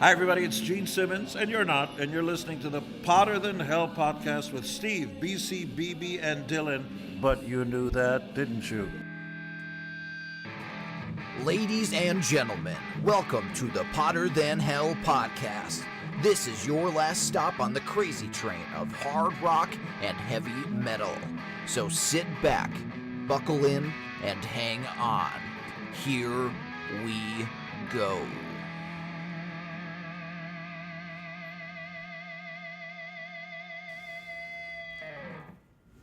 Hi, everybody. It's Gene Simmons, and you're not, and you're listening to the Potter Than Hell podcast with Steve, BC, BB, and Dylan. But you knew that, didn't you? Ladies and gentlemen, welcome to the Potter Than Hell podcast. This is your last stop on the crazy train of hard rock and heavy metal. So sit back, buckle in, and hang on. Here we go.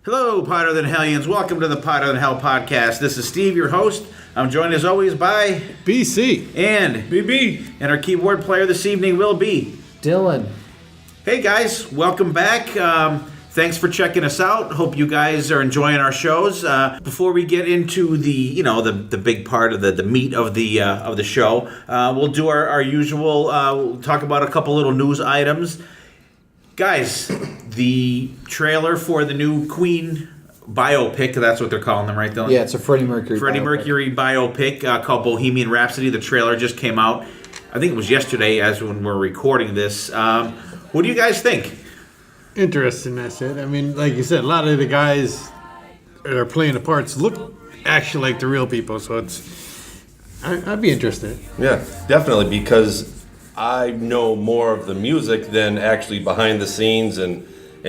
Hello, Potter Than Hellions. Welcome to the Potter Than Hell podcast. This is Steve, your host. I'm joined as always by BC and BB. And our keyboard player this evening will be Dylan. Hey guys, welcome back. Thanks for checking us out. Hope you guys are enjoying our shows. Before we get into the big part of the meat of the show, we'll do our usual. We'll talk about a couple little news items. Guys, the trailer for the new Queen biopic, that's what they're calling them, right, Dylan? Yeah, it's a Freddie Mercury biopic called Bohemian Rhapsody. The trailer just came out. I think it was yesterday as when we're recording this. What do you guys think? Interesting, that's it. I mean, like you said, a lot of the guys that are playing the parts look actually like the real people, so I'd be interested. Yeah, definitely, because I know more of the music than actually behind the scenes and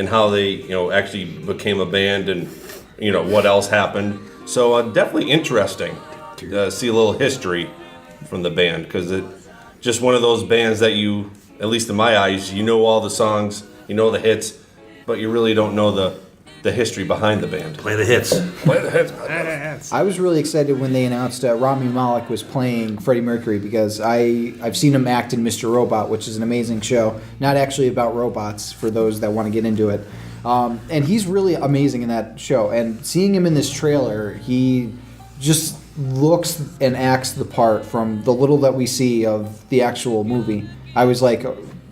how they, actually became a band and, what else happened. So definitely interesting to see a little history from the band, because it's just one of those bands that you, at least in my eyes, you know all the songs, you know the hits, but you really don't know the history behind the band. Play the hits. Play the hits. I was really excited when they announced Rami Malek was playing Freddie Mercury, because I've seen him act in Mr. Robot, which is an amazing show. Not actually about robots, for those that want to get into it. And he's really amazing in that show. And seeing him in this trailer, he just looks and acts the part from the little that we see of the actual movie. I was like,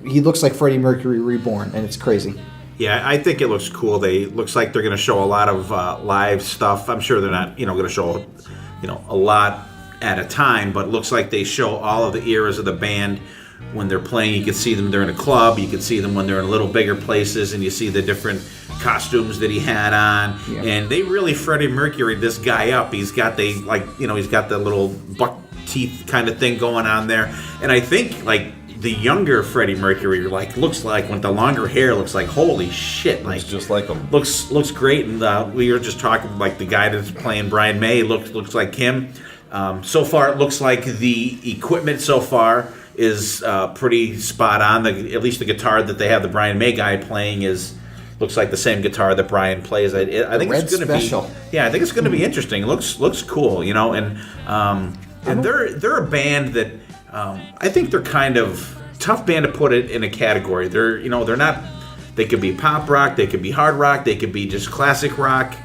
he looks like Freddie Mercury reborn, and it's crazy. Yeah, I think it looks cool. Looks like they're going to show a lot of live stuff. I'm sure they're not, going to show, a lot at a time, but it looks like they show all of the eras of the band when they're playing. You can see them during a club. You can see them when they're in little bigger places, and you see the different costumes that he had on. Yeah. And they really Freddie Mercury this guy up. He's got he's got the little buck teeth kind of thing going on there. And I think the younger Freddie Mercury looks like, with the longer hair, looks like, holy shit, looks just like him. Looks great. And we were just talking, the guy that's playing Brian May looks like him. So far, it looks like the equipment so far is pretty spot on. At least the guitar that they have the Brian May guy playing looks like the same guitar that Brian plays. I think it's going to be. Yeah, I think it's going to be interesting. It looks cool, and they're a band that. I think they're kind of tough band to put it in a category. They're not. They could be pop rock, they could be hard rock, they could be just classic rock.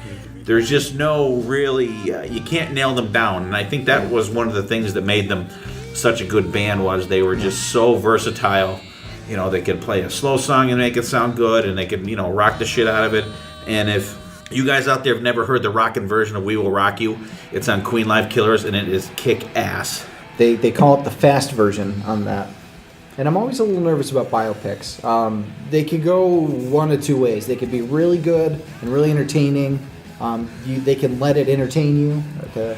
There's just no really. You can't nail them down, and I think that was one of the things that made them such a good band. Was they were just so versatile. They could play a slow song and make it sound good, and they could rock the shit out of it. And if you guys out there have never heard the rockin' version of "We Will Rock You," it's on Queen Live Killers, and it is kick ass. They call it the fast version on that. And I'm always a little nervous about biopics. They could go one of two ways. They could be really good and really entertaining. They can let it entertain you, to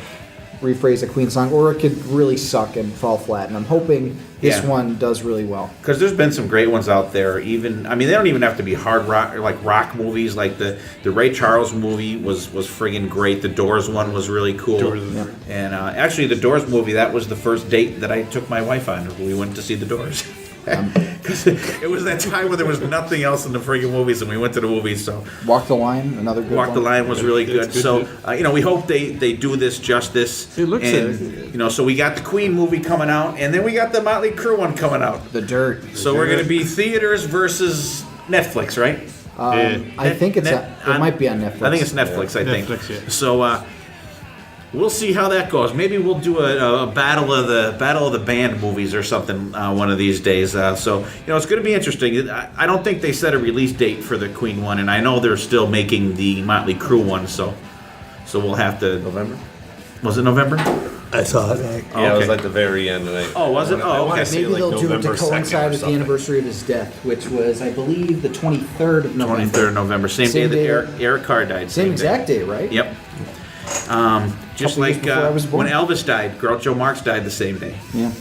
rephrase a Queen song, or it could really suck and fall flat. And I'm hoping this one does really well. Because there's been some great ones out there. They don't even have to be hard rock or rock movies. Like the Ray Charles movie was friggin' great. The Doors one was really cool. And actually, the Doors movie, that was the first date that I took my wife on. We went to see the Doors. Because it was that time where there was nothing else in the friggin' movies, and we went to the movies. So Walk the Line, another good one. Walk the Line was really good. So we hope they do this justice. It looks so we got the Queen movie coming out, and then we got the Motley Crue one coming out. The Dirt. So we're going to be theaters versus Netflix, right? I think it might be on Netflix. I think it's Netflix. I think. Netflix, yeah. So we'll see how that goes. Maybe we'll do a battle of the band movies or something one of these days. So it's going to be interesting. I don't think they set a release date for the Queen one, and I know they're still making the Motley Crue one. So we'll have to. November. Was it November? I saw it. Yeah, it was Okay. like the very end. And Oh, was it? Oh, okay. Maybe they'll do it to November 2nd coincide or with the something. anniversary of his death, which was, I believe, the 23rd of November. 23rd of November, same day Same that day Eric Carr died. Same day. exact day, right? Yep. Just Couple years like before I was born. when Elvis died, Groucho Marx died the same day. Yeah.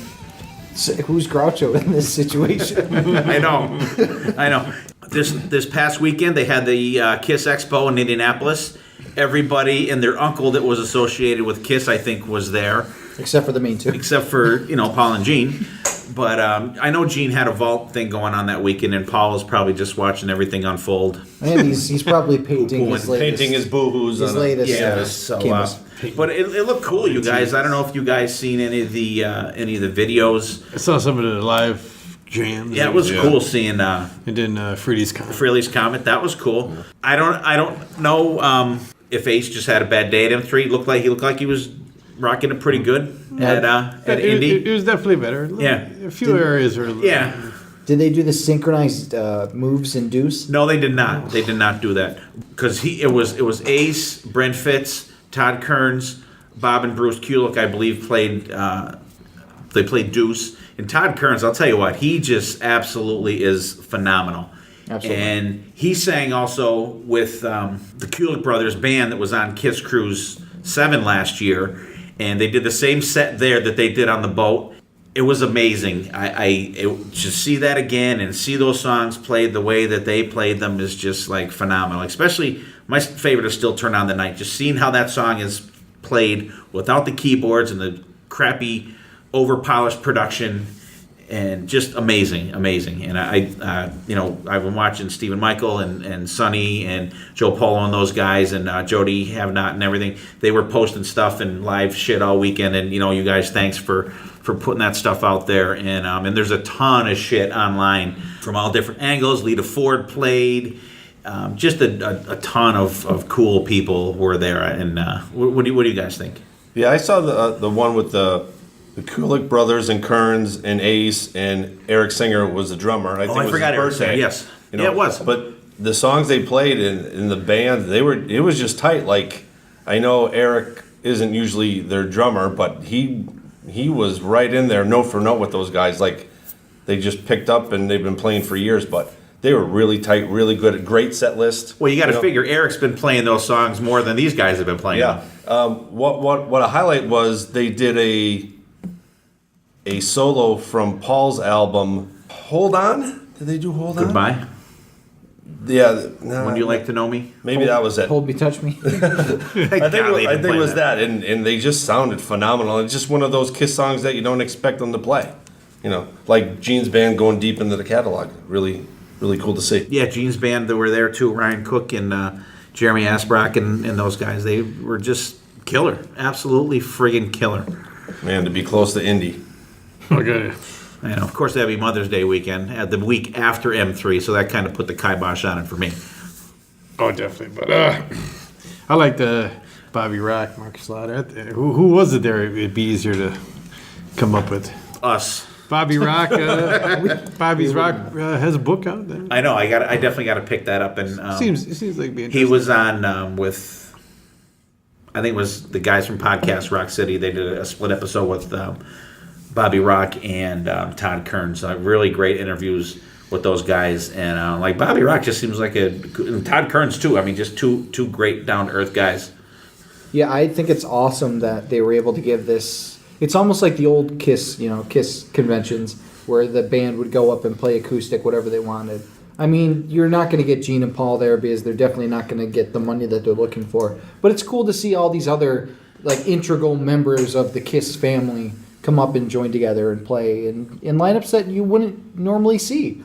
So who's Groucho in this situation? I know. This past weekend they had the Kiss Expo in Indianapolis. Everybody and their uncle that was associated with Kiss, I think, was there, Except for the main two. except for Paul and Gene. But I know Gene had a vault thing going on that weekend, and Paul was probably just watching everything unfold. And he's probably painting his latest. Painting his boo-hoos. His on it. latest. Yeah, so, canvas. but it looked cool, you guys. I don't know if you guys seen any of the videos. I saw some of the live jams. Yeah, it was cool seeing And then Freddie's comment. Frehley's comment. That was cool. I don't know if Ace just had a bad day at M3. He looked like he was rocking it pretty good at Indy. It was definitely better. Yeah. A few areas were. Yeah. Did they do the synchronized moves and deuce? No, they did not. They did not do that because it was Ace, Brent Fitz, Todd Kearns, Bob and Bruce Kulick, I believe, played. They played deuce. And Todd Kearns, I'll tell you what, he just absolutely is phenomenal. Absolutely. And he sang also with the Kulick Brothers band that was on Kiss Cruise 7 last year, and they did the same set there that they did on the boat. It was amazing. To see that again and see those songs played the way that they played them is just like phenomenal. Especially my favorite is Still Turn On the Night. Just seeing how that song is played without the keyboards and the crappy over-polished production, and just amazing. And I've been watching Stephen Michael and Sonny and Joe Polo and those guys and Jody Have Not and everything. They were posting stuff and live shit all weekend, and you guys, thanks for putting that stuff out there. And there's a ton of shit online from all different angles. Lita Ford played. Just a ton of cool people were there. And what do you guys think? Yeah, I saw the one with the Kulick Brothers and Kearns and Ace and Eric Singer was the drummer. I think it was forgot his Eric birthday. Singer, yes. Yeah, it was. But the songs they played in the band, it was just tight. Like, I know Eric isn't usually their drummer, but he was right in there note for note with those guys. Like, they just picked up and they've been playing for years, but they were really tight, really good, great set list. Well, you got to figure Eric's been playing those songs more than these guys have been playing. Yeah. What a highlight was they did a solo from Paul's album, Hold On? Did they do Hold On? Goodbye. Yeah. No, When You Like to Know Me. Maybe that was it. Hold me, touch me. I think it was that. And they just sounded phenomenal. It's just one of those Kiss songs that you don't expect them to play. Like Gene's band going deep into the catalog. Really, really cool to see. Yeah, Gene's band that were there too. Ryan Cook and Jeremy Asbrock and those guys. They were just killer. Absolutely friggin' killer. Man, to be close to Indy. Okay. And of course, that'd be Mother's Day weekend, the week after M3, so that kind of put the kibosh on it for me. Oh, definitely. But I like the Bobby Rock, Marcus Slaughter. Who was it there? It'd be easier to come up with. Us. Bobby Rock. Bobby's Rock has a book out there. I know. I definitely got to pick that up. And It seems like being. he was on with, I think it was the guys from Podcast Rock City. They did a split episode with Bobby Rock and Todd Kearns. Really great interviews with those guys. And like Bobby Rock just seems like and Todd Kearns too. I mean, just two great down to earth guys. Yeah, I think it's awesome that they were able to give this. It's almost like the old Kiss, Kiss conventions where the band would go up and play acoustic, whatever they wanted. I mean, you're not going to get Gene and Paul there because they're definitely not going to get the money that they're looking for. But it's cool to see all these other like integral members of the Kiss family come up and join together and play in lineups that you wouldn't normally see.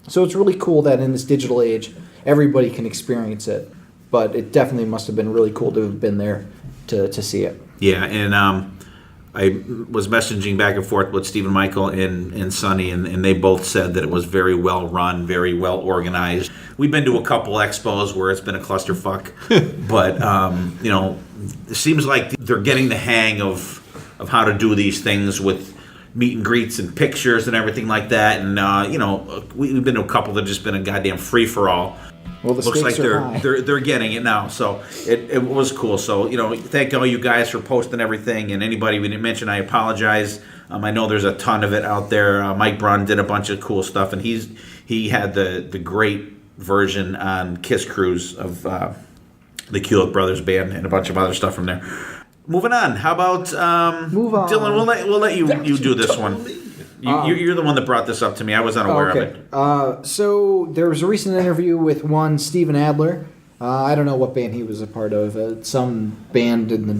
So it's really cool that in this digital age, everybody can experience it. But it definitely must have been really cool to have been there to see it. Yeah, and I was messaging back and forth with Stephen Michael and Sonny, and they both said that it was very well run, very well organized. We've been to a couple expos where it's been a clusterfuck, but it seems like they're getting the hang of how to do these things with meet and greets and pictures and everything like that. And we've been to a couple that have just been a goddamn free for all. Well, the looks like stakes are high. they're getting it now. So it was cool. So thank all you guys for posting everything, and anybody we didn't mention, I apologize. I know there's a ton of it out there. Mike Brunn did a bunch of cool stuff, and he had the great version on Kiss Cruise of the Kulik Brothers band and a bunch of other stuff from there. Moving on. How about Move on. Dylan? We'll let you do this one. You're the one that brought this up to me. I was unaware of it. So there was a recent interview with one Steven Adler. I don't know what band he was a part of. Some band in the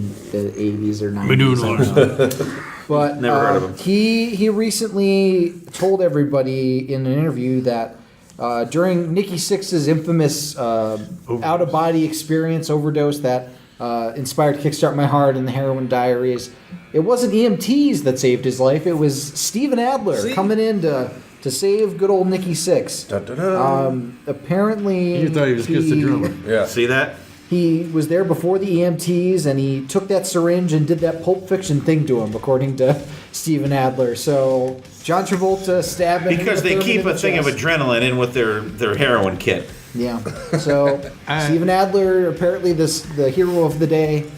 80s or 90s. I don't know. But Never heard of him. He recently told everybody in an interview that during Nikki Sixx's infamous out-of-body experience overdose that inspired Kickstart My Heart and the Heroin Diaries, it wasn't EMTs that saved his life. It was Steven Adler coming in to save good old Nikki Sixx. Apparently, You thought he was just a drummer. Yeah. See that? He was there before the EMTs, and he took that syringe and did that Pulp Fiction thing to him, according to Steven Adler. So John Travolta stabbed him. Because they keep a thing of chest. adrenaline in with their heroin kit. Yeah. So Steven Adler, apparently the hero of the day.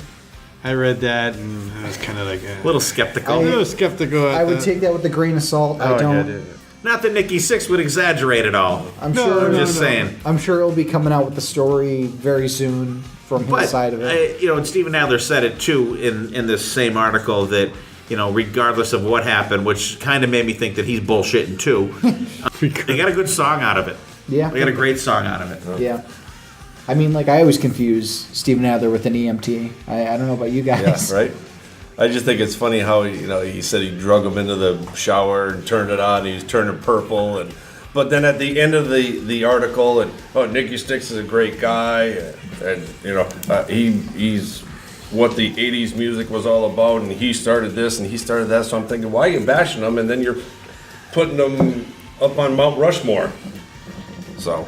I read that and I was kind of like A little skeptical. a little skeptical. I would take that with a grain of salt. I don't. Not that Nikki Sixx would exaggerate it all. I'm No, sure. I'm just saying. I'm sure he'll be coming out with the story very soon from his But side of it. and Stephen Adler said it too in this same article that regardless of what happened, which kind of made me think that he's bullshitting too. They got a good song out of it. Yeah. They got a great song out of it. Yeah. I mean, I always confuse Steven Adler with an EMT. I don't know about you guys. Yeah, right? I just think it's funny how he said he drug him into the shower and turned it on. He was turning purple, but then at the end of the article, Nikki Sixx is a great guy, and he's what the '80s music was all about, and he started this and he started that. So I'm thinking, why are you bashing him? And then you're putting him up on Mount Rushmore. So,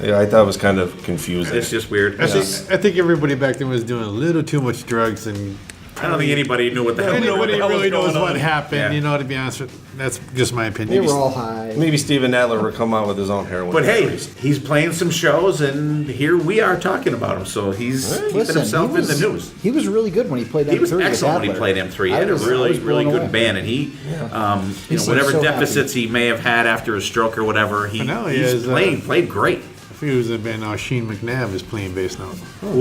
yeah, I thought it was kind of confusing. It's just weird. I think everybody back then was doing a little too much drugs, and I don't think anybody knew what the hell. nobody really knows what happened. Yeah. To be honest with you, that's just my They opinion. were all high. Maybe Steven Adler will come out with his own heroin. But hey, diaries. he's playing some shows, and here we are talking about him. So he's keeping himself in the news. He was really good when he played M3. He was with excellent when he Adler. played M3. He I had a was really blown away. good band, and he, seems whatever so deficits he may have had after his stroke or whatever, now he's played great. I think it was a band Sheen McNabb is playing bass now.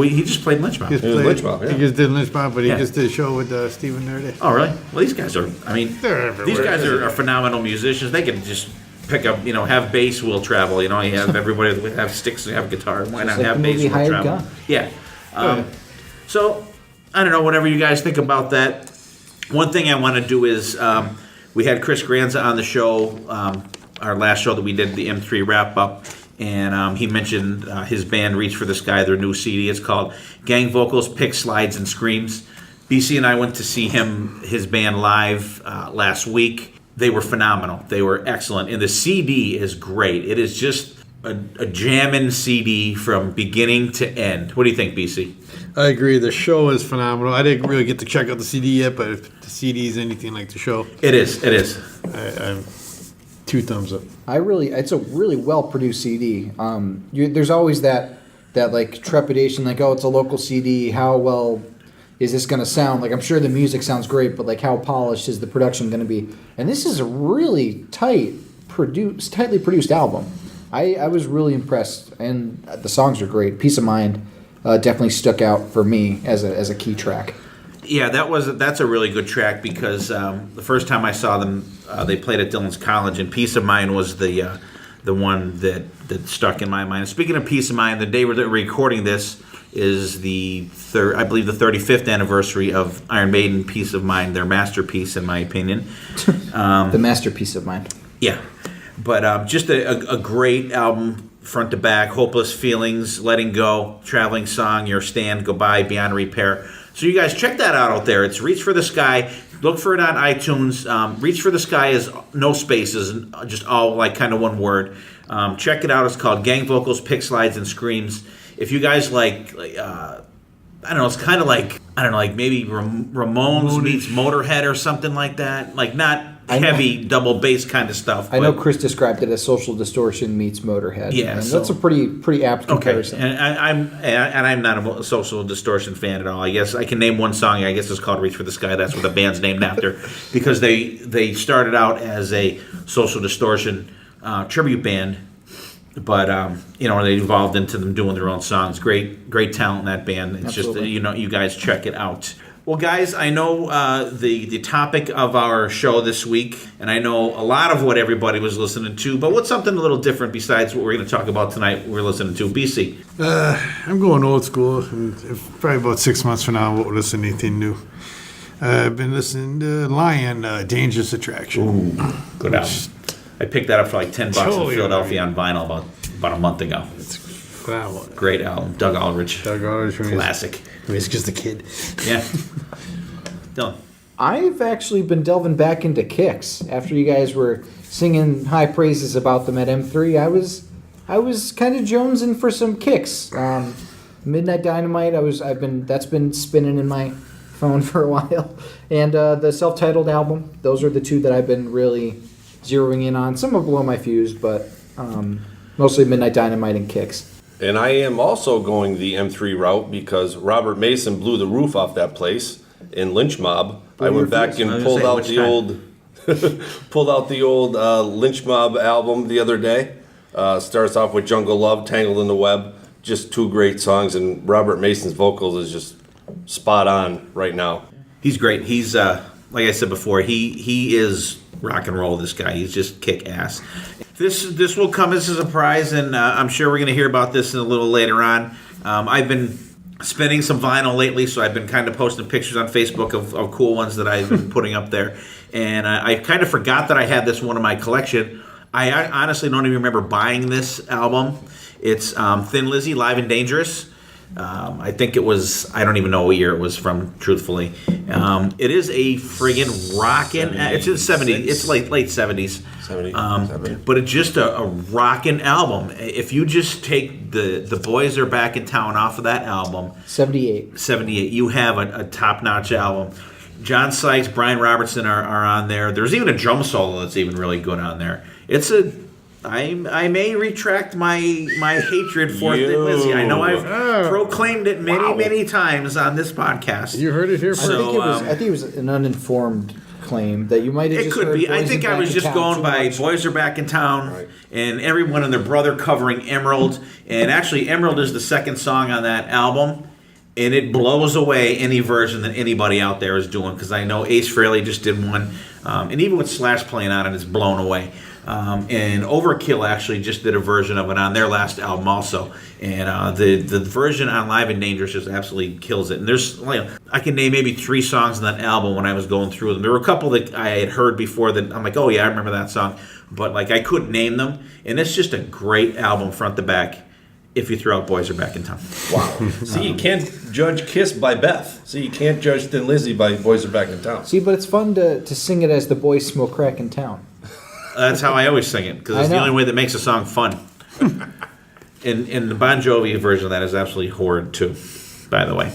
He just played Lynchmob. He just was played- Lynchmob, yeah. He just did Lynchmob, but he Yeah. just did a show with Steven there. Oh, really? Well, these guys are. They're everywhere. These guys are phenomenal musicians. They can just pick up, have bass will travel. You have everybody have sticks and have guitar. Why not like have the bass movie will Hired travel? Gun. Yeah. So I don't know. Whatever you guys think about that. One thing I want to do is we had Chris Granza on the show, our last show that we did, the M3 wrap up. And he mentioned his band Reach for the Sky, their new CD. It's called Gang Vocals, Pick Slides, and Screams. BC and I went to see his band live last week. They were phenomenal. They were excellent. And the CD is great. It is just a jamming CD from beginning to end. What do you think, BC? I agree. The show is phenomenal. I didn't really get to check out the CD yet, but if the CD is anything like the show, It is. I'm 2 thumbs up. It's a really well produced CD. There's always that trepidation, it's a local CD. How well is this going to sound? I'm sure the music sounds great, but how polished is the production going to be? And this is a really tightly produced album. I was really impressed, and the songs are great. Peace of Mind definitely stuck out for me as a key track. Yeah, that's a really good track because the first time I saw them, they played at Dillon's College, and Peace of Mind was the one that stuck in my mind. Speaking of Peace of Mind, the day we're recording this is the 35th anniversary of Iron Maiden, Peace of Mind, their masterpiece, in my opinion. The masterpiece of mine. Yeah, but just a great album, front to back. Hopeless Feelings, Letting Go, Traveling Song, Your Stand, Goodbye, Beyond Repair. So you guys check that out there. It's Reach for the Sky. Look for it on iTunes. Reach for the Sky is no spaces, just all kind of one word. Check it out. It's called Gang Vocals, Pick Slides, and Screams. If you guys I don't know, it's kind of maybe Ramones meets Motorhead or something like that. Not heavy double bass kind of stuff. I know Chris described it as Social Distortion meets Motorhead. Yeah, and so- that's a pretty apt comparison. Okay, and I'm not a Social Distortion fan at all. I guess I can name one song. I guess it's called "Reach for the Sky." That's what the band's named after, because they started out as a Social Distortion tribute band, but they evolved into them doing their own songs. Great talent in that band. It's Absolutely. just you guys check it out. Well, guys, I know the topic of our show this week, and I know a lot of what everybody was listening to, but what's something a little different besides what we're going to talk about tonight we're listening to? BC. I'm going old school. Probably about 6 months from now, I won't listen to anything new. I've been listening to Lion, Dangerous Attraction. Ooh, good album. I picked that up for like $10 in Totally Philadelphia on vinyl about a month ago. Wow. Great album. Doug Aldrich. Classic. It's just a kid. Yeah. Dylan. I've actually been delving back into Kicks after you guys were singing high praises about them at M3. I was kind of jonesing for some Kicks. Midnight Dynamite. That's been spinning in my phone for a while, and the self-titled album. Those are the two that I've been really zeroing in on. Some will blow my fuse, but mostly Midnight Dynamite and Kicks. And I am also going the M3 route because Robert Mason blew the roof off that place in Lynch Mob. I went back and pulled out the old Lynch Mob album the other day. Starts off with Jungle Love, Tangled in the Web. Just two great songs, and Robert Mason's vocals is just spot on right now. He's great. He's like I said before, he is rock and roll. This guy, he's just kick ass. This will come as a surprise, and I'm sure we're going to hear about this a little later on. I've been spinning some vinyl lately, so I've been kind of posting pictures on Facebook of cool ones that I've been putting up there, and I kind of forgot that I had this one in my collection. I honestly don't even remember buying this album. It's Thin Lizzy, Live and Dangerous. I think it was, I don't even know what year it was from, truthfully. It is a friggin' rockin', it's in 70s, it's late 70s. 70. But it's just a rockin' album. If you just take the Boys Are Back in Town off of that album, 78, you have a top-notch album. John Sykes, Brian Robertson are on there. There's even a drum solo that's even really good on there. I may retract my hatred for Thin Lizzy. I know I've proclaimed it many times on this podcast. You heard it here first. I think it was an uninformed claim that you might have It just could heard be. I Boys think Are I Back was in just Town going too by much. Boys Are Back in Town, Right. and everyone and their brother covering Emerald. And actually, Emerald is the second song on that album, and it blows away any version that anybody out there is doing, because I know Ace Frehley just did one, and even with Slash playing on it, it's blown away. And Overkill actually just did a version of it on their last album also, and the version on Live and Dangerous just absolutely kills it. And there's I can name maybe 3 songs on that album when I was going through them. There were a couple that I had heard before that I'm like, oh yeah, I remember that song, but I couldn't name them. And it's just a great album front to back. If you throw out Boys Are Back in Town. Wow. See, you can't judge Kiss by Beth. See, you can't judge Thin Lizzy by Boys Are Back in Town. See, but it's fun to sing it as the boys smoke crack in town. That's how I always sing it, because it's the only way that makes a song fun. And the Bon Jovi version of that is absolutely horrid too, by the way.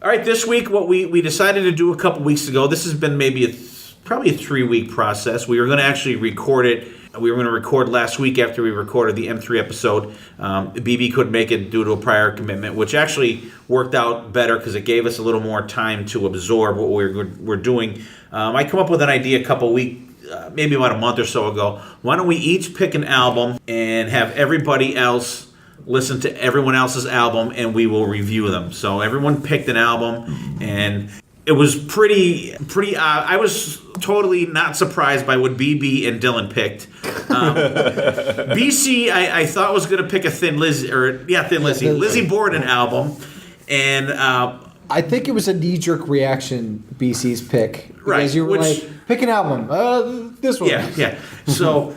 All right, this week what we decided to do a couple weeks ago, this has been maybe probably a 3-week process. We were going to actually record it. We were going to record last week after we recorded the M3 episode. BB couldn't make it due to a prior commitment, which actually worked out better because it gave us a little more time to absorb what we're doing. I come up with an idea a couple weeks, maybe about a month or so ago. Why don't we each pick an album and have everybody else listen to everyone else's album, and we will review them. So everyone picked an album, and it was pretty. I was totally not surprised by what BB and Dylan picked. BC, I thought was going to pick a Thin Lizzy, Lizzy Borden album, and I think it was a knee-jerk reaction, BC's pick. Because Right, you were which- like, pick an album. This one. Yeah. So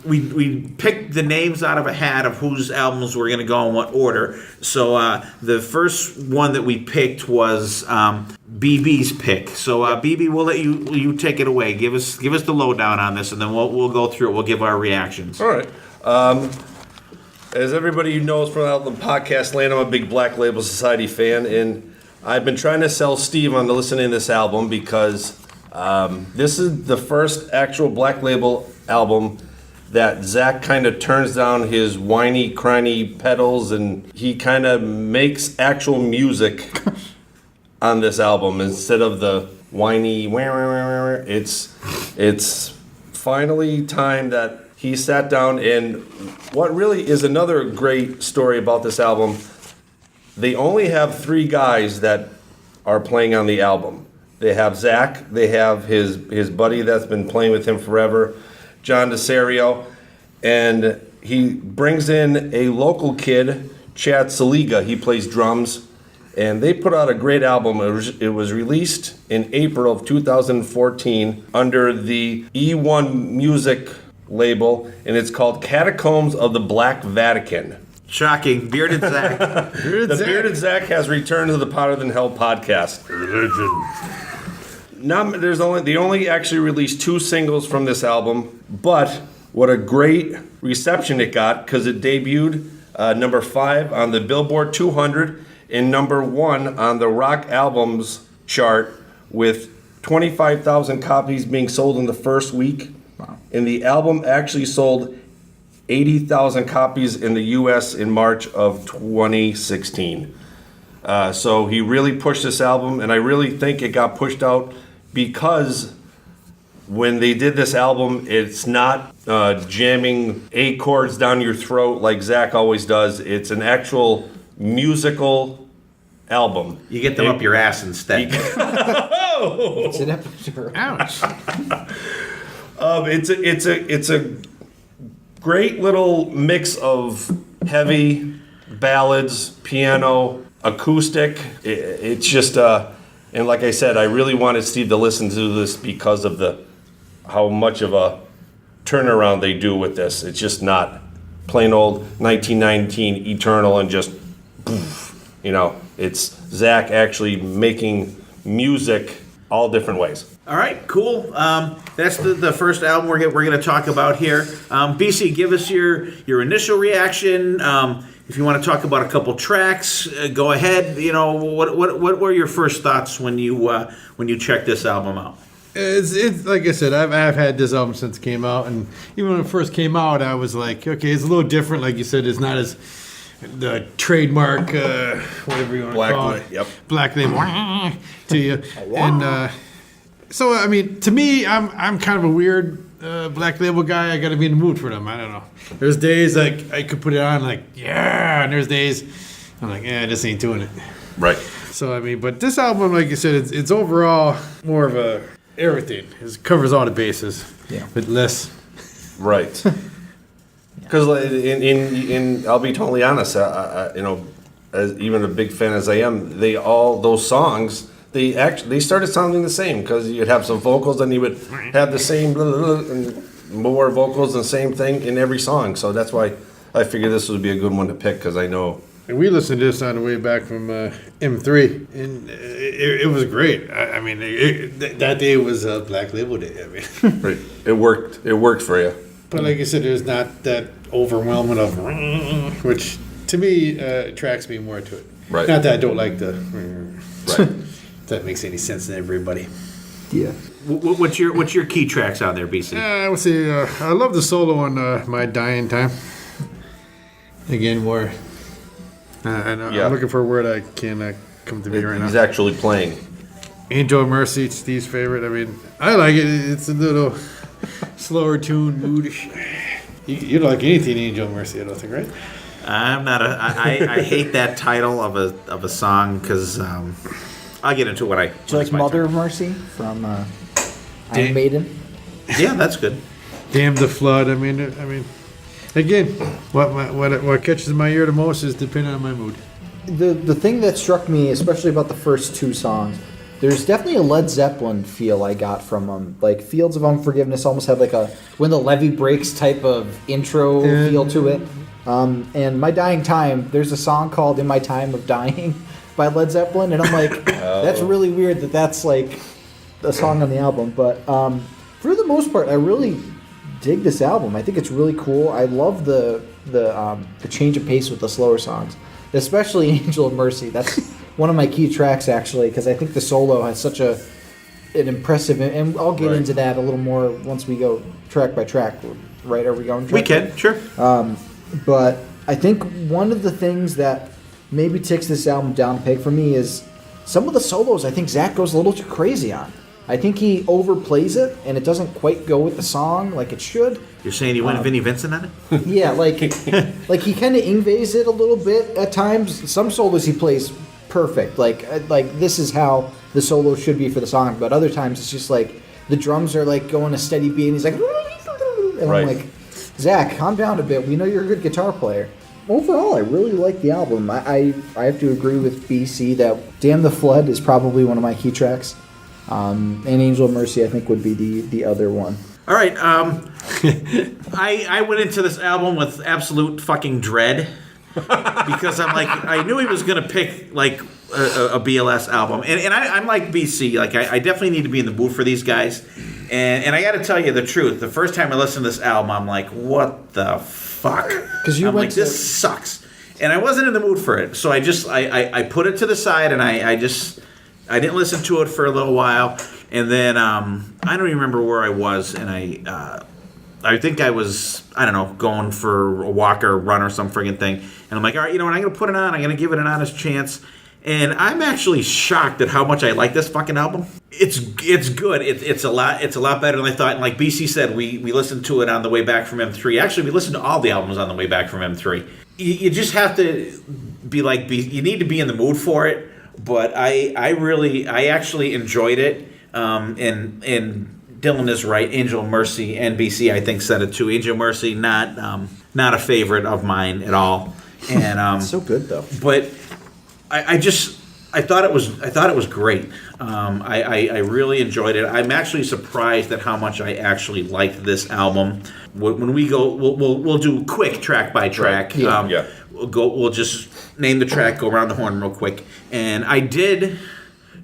we picked the names out of a hat of whose albums were going to go in what order. So the first one that we picked was BB's pick. So BB, we'll let you take it away. Give us the lowdown on this, and then we'll go through it. We'll give our reactions. All right. As everybody knows from out in the podcast land, I'm a big Black Label Society fan, and I've been trying to sell Steve on listening to this album because This is the first actual Black Label album that Zach kind of turns down his whiny, cryny pedals, and he kind of makes actual music on this album instead of the whiny. It's finally time that he sat down, and what really is another great story about this album, they only have 3 guys that are playing on the album. They have Zach, they have his buddy that's been playing with him forever, John DeSario, and he brings in a local kid, Chad Saliga. He plays drums, and they put out a great album. It was released in April of 2014 under the E1 Music label, and it's called Catacombs of the Black Vatican. Shocking. Bearded Zach. Bearded Zach has returned to the Potter Than Hell podcast. Now, they only actually released 2 singles from this album, but what a great reception it got, because it debuted number 5 on the Billboard 200 and number 1 on the Rock Albums chart, with 25,000 copies being sold in the first week. Wow. And the album actually sold 80,000 copies in the U.S. in March of 2016. So he really pushed this album, and I really think it got pushed out because when they did this album, it's not jamming A chords down your throat like Zach always does. It's an actual musical album. You get them up your ass instead. It's an episode. Ouch. It's a great little mix of heavy ballads, piano, acoustic. It's just and like I said, I really wanted Steve to listen to this because of how much of a turnaround they do with this. It's just not plain old 1919 Eternal and just poof, it's Zach actually making music all different ways. All right, cool. That's the first album we're going to talk about here. BC, give us your initial reaction. If you want to talk about a couple tracks, go ahead. What were your first thoughts when you checked this album out? It's like I said, I've had this album since it came out, and even when it first came out, I was like, okay, it's a little different. Like you said, it's not as the trademark, whatever you want to call it, Yep. Black Label to you, and so I mean, to me, I'm kind of a weird Black Label guy. I got to be in the mood for them. I don't know. There's days like I could put it on, like yeah, and there's days I'm like, this ain't doing it. Right. So I mean, but this album, like you said, it's overall more of a everything. It covers all the bases. Yeah. But less. Right. Because I'll be totally honest, as even a big fan as I am, those songs, they started sounding the same, because you'd have some vocals and you would have the same blah, blah, blah, and more vocals and same thing in every song. So that's why I figured this would be a good one to pick, because I know. And we listened to this on the way back from M3, and it was great. I mean, that day was Black Label Day. I mean, Right. It worked for you. but like I said, there's not that overwhelming of, which to me attracts me more to it. Right. Not that I don't like the. Right. If that makes any sense to everybody. Yeah. What's your key tracks on there, BC? I would say I love the solo on My Dying Time. Again, more. I'm looking for a word I can't come to me right He's now. actually playing. Angel of Mercy, it's Steve's favorite. I mean, I like it. It's a little slower tune, moodish. You don't like anything Angel of Mercy, I don't think, right? I'm not I hate that title of a song, because I'll get into what I. Do you like Mother of Mercy from Iron Maiden? Yeah, that's good. Damn the Flood. I mean, again, what catches my ear the most is depending on my mood. The thing that struck me, especially about the first 2 songs, there's definitely a Led Zeppelin feel I got from them. Like Fields of Unforgiveness almost had like a When the Levee Breaks type of intro feel to it. And My Dying Time, there's a song called In My Time of Dying by Led Zeppelin, and I'm like, that's really weird that's like a song on the album. But for the most part, I really dig this album. I think it's really cool. I love the change of pace with the slower songs, especially Angel of Mercy. That's one of my key tracks, actually, because I think the solo has such a an impressive, and I'll get Right. into that a little more once we go track by track. Right? Are we going? We Track can, sure. But I think one of the things that maybe takes this album down a peg for me is some of the solos. I think Zach goes a little too crazy on. I think he overplays it, and it doesn't quite go with the song like it should. You're saying you went Vinnie Vincent on it? Yeah, like he kind of Ingves it a little bit at times. Some solos he plays perfect. Like this is how the solo should be for the song. But other times it's just like the drums are like going a steady beat, and he's like, and Right. I'm like, Zach, calm down a bit. We know you're a good guitar player. Overall, I really like the album. I have to agree with BC that Damn the Flood is probably one of my key tracks. And Angel of Mercy, I think, would be the other one. All right. I went into this album with absolute fucking dread because I'm like, I knew he was going to pick like a BLS album. And I'm like BC. Like, I definitely need to be in the mood for these guys. And I got to tell you the truth. The first time I listened to this album, I'm like, what the fuck? 'Cause you I'm went like, to- this sucks. And I wasn't in the mood for it. So I just, I put it to the side and I didn't listen to it for a little while. And then I don't even remember where I was. And I think I was, I don't know, going for a walk or a run or some friggin' thing. And I'm like, all right, you know what, I'm going to put it on. I'm going to give it an honest chance. And I'm actually shocked at how much I like this fucking album. It's good. It's a lot better than I thought. And like BC said, we listened to it on the way back from M3. Actually, we listened to all the albums on the way back from M3. You just have to be like, you need to be in the mood for it. But I actually enjoyed it. And Dylan is right. Angel of Mercy, NBC, I think, said it too. Angel of Mercy, not a favorite of mine at all. And So good though. but I thought it was great. I really enjoyed it. I'm actually surprised at how much I actually liked this album. When we go, we'll do quick track by track. Right. Yeah. Yeah. We'll just name the track, go around the horn real quick. And I did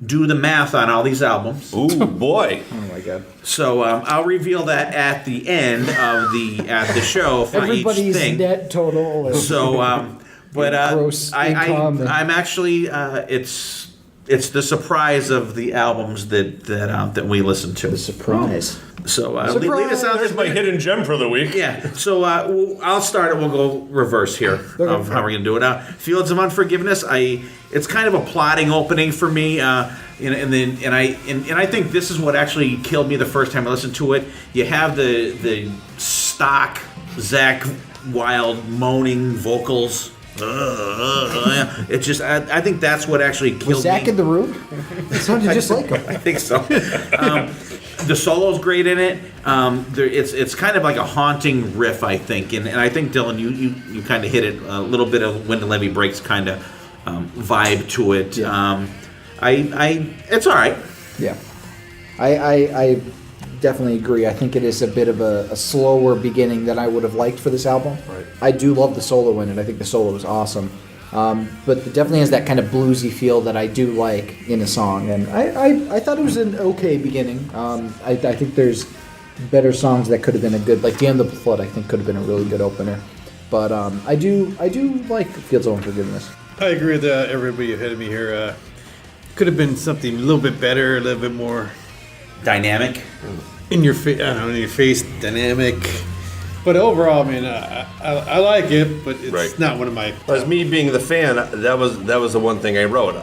do the math on all these albums. Ooh, boy. Oh my god. So I'll reveal that at the end of the show for Everybody's each thing. net total. And So, but Gross income and- I'm actually it's the surprise of the albums that we listen to. the surprise. So lead us out. There's my hidden gem for the week. Yeah. So I'll start it. We'll go reverse here of how we're gonna do it. Fields of Unforgiveness. It's kind of a plotting opening for me. And I think this is what actually killed me the first time I listened to it. You have the stock Zach Wilde moaning vocals. It just I think that's what actually killed Was Zach me. in the room? It sounded just like him. I think so. The solo's great in it. It's kind of like a haunting riff, I think, and I think Dylan, you kind of hit it a little bit of When the Levee Breaks kind of vibe to it. Yeah. It's all right. Yeah. I definitely agree. I think it is a bit of a slower beginning than I would have liked for this album. Right. I do love the solo in it. I think the solo is awesome. But it definitely has that kind of bluesy feel that I do like in a song. And I thought it was an okay beginning. I think there's better songs that could have been a good, like Damn the Flood, I think could have been a really good opener. But I do like Fields of Unforgiveness. I agree with everybody ahead of me here. Could have been something a little bit better, a little bit more Dynamic. in your face. I don't know, in your face, dynamic. But overall, I mean, I like it, but it's Right. not one of my. As me being the fan, that was the one thing I wrote.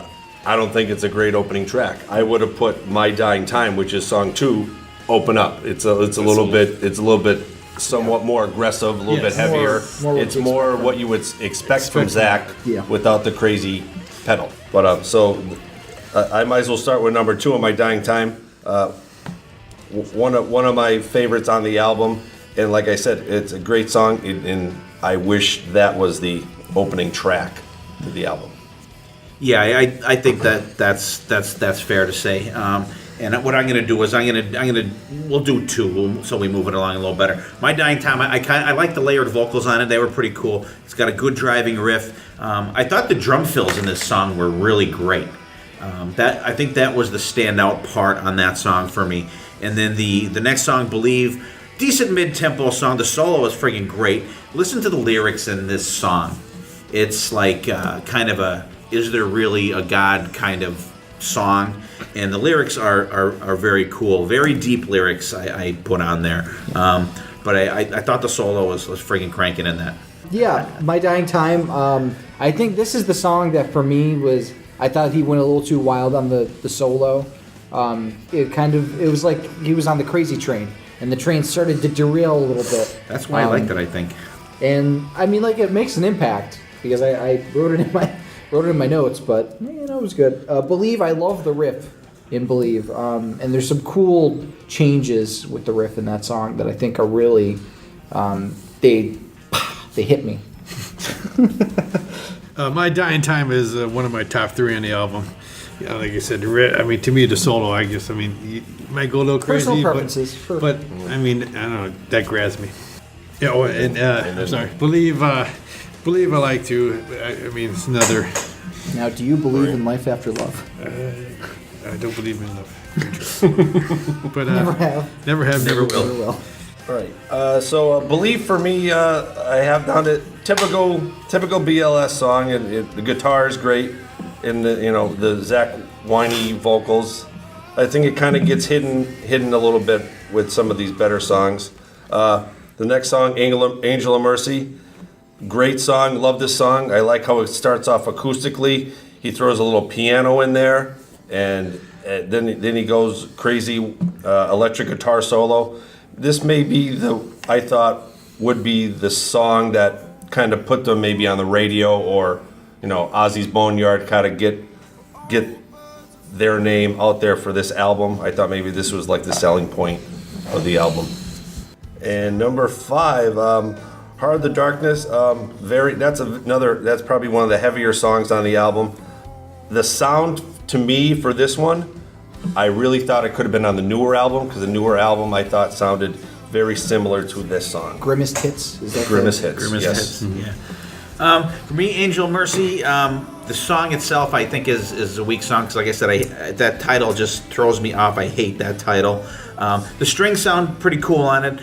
I don't think it's a great opening track. I would have put My Dying Time, which is song 2, open up. It's a little bit somewhat more aggressive, a little Yes. bit heavier. More what It's you more what you would expect from Zach Yeah. without the crazy pedal. But so I might as well start with number 2 on My Dying Time. One of my favorites on the album, and like I said, it's a great song, and I wish that was the opening track to the album. Yeah, I think that's fair to say. And what I'm going to do is we'll do 2, so we move it along a little better. My Dying Time, I like the layered vocals on it. They were pretty cool. It's got a good driving riff. I thought the drum fills in this song were really great. I think that was the standout part on that song for me. And then the next song, Believe, decent mid-tempo song. The solo is friggin' great. Listen to the lyrics in this song. It's like kind of a, is there really a God kind of song. and the lyrics are very cool, very deep lyrics I put on there. But I thought the solo was freaking cranking in that. Yeah, My Dying Time. I think this is the song that for me was. I thought he went a little too wild on the solo. It was like he was on the crazy train, and the train started to derail a little bit. That's why I liked it, I think. And I mean, like, it makes an impact because I wrote it in my notes, but it was good. Believe, I love the riff in Believe, and there's some cool changes with the riff in that song that I think are really they hit me. My Dying Time is one of my top 3 on the album. Yeah, like I said, to me, the solo, you might go a little crazy. Personal preferences. But I don't know, that grabs me. Yeah, I'm sorry. Believe I like to. It's another. Now, do you believe in life after love? I don't believe in love. But Never have. Never will. All right. So Believe for me, I have down it typical BLS song, and the guitar is great, and the Zach whiny vocals. I think it kind of gets hidden a little bit with some of these better songs. The next song, Angel of Mercy, great song. Love this song. I like how it starts off acoustically. He throws a little piano in there, and then he goes crazy electric guitar solo. This may be I thought would be the song that kind of put them maybe on the radio, or Ozzy's Boneyard kind of get their name out there for this album. I thought maybe this was like the selling point of the album. And number 5, Heart of the Darkness. That's probably one of the heavier songs on the album. The sound to me for this one, I really thought it could have been on the newer album, because the newer album I thought sounded very similar to this song. Grimmest Hits? Is that Grimmest Hits? Grimmest yes. Hits. Yeah. For me, Angel of Mercy, the song itself I think is a weak song, because like I said, that title just throws me off. I hate that title. The strings sound pretty cool on it.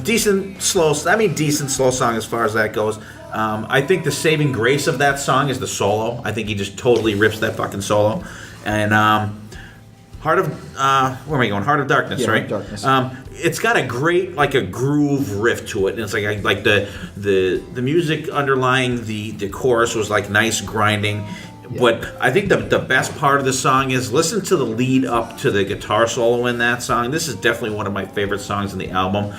Decent slow song as far as that goes. I think the saving grace of that song is the solo. I think he just totally rips that fucking solo. And Heart of Darkness, Yeah, right? Darkness. It's got a great, like, a groove riff to it, and it's like the music underlying the chorus was like nice grinding. Yeah. But I think the best part of the song is listen to the lead up to the guitar solo in that song. This is definitely one of my favorite songs in the album.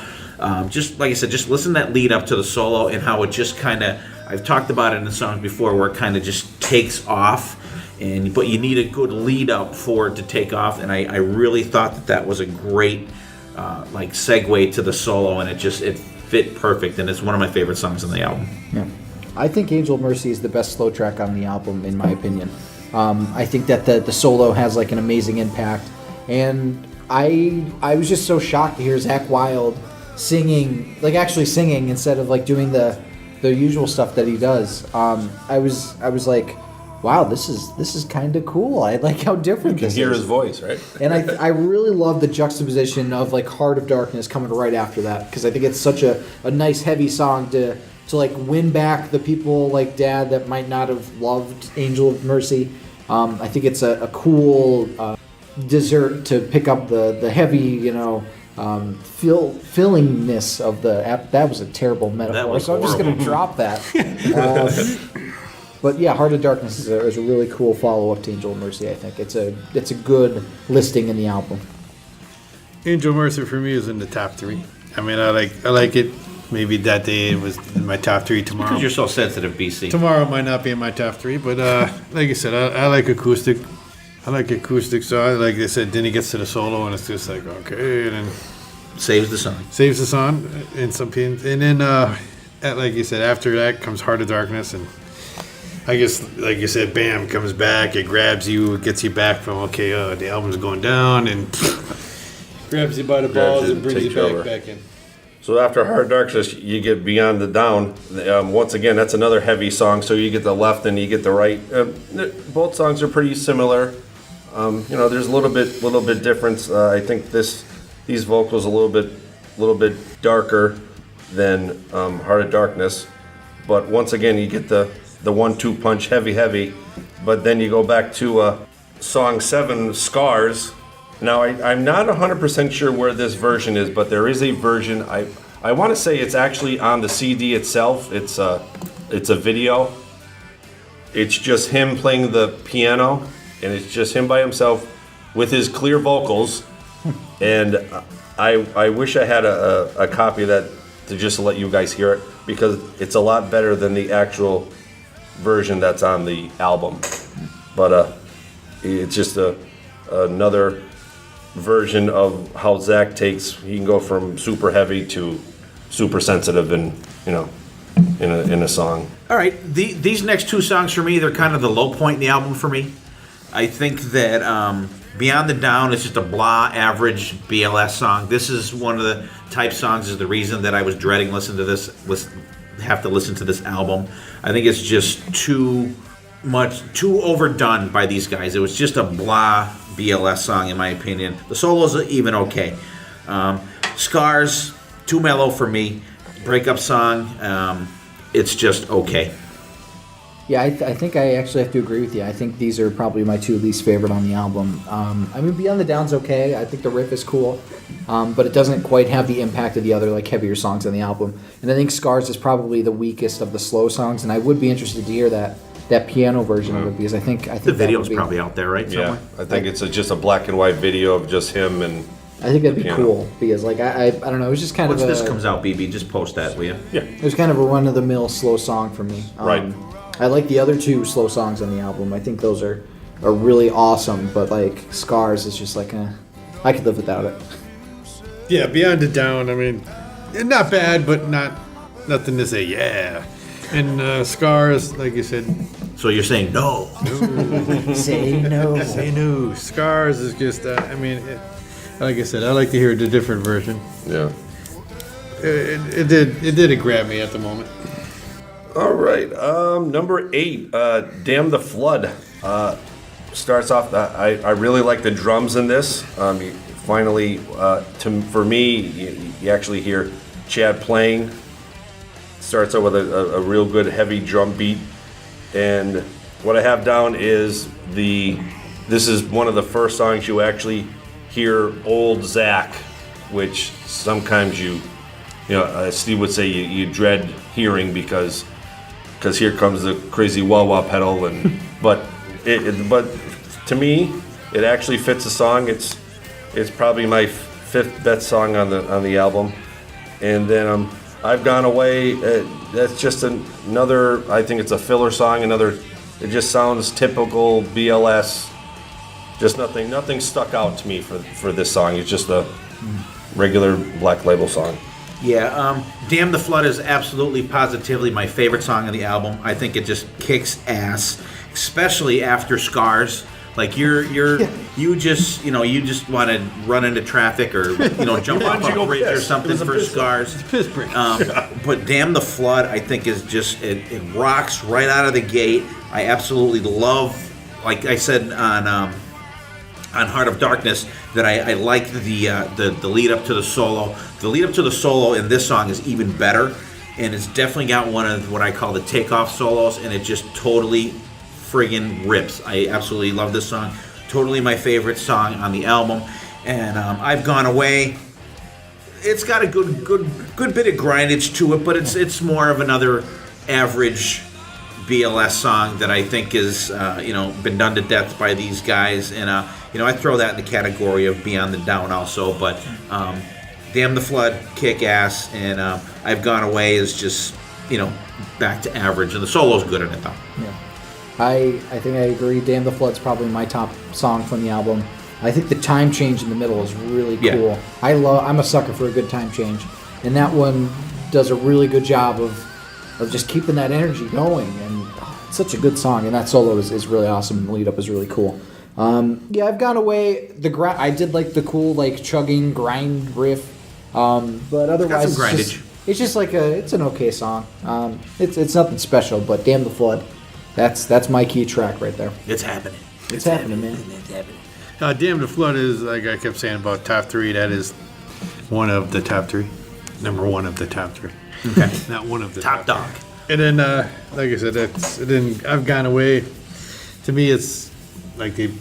Just like I said, just listen to that lead up to the solo and how it just kind of, I've talked about it in the songs before, where it kind of just takes off. But you need a good lead up for it to take off, and I really thought that was a great segue to the solo, and it fit perfect, and it's one of my favorite songs on the album. Yeah. I think Angel of Mercy is the best slow track on the album, in my opinion. I think that the solo has like an amazing impact, and I was just so shocked to hear Zakk Wylde singing, like actually singing instead of like doing the usual stuff that he does. I was like, wow, this is kind of cool. I like how different this is. You can hear his voice, right? And I really love the juxtaposition of like Heart of Darkness coming right after that, because I think it's such a nice heavy song to like win back the people like Dad that might not have loved Angel of Mercy. I think it's a cool dessert to pick up the heavy, fillingness of the. That was a terrible metaphor, so I'm just going to drop that. But yeah, Heart of Darkness is a really cool follow-up to Angel of Mercy, I think. It's a good listing in the album. Angel of Mercy for me is in the top 3. I like it. Maybe that day it was in my top 3. Tomorrow, Because you're so sensitive, BC. Tomorrow might not be in my top 3, but like I said, I like acoustic. So like I said, then he gets to the solo, and it's just like, okay, and then Saves the song. in some pins. And then, like you said, after that comes Heart of Darkness, and I guess, like you said, bam, comes back, it grabs you, it gets you back from, the album's going down, and grabs you by the balls and brings you back in. So after Heart Darkness, you get Beyond the Down. Once again, that's another heavy song. So you get the left and you get the right. Both songs are pretty similar. There's a little bit difference. I think these vocals a little bit darker than Heart of Darkness. But once again, you get the 1-2 punch, heavy. But then you go back to song 7, Scars. Now, I'm not 100% sure where this version is, but there is a version. I want to say it's actually on the CD itself. It's a video. It's just him playing the piano, and it's just him by himself with his clear vocals. And I wish I had a copy of that to just let you guys hear it, because it's a lot better than the actual version that's on the album. But it's just another version of how Zach takes. He can go from super heavy to super sensitive, in a song. All right, these next two songs for me, they're kind of the low point in the album for me. I think that Beyond the Down is just a blah, average BLS song. This is one of the type songs, is the reason that I was dreading listening to this, have to listen to this album. I think it's just too overdone by these guys. It was just a blah BLS song, in my opinion. The solos are even okay. Scars, too mellow for me. Breakup song, it's just okay. Yeah, I think I actually have to agree with you. I think these are probably my two least favorite on the album. I mean, Beyond the Down's okay. I think the riff is cool, but it doesn't quite have the impact of the other heavier songs on the album. And I think Scars is probably the weakest of the slow songs. And I would be interested to hear that piano version of it, because I think the video's probably out there, right? Yeah, I think it's just a black and white video of just him, and I think that'd be cool, because I don't know, it was just kind Once of this comes out, BB, just post that, will you? Yeah. It was kind of a run-of-the-mill slow song for me. Right. I like the other two slow songs on the album. I think those are really awesome, but Scars is just I could live without it. Yeah, Beyond the Down, I mean, not bad, but nothing to say, yeah. And Scars, like you said. So you're saying no. Say no. Say no. Scars is just, like I said, I like to hear the different version. Yeah. It did grab me at the moment. All right, number 8, Damn the Flood. Starts off, I really like the drums in this. Finally, for me, you actually hear Chad playing. Starts out with a real good heavy drum beat. And what I have down is this is one of the first songs you actually hear old Zach, which sometimes Steve would say you dread hearing, because here comes the crazy wah-wah pedal, but to me it actually fits the song. It's probably my 5th best song on the album. And then I've Gone Away, that's just another, I think it's a filler song, it just sounds typical BLS. Just nothing stuck out to me for this song. It's just a regular Black Label song. Yeah, Damn the Flood is absolutely, positively my favorite song on the album. I think it just kicks ass, especially after Scars. You just want to run into traffic or jump off a bridge or something for Scars. It's a piss break. But Damn the Flood, I think, is just it rocks right out of the gate. I absolutely love, like I said on Heart of Darkness, that I like the lead up to the solo. The lead up to the solo in this song is even better, and it's definitely got one of what I call the takeoff solos, and it just totally friggin' rips. I absolutely love this song. Totally my favorite song on the album. And I've Gone Away. It's got a good bit of grindage to it, but it's more of another average BLS song that I think is been done to death by these guys. And I throw that in the category of Beyond the Down also. But Damn the Flood, kick ass, and I've Gone Away is just back to average, and the solo's good in it though. Yeah. I think I agree. Damn the Flood's probably my top song from the album. I think the time change in the middle is really cool. Yeah. I'm a sucker for a good time change, and that one does a really good job of just keeping that energy going. And it's such a good song, and that solo is really awesome. The lead up is really cool. I've Gone Away. I did like the cool chugging grind riff, but otherwise it's just it's an okay song. It's nothing special, but Damn the Flood. That's my key track right there. It's happening. It's happening, man. It's happening. Damn the Flood is, like I kept saying about top 3, that is one of the top 3. Number 1 of the top 3. Okay. Not one of the Top dog. And then, like I said, I've Gone Away. To me, it's like they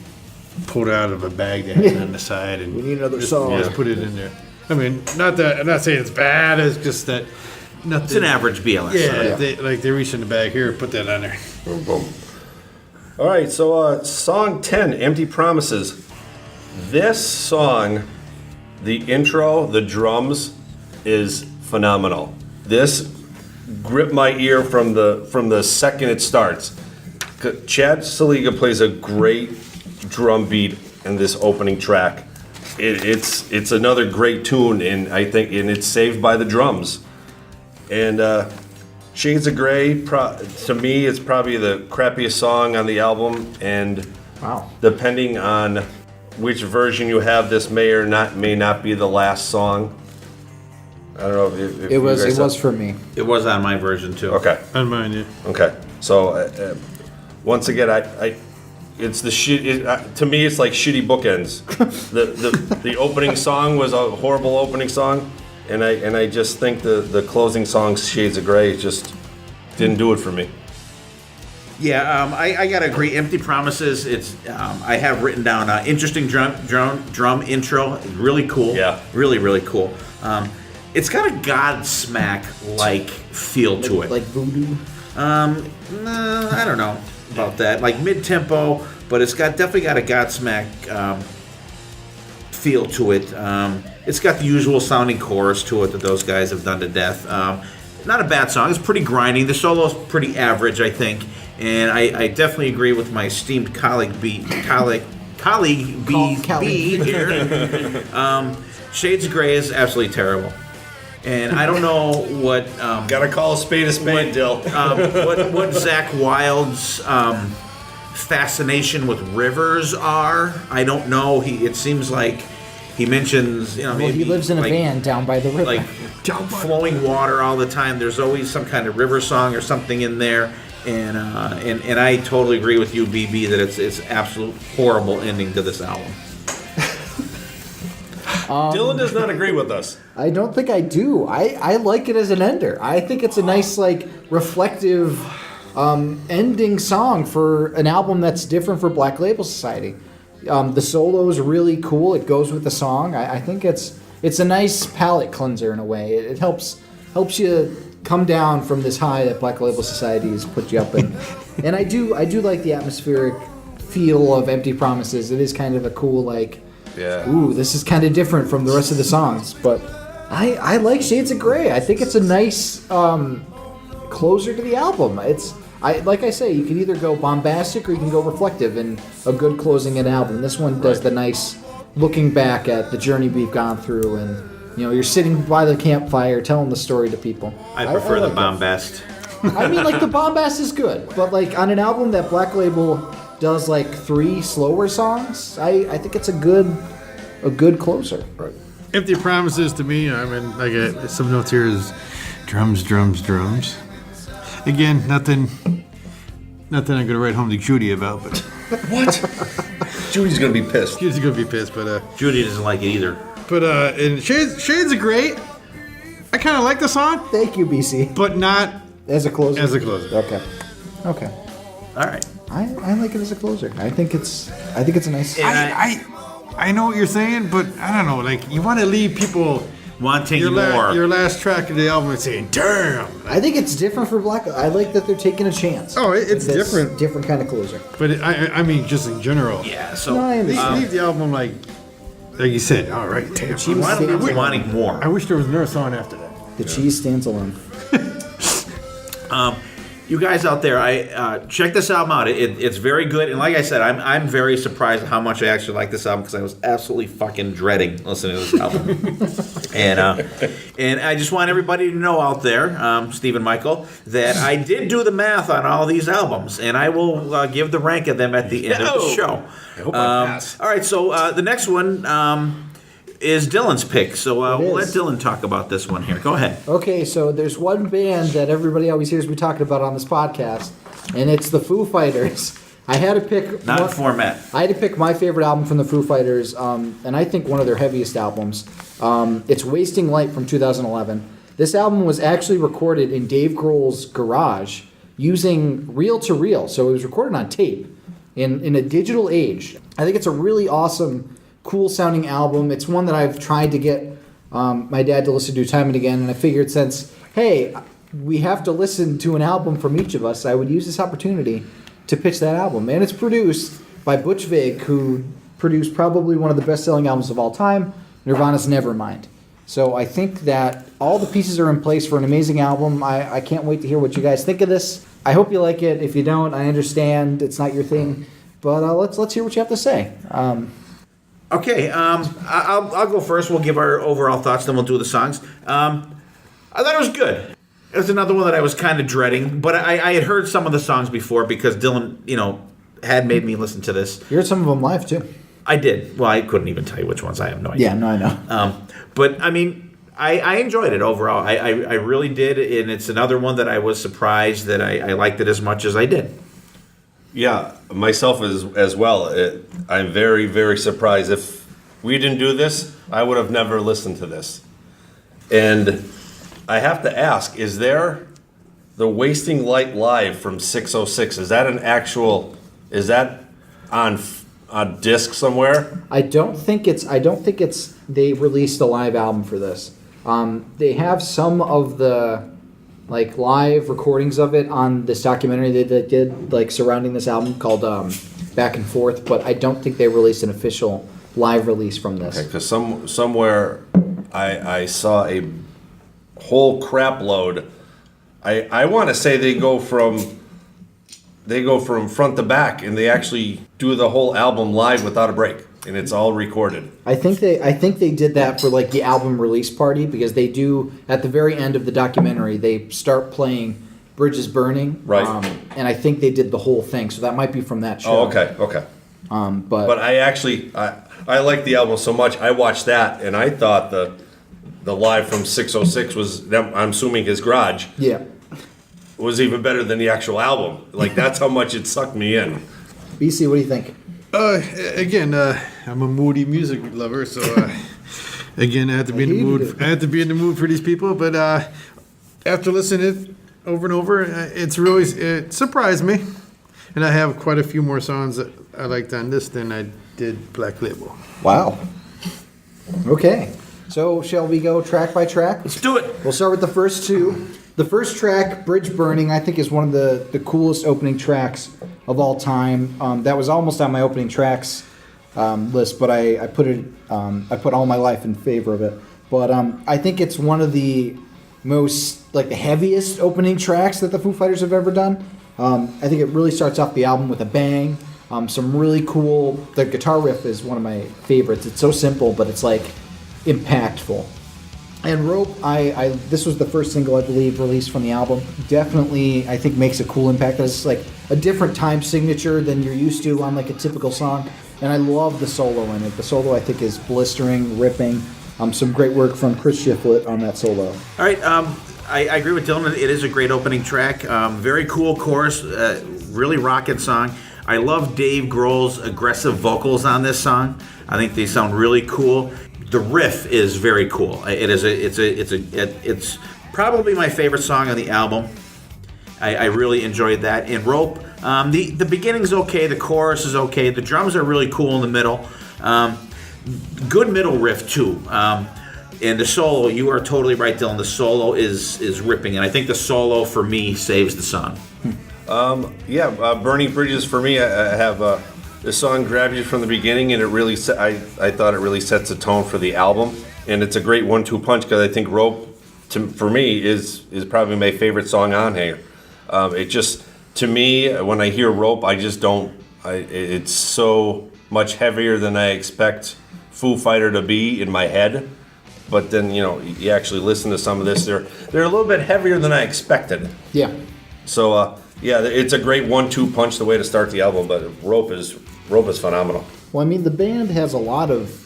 pulled out of a bag they had on the side, and We need another just, song. just put it in there. I mean, not that I'm not saying it's bad. It's just that nothing. It's an average BLS. Yeah, they reach in the bag here, put that on there. Boom, boom. All right, so song 10, Empty Promises. This song, the intro, the drums, is phenomenal. This gripped my ear from the second it starts. Chad Saliga plays a great drum beat in this opening track. It's another great tune, and I think it's saved by the drums. And Shades of Grey, to me, it's probably the crappiest song on the album, and Wow. depending on which version you have, this may not be the last song. I don't know if It you was guys for me. It was on my version too. Okay. On mine, yeah. Okay. So once again, it's the shit. To me, it's like shitty bookends. The opening song was a horrible opening song, and I just think the closing song, Shades of Grey, just didn't do it for me. Yeah, I gotta agree. Empty Promises. It's I have written down interesting drum intro. Really cool. Yeah. Really cool. It's got a Godsmack like feel to it. Like voodoo. No, I don't know about that. Like mid tempo, but it's definitely got a Godsmack feel to it. It's got the usual sounding chorus to it that those guys have done to death. Not a bad song. It's pretty grinding. The solo's pretty average, I think. And I definitely agree with my esteemed colleague B here. Shades of Grey is absolutely terrible. And I don't know what Gotta call a spade, Dill. what Zach Wilde's fascination with rivers are. I don't know. It seems like he mentions, Well, maybe he lives in a like, van down by the river. like flowing water all the time. There's always some kind of river song or something in there. And I totally agree with you, BB, that it's absolute horrible ending to this album. Dylan does not agree with us. I don't think I do. I like it as an ender. I think it's a nice, like, reflective ending song for an album that's different for Black Label Society. The solo is really cool. It goes with the song. I think it's a nice palate cleanser in a way. It helps you come down from this high that Black Label Society has put you up in. And I do like the atmospheric feel of Empty Promises. It is kind of a cool, like, Yeah. ooh, this is kind of different from the rest of the songs. But I like Shades of Grey. I think it's a nice closer to the album. Like I say, you can either go bombastic or you can go reflective, and a good closing an album. This one does the nice looking back at the journey we've gone through, and you're sitting by the campfire telling the story to people. I prefer the like bombast. that. I mean, like, the bombast is good, but like on an album that Black Label does like 3 slower songs, I think it's a good closer. Right. Empty Promises to me, I mean, like some notes here is drums. Again, nothing I'm gonna write home to Judy about, but What? Judy's gonna be pissed. Judy's gonna be pissed. But Judy doesn't like it either. in Shades of Grey, I kind of like the song, Thank you, BC. but not As a closer. as a closer. Okay. All right. I like it as a closer. I think it's a nice. I know what you're saying, but I don't know. Like, you want to leave people Wanting your more. last track of the album and saying, "Damn." I think it's different for Black. I like that they're taking a chance. Oh, it's That's different. Different kind of closer. But I mean, just in general. Yeah, so No, I understand. Leave the album like you said. All right, damn. wanting more. I wish there was another song after that. The cheese stands alone. You guys out there, I check this album out. It's very good, and like I said, I'm very surprised at how much I actually like this album, because I was absolutely fucking dreading listening to this album. and I just want everybody to know out there, Steve and Michael, that I did do the math on all these albums, and I will give the rank of them at the end of the show. I hope I pass. All right, so the next one is Dylan's pick. So we'll let is. Dylan talk about this one here. Go ahead. Okay, so there's one band that everybody always hears me talking about on this podcast, and it's the Foo Fighters. I had to pick. Not format. I had to pick my favorite album from the Foo Fighters, and I think one of their heaviest albums. It's Wasting Light from 2011. This album was actually recorded in Dave Grohl's garage using reel-to-reel, so it was recorded on tape. in a digital age. I think it's a really awesome, cool sounding album. It's one that I've tried to get my dad to listen to time and again, and I figured since, hey, we have to listen to an album from each of us, I would use this opportunity to pitch that album. And it's produced by Butch Vig, who produced probably one of the best-selling albums of all time, Nirvana's Nevermind. So I think that all the pieces are in place for an amazing album. I can't wait to hear what you guys think of this. I hope you like it. If you don't, I understand it's not your thing. But let's hear what you have to say. Okay, I'll go first. We'll give our overall thoughts, then we'll do the songs. I thought it was good. It was another one that I was kind of dreading, but I had heard some of the songs before because Dylan, had made me listen to this. You heard some of them live, too. I did. Well, I couldn't even tell you which ones. I have no idea. Yeah, no, I know. But, I mean, I enjoyed it overall. I really did, and it's another one that I was surprised that I liked it as much as I did. Yeah, myself as well. I'm very, very surprised. If we didn't do this, I would have never listened to this. And I have to ask, is there the Wasting Light Live from 606? Is that on disc somewhere? I don't think it's they released a live album for this. They have some of the live recordings of it on this documentary that they did surrounding this album called Back and Forth, but I don't think they released an official live release from this. Okay, because somewhere I saw a whole crap load. I want to say they go from front to back, and they actually do the whole album live without a break, and it's all recorded. I think they did that for the album release party, because they do at the very end of the documentary they start playing Bridges Burning, right? And I think they did the whole thing, so that might be from that show. Oh, okay. But I like the album so much. I watched that, and I thought the live from 606 was, I'm assuming, his garage. Yeah. Was even better than the actual album. That's how much it sucked me in. BC, what do you think? Again, I'm a moody music lover, so again, I have to be in the mood. I have to be in the mood for these people. But after listening to it over and over, it surprised me, and I have quite a few more songs that I liked on this than I did Black Label. Wow. Okay, so shall we go track by track? Let's do it. We'll start with the first two. The first track, Bridge Burning, I think is one of the coolest opening tracks of all time. That was almost on my opening tracks list, but I put All My Life in favor of it. But I think it's one of the most, the heaviest opening tracks that the Foo Fighters have ever done. I think it really starts off the album with a bang. Some really cool, the guitar riff is one of my favorites. It's so simple, but it's impactful. And Rope, this was the first single, I believe, released from the album. Definitely, I think, makes a cool impact. It's a different time signature than you're used to on a typical song. And I love the solo in it. The solo, I think, is blistering, ripping. Some great work from Chris Shiflett on that solo. All right, I agree with Dylan. It is a great opening track. Very cool chorus, really rockin' song. I love Dave Grohl's aggressive vocals on this song. I think they sound really cool. The riff is very cool. It's probably my favorite song on the album. I really enjoyed that. In Rope, the beginning's okay, the chorus is okay, the drums are really cool in the middle. Good middle riff too. And the solo, you are totally right, Dylan. The solo is ripping, and I think the solo for me saves the song. Burning Bridges for me. I have. The song grabs you from the beginning, and I thought it really sets the tone for the album, and it's a great 1-2 punch because I think Rope, for me, is probably my favorite song on here. It just, to me, when I hear Rope, I just don't. It's so much heavier than I expect Foo Fighter to be in my head, but then you actually listen to some of this, they're a little bit heavier than I expected. Yeah. So it's a great 1-2 punch, the way to start the album, but Rope is phenomenal. Well, I mean, the band has a lot of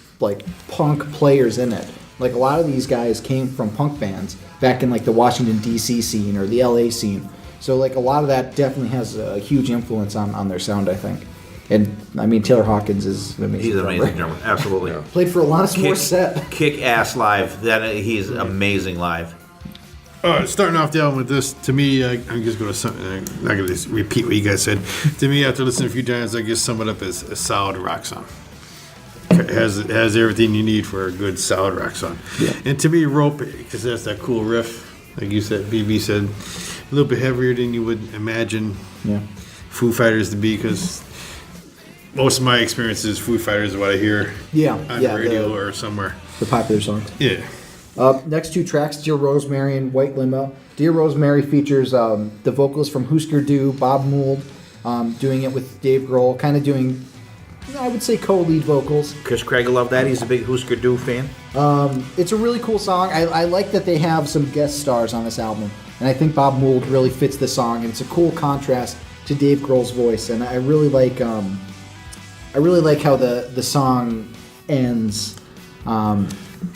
punk players in it. A lot of these guys came from punk bands back in the Washington D.C. scene or the L.A. scene. So a lot of that definitely has a huge influence on their sound, I think. And I mean, Taylor Hawkins is an amazing drummer. He's an amazing drummer, absolutely. Yeah. Played for Alanis Morissette. Kick ass live. He's amazing live. Starting off the album with this, to me, I'm just going to something. I'm not going to repeat what you guys said. To me, after listening a few times, I just sum it up as a solid rock song. It has everything you need for a good solid rock song. Yeah. And to me, Rope, because that's that cool riff, like you said, BB said, a little bit heavier than you would imagine Foo Fighters to be, because most of my experiences, Foo Fighters is what I hear on the radio or somewhere. The popular songs. Yeah. Next two tracks, Dear Rosemary and White Limo. Dear Rosemary features the vocals from Husker Du, Bob Mould, doing it with Dave Grohl, kind of doing, I would say, co-lead vocals. Chris Craig will love that. He's a big Husker Du fan. It's a really cool song. I like that they have some guest stars on this album, and I think Bob Mould really fits the song, and it's a cool contrast to Dave Grohl's voice, and I really like how the song ends.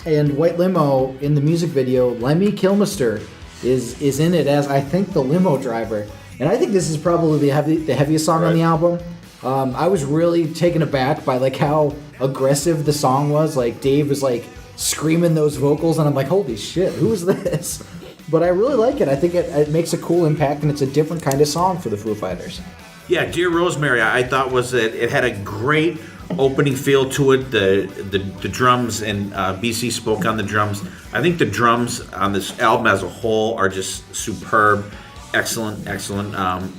And White Limo, in the music video, Lemmy Kilmister is in it as, I think, the limo driver. And I think this is probably the heaviest song on the album. I was really taken aback by like how aggressive the song was. Like Dave was like screaming those vocals, and I'm like, holy shit, who is this? But I really like it. I think it makes a cool impact, and it's a different kind of song for the Foo Fighters. Yeah, Dear Rosemary, I thought was that it had a great opening feel to it. The drums, and BC spoke on the drums. I think the drums on this album as a whole are just superb. Excellent.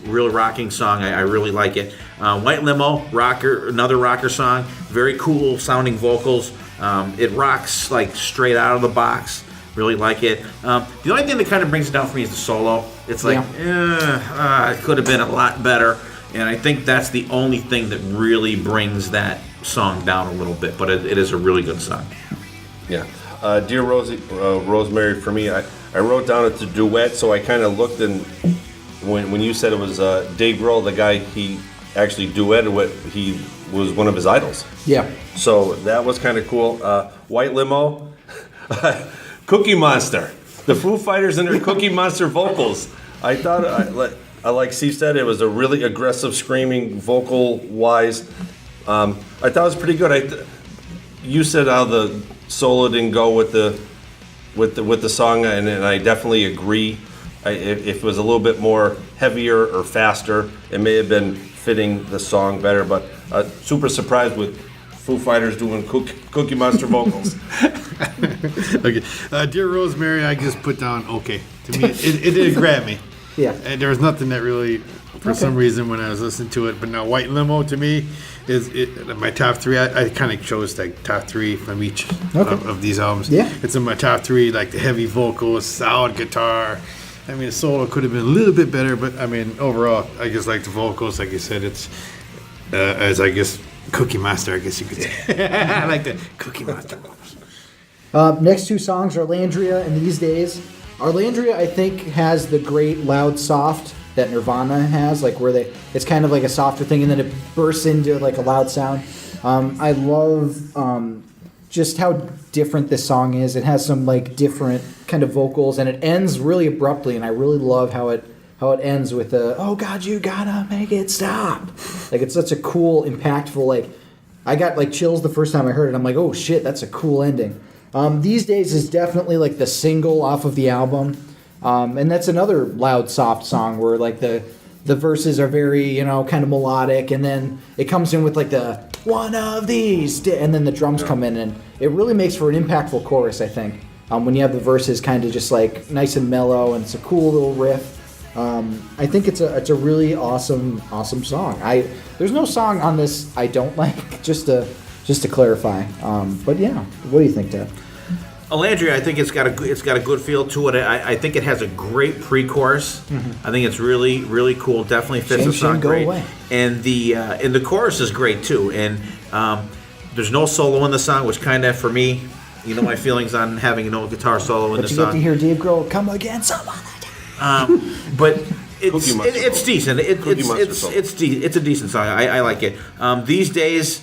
Real rocking song. I really like it. White Limo, another rocker song. Very cool sounding vocals. It rocks like straight out of the box. Really like it. The only thing that kind of brings it down for me is the solo. It's like, it could have been a lot better. And I think that's the only thing that really brings that song down a little bit. But it is a really good song. Yeah. Dear Rosemary, for me, I wrote down it's a duet, so I kind of looked, and when you said it was Dave Grohl, the guy he actually duetted with, he was one of his idols. Yeah. So that was kind of cool. White Limo, Cookie Monster. The Foo Fighters and their Cookie Monster vocals. I thought, like Steve said, it was a really aggressive screaming vocal-wise. I thought it was pretty good. You said how the solo didn't go with the song, and I definitely agree. If it was a little bit more heavier or faster, it may have been fitting the song better. But super surprised with Foo Fighters doing Cookie Monster vocals. Okay, Dear Rosemary, I just put down okay. To me, it didn't grab me. Yeah. And there was nothing that really, for some reason, when I was listening to it. But now, White Limo to me is my top three. I kind of chose like top three from each of these albums. Yeah. It's in my top three, like the heavy vocals, solid guitar. I mean, the solo could have been a little bit better, but I mean, overall, I just like the vocals. Like you said, it's as I guess Cookie Monster, I guess you could say. I like the Cookie Monster vocals. Next two songs are Arlandria and These Days. Arlandria, I think, has the great loud soft that Nirvana has, like where it's kind of like a softer thing, and then it bursts into like a loud sound. I love just how different this song is. It has some like different kind of vocals, and it ends really abruptly, and I really love how it ends with a "Oh God, you gotta make it stop." Like it's such a cool, impactful. Like I got like chills the first time I heard it. I'm like, oh shit, that's a cool ending. These Days is definitely like the single off of the album, and that's another loud, soft song where like the verses are very, kind of melodic, and then it comes in with like the one of these, and then the drums come in, and it really makes for an impactful chorus, I think, when you have the verses kind of just like nice and mellow, and it's a cool little riff. I think it's a really awesome song. There's no song on this I don't like, just to clarify. But yeah, what do you think, Ted? Arlandria, I think it's got a good feel to it. I think it has a great pre-chorus. Mm-hmm. I think it's really, really cool. Definitely fits the song great. Away. And the chorus is great too. And there's no solo in the song, which kind of, for me, my feelings on having no guitar solo in the song. But you get to hear Dave Grohl come again some other time. But it's decent. It's a decent song. I like it. These Days,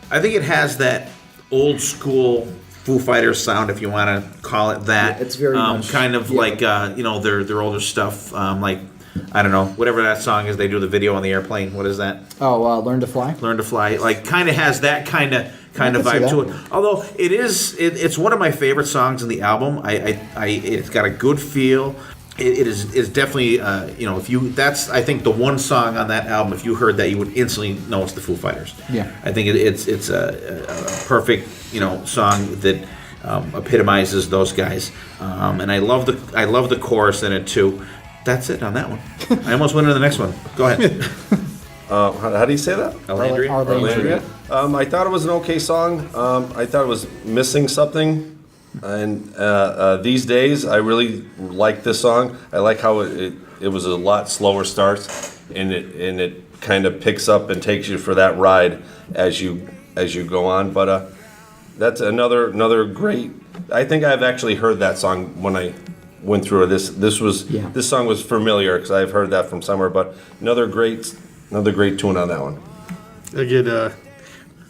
I think it has that old school Foo Fighters sound, if you want to call it that. Yeah, it's very much kind of like their older stuff. Like I don't know, whatever that song is. They do the video on the airplane. What is that? Oh, Learn to Fly. Learn to Fly. Like kind of has that kind of kind of I can vibe see to that. it. Although it's one of my favorite songs in the album. It's got a good feel. It is definitely if you I think the one song on that album, if you heard that, you would instantly know it's the Foo Fighters. Yeah. I think it's a perfect song that epitomizes those guys, and I love the chorus in it too. That's it on that one. I almost went into the next one. Go ahead. How do you say that? Alandria? Arlandria. I thought it was an okay song. I thought it was missing something. And these days, I really like this song. I like how it was a lot slower start, and it kind of picks up and takes you for that ride as you go on. But that's another great. I think I've actually heard that song when I went through it. This song was familiar because I've heard that from somewhere. But another great tune on that one. I get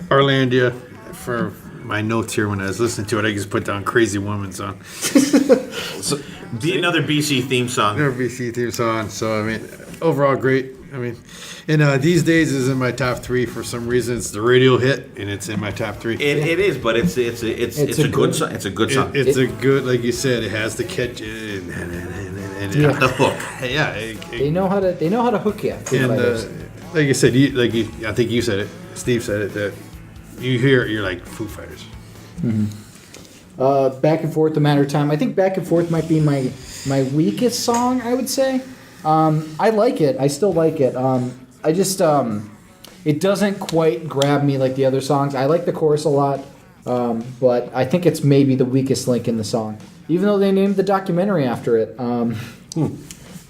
Arlandia for my notes here when I was listening to it. I just put down Crazy Woman song. Another BC theme song. Another BC theme song. So, I mean, overall great. I mean, and These Days is in my top 3 for some reason. It's the radio hit, and it's in my top 3. It is, but it's a good song. It's a good song. It's a good, like you said, it has the catch and the hook. Yeah, They know how to hook you. Foo Fighters. like you said, I think you said it. Steve said it, that you hear it, you're like Foo Fighters. Back and Forth, A Matter of Time. I think Back and Forth might be my weakest song, I would say. I like it. I still like it. I just it doesn't quite grab me like the other songs. I like the chorus a lot, but I think it's maybe the weakest link in the song. Even though they named the documentary after it,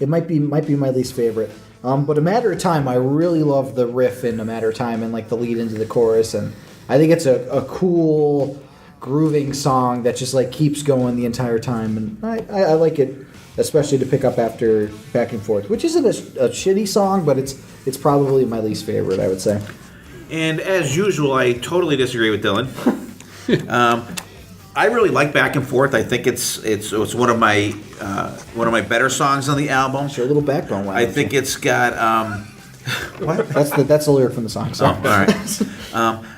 it might be my least favorite. But A Matter of Time, I really love the riff in A Matter of Time and like the lead into the chorus, and I think it's a cool, grooving song that just like keeps going the entire time, and I like it, especially to pick up after Back and Forth, which isn't a shitty song, but it's probably my least favorite, I would say. And as usual, I totally disagree with Dylan. I really like Back and Forth. I think it's one of my better songs on the album. Show a little backbone. I think it's got what? That's the lyric from the song. So. Oh, all right.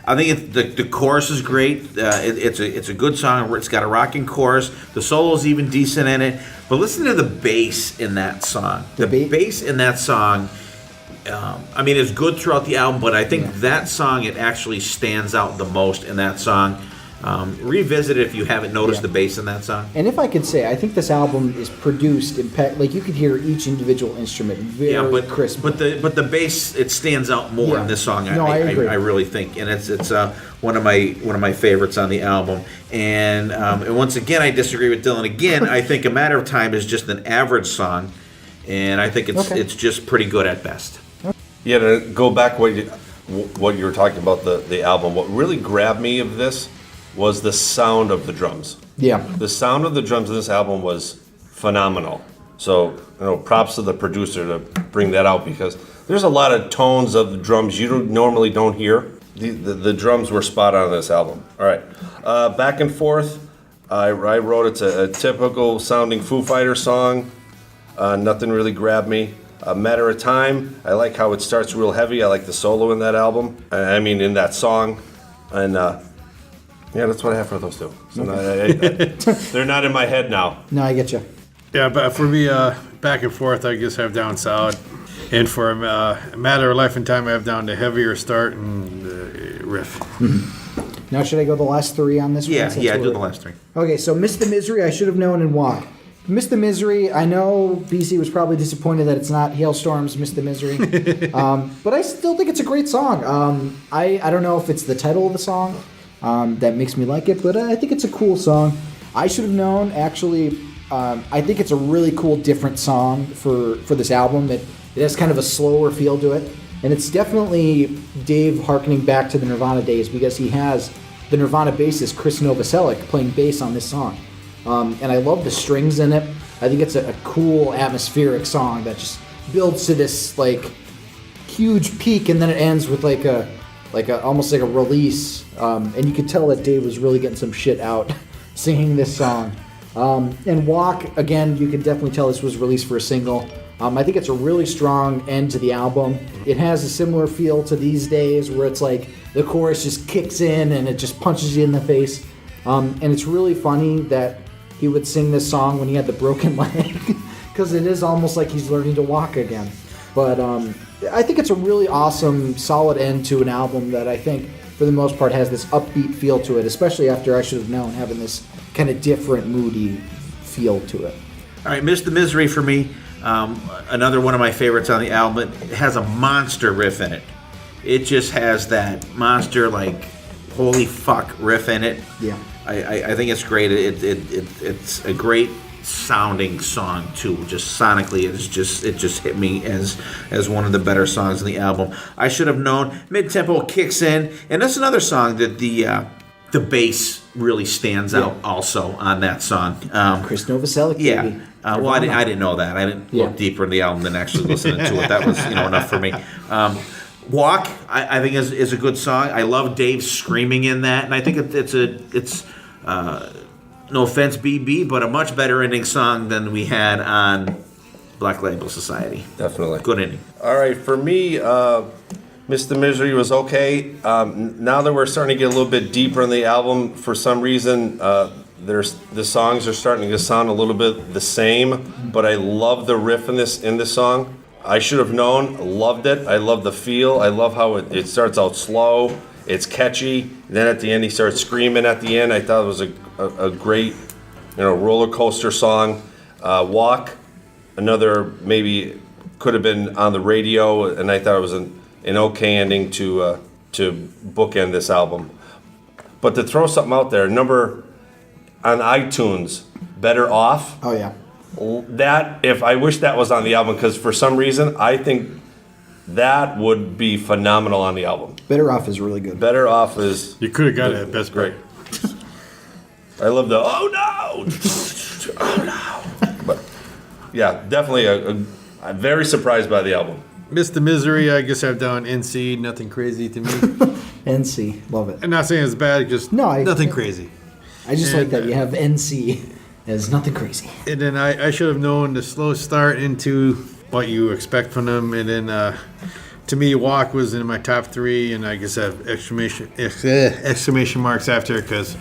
I think the chorus is great. It's a good song. It's got a rocking chorus. The solo's even decent in it. But listen to the bass in that song. The bass in that song. I mean, it's good throughout the album, but I think that song, it actually stands out the most in that song. Revisit it if you haven't noticed the bass in that song. And if I could say, I think this album is produced like you could hear each individual instrument very crisp. But the bass, it stands out more in this song. No, I agree. I really think, and it's one of my favorites on the album. And once again, I disagree with Dylan. Again, I think A Matter of Time is just an average song, and I think it's just pretty good at best. Yeah, to go back what you were talking about the album. What really grabbed me of this was the sound of the drums. Yeah. The sound of the drums in this album was phenomenal. So, props to the producer to bring that out, because there's a lot of tones of the drums you normally don't hear. The drums were spot on in this album. All right. Back and Forth, I wrote it's a typical sounding Foo Fighters song. Nothing really grabbed me. A Matter of Time, I like how it starts real heavy. I like the solo in that album. In that song. And yeah, that's what I have for those two. So they're not in my head now. No, I get you. Yeah, but for me, Back and Forth, I just have down solid. And for A Matter of Life and Time, I have down the heavier start and riff. Mm-hmm. Now, should I go the last 3 on this one? Yeah, do the last 3. Okay, so Miss the Misery, I should have known, and Walk. Miss the Misery, I know BC was probably disappointed that it's not Hailstorm's Miss the Misery. But I still think it's a great song. I don't know if it's the title of the song that makes me like it, but I think it's a cool song. I should have known, actually, I think it's a really cool, different song for this album. It has kind of a slower feel to it. And it's definitely Dave harkening back to the Nirvana days, because he has the Nirvana bassist Chris Novoselic playing bass on this song. And I love the strings in it. I think it's a cool, atmospheric song that just builds to this like huge peak, and then it ends with like a almost like a release. And you could tell that Dave was really getting some shit out singing this song. And Walk, again, you can definitely tell this was released for a single. I think it's a really strong end to the album. It has a similar feel to These Days, where it's like the chorus just kicks in and it just punches you in the face. And it's really funny that he would sing this song when he had the broken leg, because it is almost like he's learning to walk again. But I think it's a really awesome, solid end to an album that I think, for the most part, has this upbeat feel to it, especially after I Should Have Known, having this kind of different, moody feel to it. All right, Miss the Misery for me. Another one of my favorites on the album. It has a monster riff in it. It just has that monster, like, holy fuck riff in it. Yeah. I think it's great. It's a great sounding song too. Just sonically, it just hit me as one of the better songs in the album. I Should Have Known. Mid tempo kicks in, and that's another song that the bass really stands out also on that song. Chris Novoselic, yeah. baby. Well, I didn't know that. I didn't look deeper in the album than actually listening to it. That was enough for me. Walk, I think is a good song. I love Dave screaming in that, and I think it's no offense, BB, but a much better ending song than we had on Black Label Society. Definitely. Good ending. All right, for me, Mr. Misery was okay. Now that we're starting to get a little bit deeper in the album, for some reason, the songs are starting to sound a little bit the same, but I love the riff in this song. I Should Have Known, loved it. I love the feel. I love how it starts out slow. It's catchy. Then at the end, he starts screaming at the end. I thought it was a great, roller coaster song. Walk, another maybe could have been on the radio, and I thought it was an okay ending to bookend this album. But to throw something out there, number on iTunes, Better Off. Oh, yeah. I wish that was on the album, because for some reason I think that would be phenomenal on the album. Better Off is really good. Better Off is... You could have got it at Best Buy. Great. I love the, oh no! Oh no! But yeah, definitely I'm very surprised by the album. Miss the Misery, I guess I've down NC, nothing crazy to me. NC, love it. I'm not saying it's bad, just nothing crazy. I just like that you have NC as nothing crazy. And then I Should Have Known, the slow start into what you expect from them. And then to me, Walk was in my top 3, and I guess I have exclamation marks after, because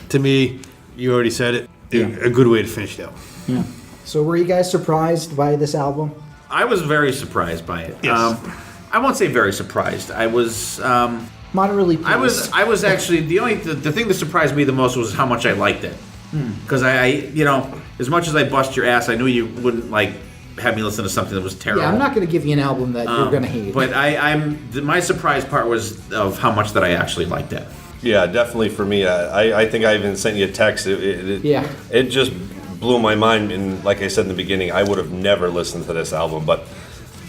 to me, you already said it, a good way to finish it out. Yeah. So were you guys surprised by this album? I was very surprised by it. Yes. I won't say very surprised. I was... Moderately pleased. I was actually the thing that surprised me the most was how much I liked it, because I as much as I bust your ass, I knew you wouldn't like have me listen to something that was terrible. Yeah, I'm not going to give you an album that you're going to hate. But my surprise part was of how much that I actually liked it. Yeah, definitely for me. I think I even sent you a text. It just blew my mind, and like I said in the beginning, I would have never listened to this album, but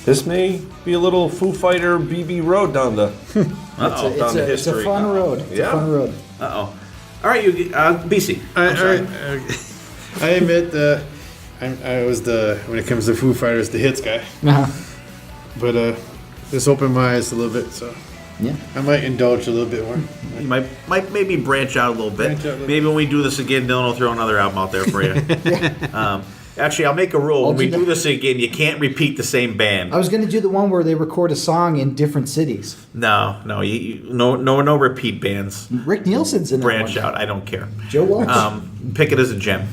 this may be a little Foo Fighter BB road down the history. It's a fun road. It's a fun road. Uh-oh. All right, you BC. I admit I was when it comes to Foo Fighters, the hits guy. Uh-huh. But this opened my eyes a little bit, so yeah, I might indulge a little bit more. You might maybe branch out a little bit. Maybe when we do this again, Dylan will throw another album out there for you. Actually, I'll make a rule. When we do this again, you can't repeat the same band. I was going to do the one where they record a song in different cities. No, no repeat bands. Rick Nielsen's in that Branch one. out. I don't care. Joe Walsh. Pick it as a gem.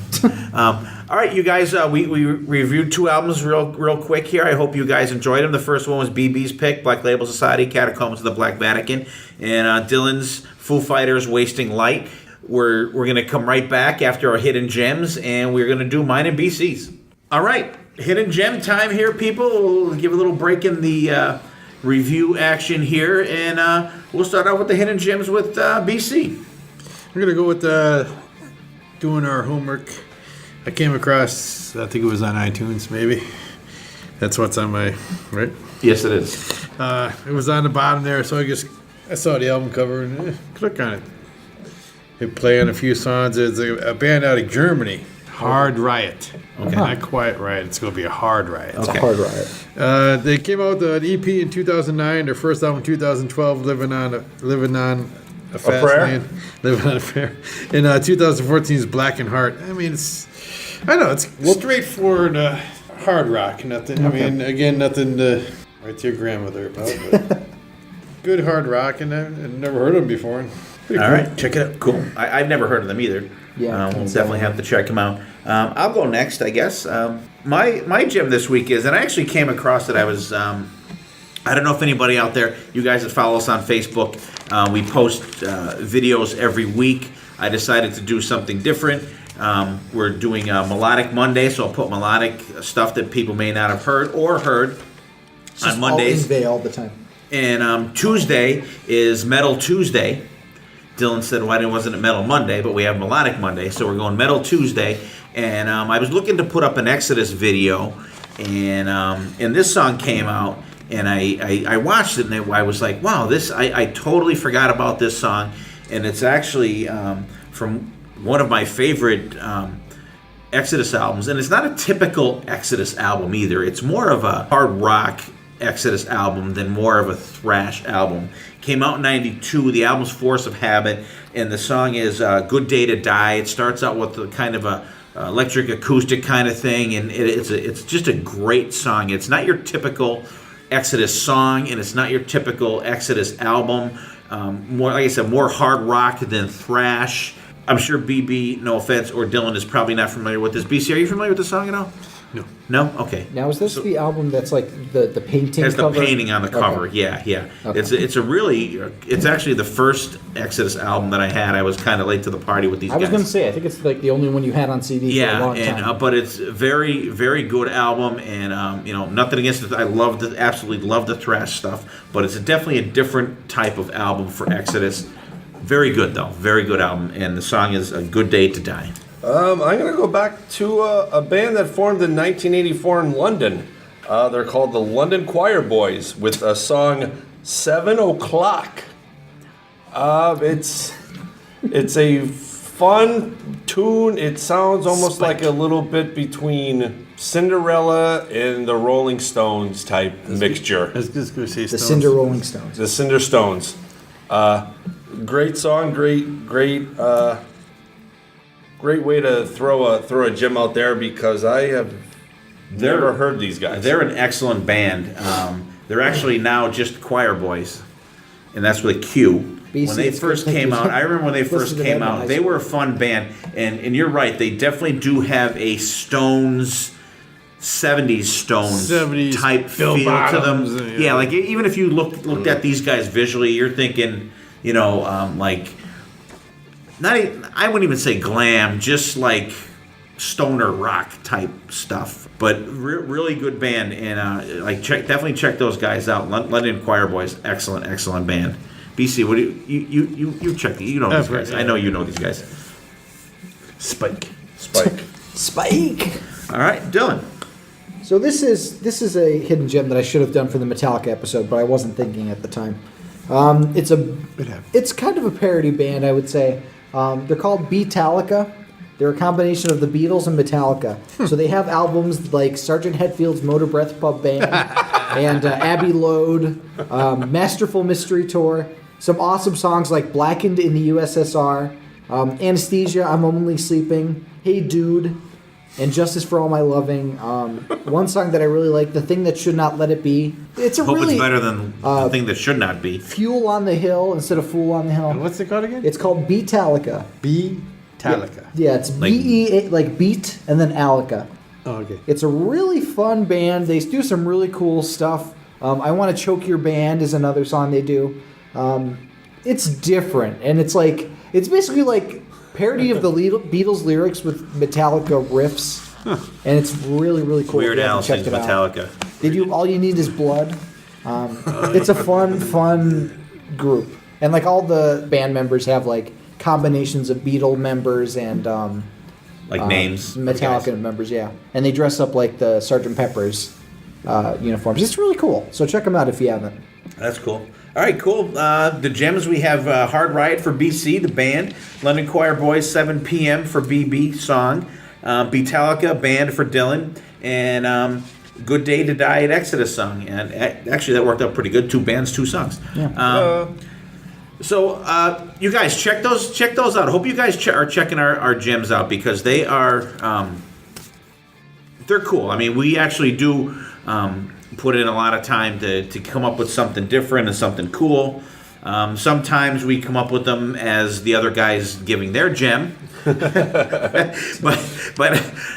All right, you guys. We reviewed 2 albums real quick here. I hope you guys enjoyed them. The first one was BB's pick, Black Label Society, Catacombs of the Black Vatican, and Dylan's Foo Fighters, Wasting Light. We're going to come right back after our Hidden Gems, and we're going to do mine and BC's. All right, Hidden Gem time here, people. We'll give a little break in the review action here, and we'll start out with the Hidden Gems with BC. We're going to go with doing our homework. I came across, I think it was on iTunes, maybe. That's what's on my, right? Yes, it is. It was on the bottom there, so I saw the album cover and click on it. They play on a few songs. It's a band out of Germany, Hard Riot. Okay, not Quiet Riot. It's going to be a Hard Riot. It's a Hard Riot. They came out with an EP in 2009. Their first album in 2012, Living on a Fast Lane. Living on a Prayer. And 2014 is Black and Heart. I mean, it's straightforward hard rock. Nothing. I mean, again, nothing to write to your grandmother about. But good hard rock, and I've never heard of them before. Pretty All cool. right, check it out. Cool. I've never heard of them either. Yeah, We'll definitely have to check them out. I'll go next, I guess. My gem this week is, and I actually came across it. I was, I don't know if anybody out there, you guys that follow us on Facebook, we post videos every week. I decided to do something different. We're doing Melodic Monday, so I'll put melodic stuff that people may not have heard on Mondays. All in veil all the time. And Tuesday is Metal Tuesday. Dylan said, why wasn't it Metal Monday? But we have Melodic Monday, so we're going Metal Tuesday. And I was looking to put up an Exodus video, and this song came out, and I watched it, and I was like, wow, I totally forgot about this song. And it's actually from one of my favorite Exodus albums. And it's not a typical Exodus album either. It's more of a hard rock Exodus album than more of a thrash album. Came out in '92. The album's Force of Habit, and the song is "Good Day to Die." It starts out with a kind of a electric acoustic kind of thing, and it's just a great song. It's not your typical Exodus song, and it's not your typical Exodus album. More, like I said, more hard rock than thrash. I'm sure BB, no offense, or Dylan is probably not familiar with this. BC, are you familiar with the song at all? No. No? Okay. Now, is this the album that's like the painting There's cover? the painting on the cover. Okay. Yeah. Okay. It's actually the first Exodus album that I had. I was kind of late to the party with these I was guys. going to say, I think it's like the only one you had on CD for a long time. But it's a very, very good album, and nothing against it. I absolutely love the thrash stuff, but it's definitely a different type of album for Exodus. Very good though, very good album, and the song is "A Good Day to Die." I'm going to go back to a band that formed in 1984 in London. They're called the London Choir Boys with a song 7 O'Clock. It's a fun tune. It sounds almost like a little bit between Cinderella and the Rolling Stones type mixture. I was just going to say The Stones. Cinder Rolling Stones. The Cinder Stones. Great song, great way to throw a gem out there because I have never heard these guys. They're an excellent band. They're actually now just choir boys, and that's with a Q. BC, When they it's first good came thing you out, I remember when they listened first to came them in out, high they school. were a fun band, and you're right, they definitely do have a Stones, 70s Stones 70s type Bill feel Bottoms, to them. yeah. Yeah, like even if you looked at these guys visually, you're thinking, like, I wouldn't even say glam, just like stoner rock type stuff. But really good band, and definitely check those guys out. London Choir Boys, excellent band. BC, what do you check? You know these guys. I know you know these guys. Spike. Spike! All right, Dylan. So this is a hidden gem that I should have done for the Metallica episode, but I wasn't thinking at the time. It's kind of a parody band, I would say. They're called Beatallica. They're a combination of the Beatles and Metallica. So they have albums like Sgt. Hetfield's Motor Breath Pub Band and Abbey Load, Masterful Mystery Tour, some awesome songs like Blackened in the USSR, Anesthesia, I'm Only Sleeping, Hey Dude, and Justice for All My Loving. One song that I really like, The Thing That Should Not Let It Be. It's a Hope really it's better than the thing that should not be. Fuel on the Hill instead of Fool on the Hill. And what's it called again? It's called Beatallica. Beatallica. Yeah, it's Like- B-E, like beat and then Alica. Oh, okay. It's a really fun band. They do some really cool stuff. I Want to Choke Your Band is another song they do. It's different, and it's basically like parody of the Beatles lyrics with Metallica riffs, and it's really, really cool. Weird You have Al to check sings it out. Metallica. They do All You Need Is Blood. It's a fun group, and like all the band members have like combinations of Beatle members and Names. of Metallica guys. members, yeah, and they dress up like the Sgt. Pepper's uniforms. It's really cool. So check them out if you haven't. That's cool. All right, cool. The gems we have Hard Riot for BC, the band. London Choir Boys, 7 p.m. for BB, song. Beatallica, band for Dylan. And Good Day to Die at Exodus, song. And actually, that worked out pretty good. 2 bands, 2 songs. Yeah. So you guys, check those out. I hope you guys are checking our gems out because they are they're cool. I mean, we actually do put in a lot of time to come up with something different and something cool. Sometimes we come up with them as the other guys giving their gem. but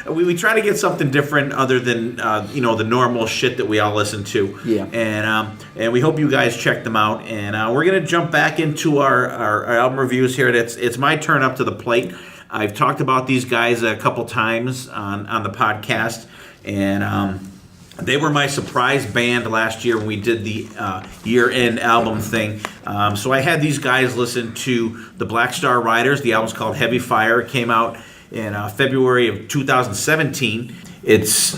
we try to get something different other than the normal shit that we all listen to. Yeah. And we hope you guys check them out. And we're gonna jump back into our album reviews here. It's my turn up to the plate. I've talked about these guys a couple times on the podcast, and they were my surprise band last year when we did the year-end album thing. So I had these guys listen to the Black Star Riders. The album's called Heavy Fire. It came out in February of 2017. It's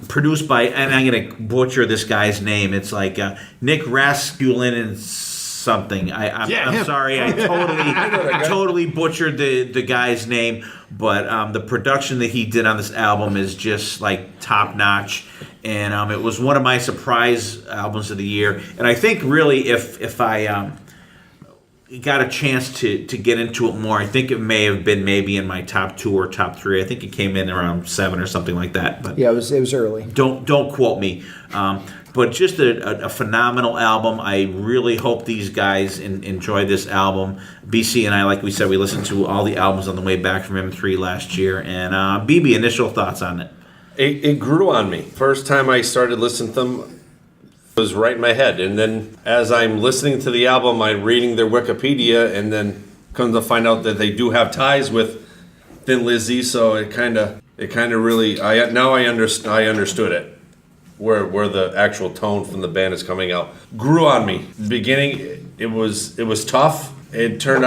produced by, and I'm going to butcher this guy's name. It's like Nick Raskulin and something. I'm sorry. I totally butchered the guy's name. But the production that he did on this album is just like top notch. And it was one of my surprise albums of the year. And I think really if I got a chance to get into it more, I think it may have been maybe in my top 2 or top 3. I think it came in around 7 or something like that. But yeah, it was early. Don't quote me. But just a phenomenal album. I really hope these guys enjoy this album. BC and I, like we said, we listened to all the albums on the way back from M3 last year. And BB, initial thoughts on it? It grew on me. First time I started listening to them, it was right in my head. And then as I'm listening to the album, I'm reading their Wikipedia, and then come to find out that they do have ties with Thin Lizzy. So it kind of really, I understood it, where the actual tone from the band is coming out. Grew on me. Beginning, it was tough. It turned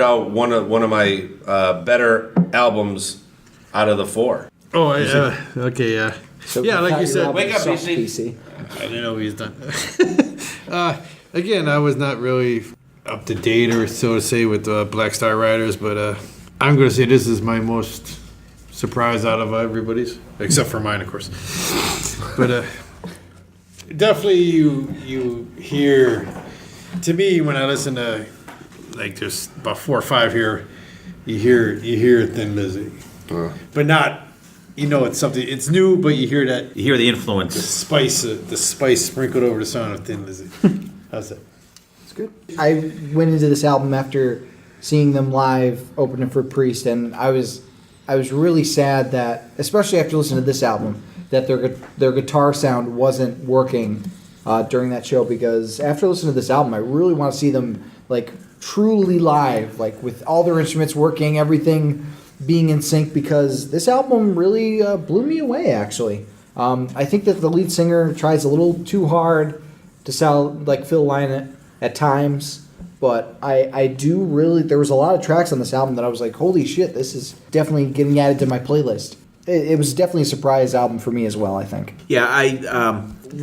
out one of my better albums out of the 4. Oh, okay, yeah. So yeah, like you said, wake up, BC. I didn't know he's done. Again, I was not really up to date, or so to say, with Black Star Riders, but I'm going to say this is my most surprise out of everybody's, except for mine, of course. But definitely you hear, to me, when I listen to, like, there's about 4 or 5 here, you hear Thin Lizzy. But not, it's something, it's new, but you hear that. You hear the influence. The spice sprinkled over the sound of Thin Lizzy. How's that? It's good. I went into this album after seeing them live opening for Priest, and I was really sad that, especially after listening to this album, that their guitar sound wasn't working during that show, because after listening to this album, I really want to see them like truly live, like with all their instruments working, everything being in sync, because this album really blew me away, actually. I think that the lead singer tries a little too hard to sound like Phil Lynott at times, but I do really, there was a lot of tracks on this album that I was like, holy shit, this is definitely getting added to my playlist. It was definitely a surprise album for me as well, I think. Yeah,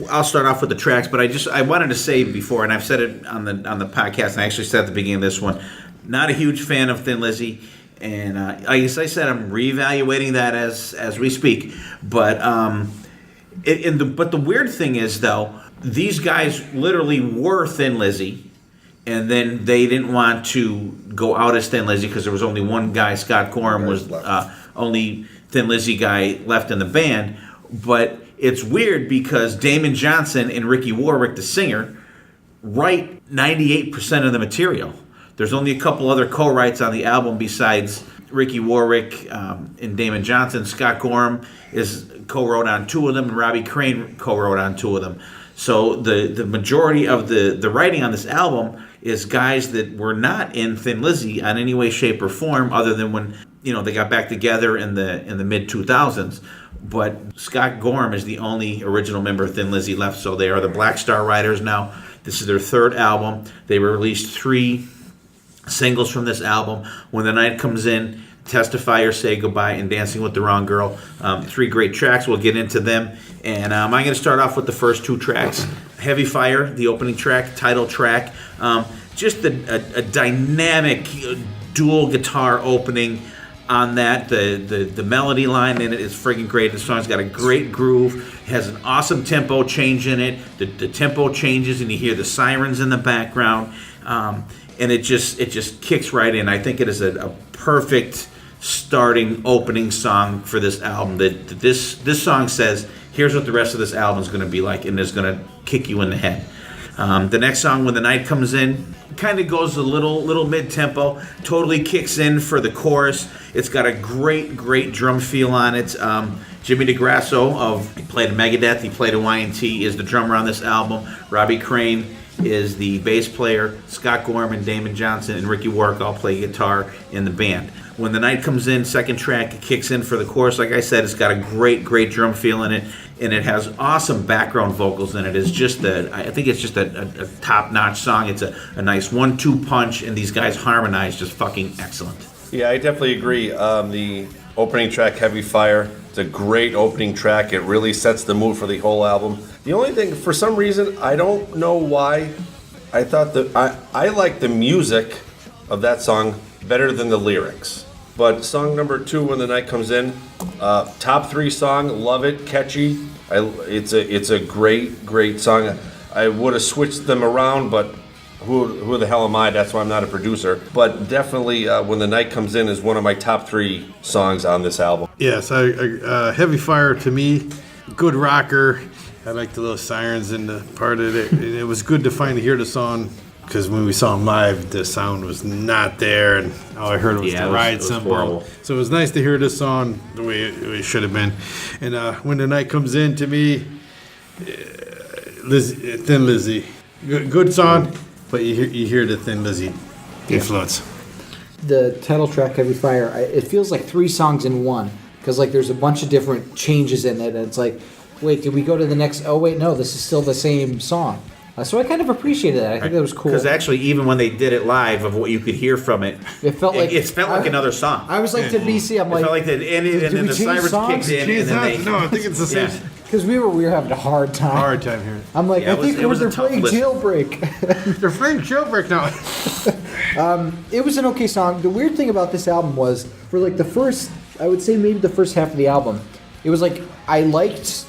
I'll start off with the tracks, but I wanted to say before, and I've said it on the podcast, and I actually said at the beginning of this one, not a huge fan of Thin Lizzy. And as I said, I'm reevaluating that as we speak. But but the weird thing is, though, these guys literally were Thin Lizzy, and then they didn't want to go out as Thin Lizzy because there was only one guy. Scott Gorham was only Thin Lizzy guy left in the band. But it's weird because Damon Johnson and Ricky Warwick, the singer, write 98% of the material. There's only a couple other co-writes on the album besides Ricky Warwick and Damon Johnson. Scott Gorham is co-wrote on 2 of them, and Robbie Crane co-wrote on 2 of them. So the majority of the writing on this album is guys that were not in Thin Lizzy on any way, shape, or form, other than when they got back together in the mid 2000s. But Scott Gorham is the only original member of Thin Lizzy left. So they are the Black Star Riders now. This is their 3rd album. They released 3 singles from this album: When the Night Comes In, Testify or Say Goodbye, and Dancing with the Wrong Girl. 3 great tracks. We'll get into them. And I'm going to start off with the first 2 tracks. Heavy Fire, the opening track, title track. Just a dynamic dual guitar opening on that. The melody line in it is friggin' great. The song's got a great groove. It has an awesome tempo change in it. The tempo changes and you hear the sirens in the background. And it just kicks right in. I think it is a perfect starting opening song for this album. That this song says, here's what the rest of this album is going to be like, and it's going to kick you in the head. The next song, When the Night Comes In, kind of goes a little mid-tempo, totally kicks in for the chorus. It's got a great drum feel on it. Jimmy DeGrasso, he played in Megadeth, he played in Y&T, is the drummer on this album. Robbie Crane is the bass player. Scott Gorman, Damon Johnson, and Ricky Warwick all play guitar in the band. When the Night Comes In, second track, it kicks in for the chorus. Like I said, it's got a great drum feel in it, and it has awesome background vocals in it. I think it's just a top-notch song. It's a nice 1-2 punch, and these guys harmonize just fucking excellent. Yeah, I definitely agree. The opening track, Heavy Fire, it's a great opening track. It really sets the mood for the whole album. The only thing, for some reason, I don't know why, I thought that I like the music of that song better than the lyrics. But song number 2, When the Night Comes In, top 3 song, love it, catchy. It's a great song. I would have switched them around, but who the hell am I? That's why I'm not a producer. But definitely, When the Night Comes In is one of my top 3 songs on this album. Yes, Heavy Fire to me, good rocker. I like the little sirens in the part of it. And it was good to finally hear the song, because when we saw him live, the sound was not there, and all I heard was the ride cymbal. Horrible. So it was nice to hear this song the way it should have been. And When the Night Comes In, to me, Thin Lizzy, good song, but you hear the Thin Lizzy influence. The title track, Heavy Fire, it feels like 3 songs in one, because like there's a bunch of different changes in it, and it's like, wait, did we go to the next? Oh wait, no, this is still the same song. So I kind of appreciated that. I think that was cool. Because actually, even when they did it live, of what you could hear from it, it felt like another song. I was like to BC, I'm It like, felt like that, and then the sirens kicked in, and then No, I think it's the same. because we were having a hard time. Hard time here. I'm like, Yeah, I think it was they're a tough playing listen. Jailbreak. They're playing Jailbreak now. It was an okay song. The weird thing about this album was, for like the first, I would say maybe the first half of the album, it was like I liked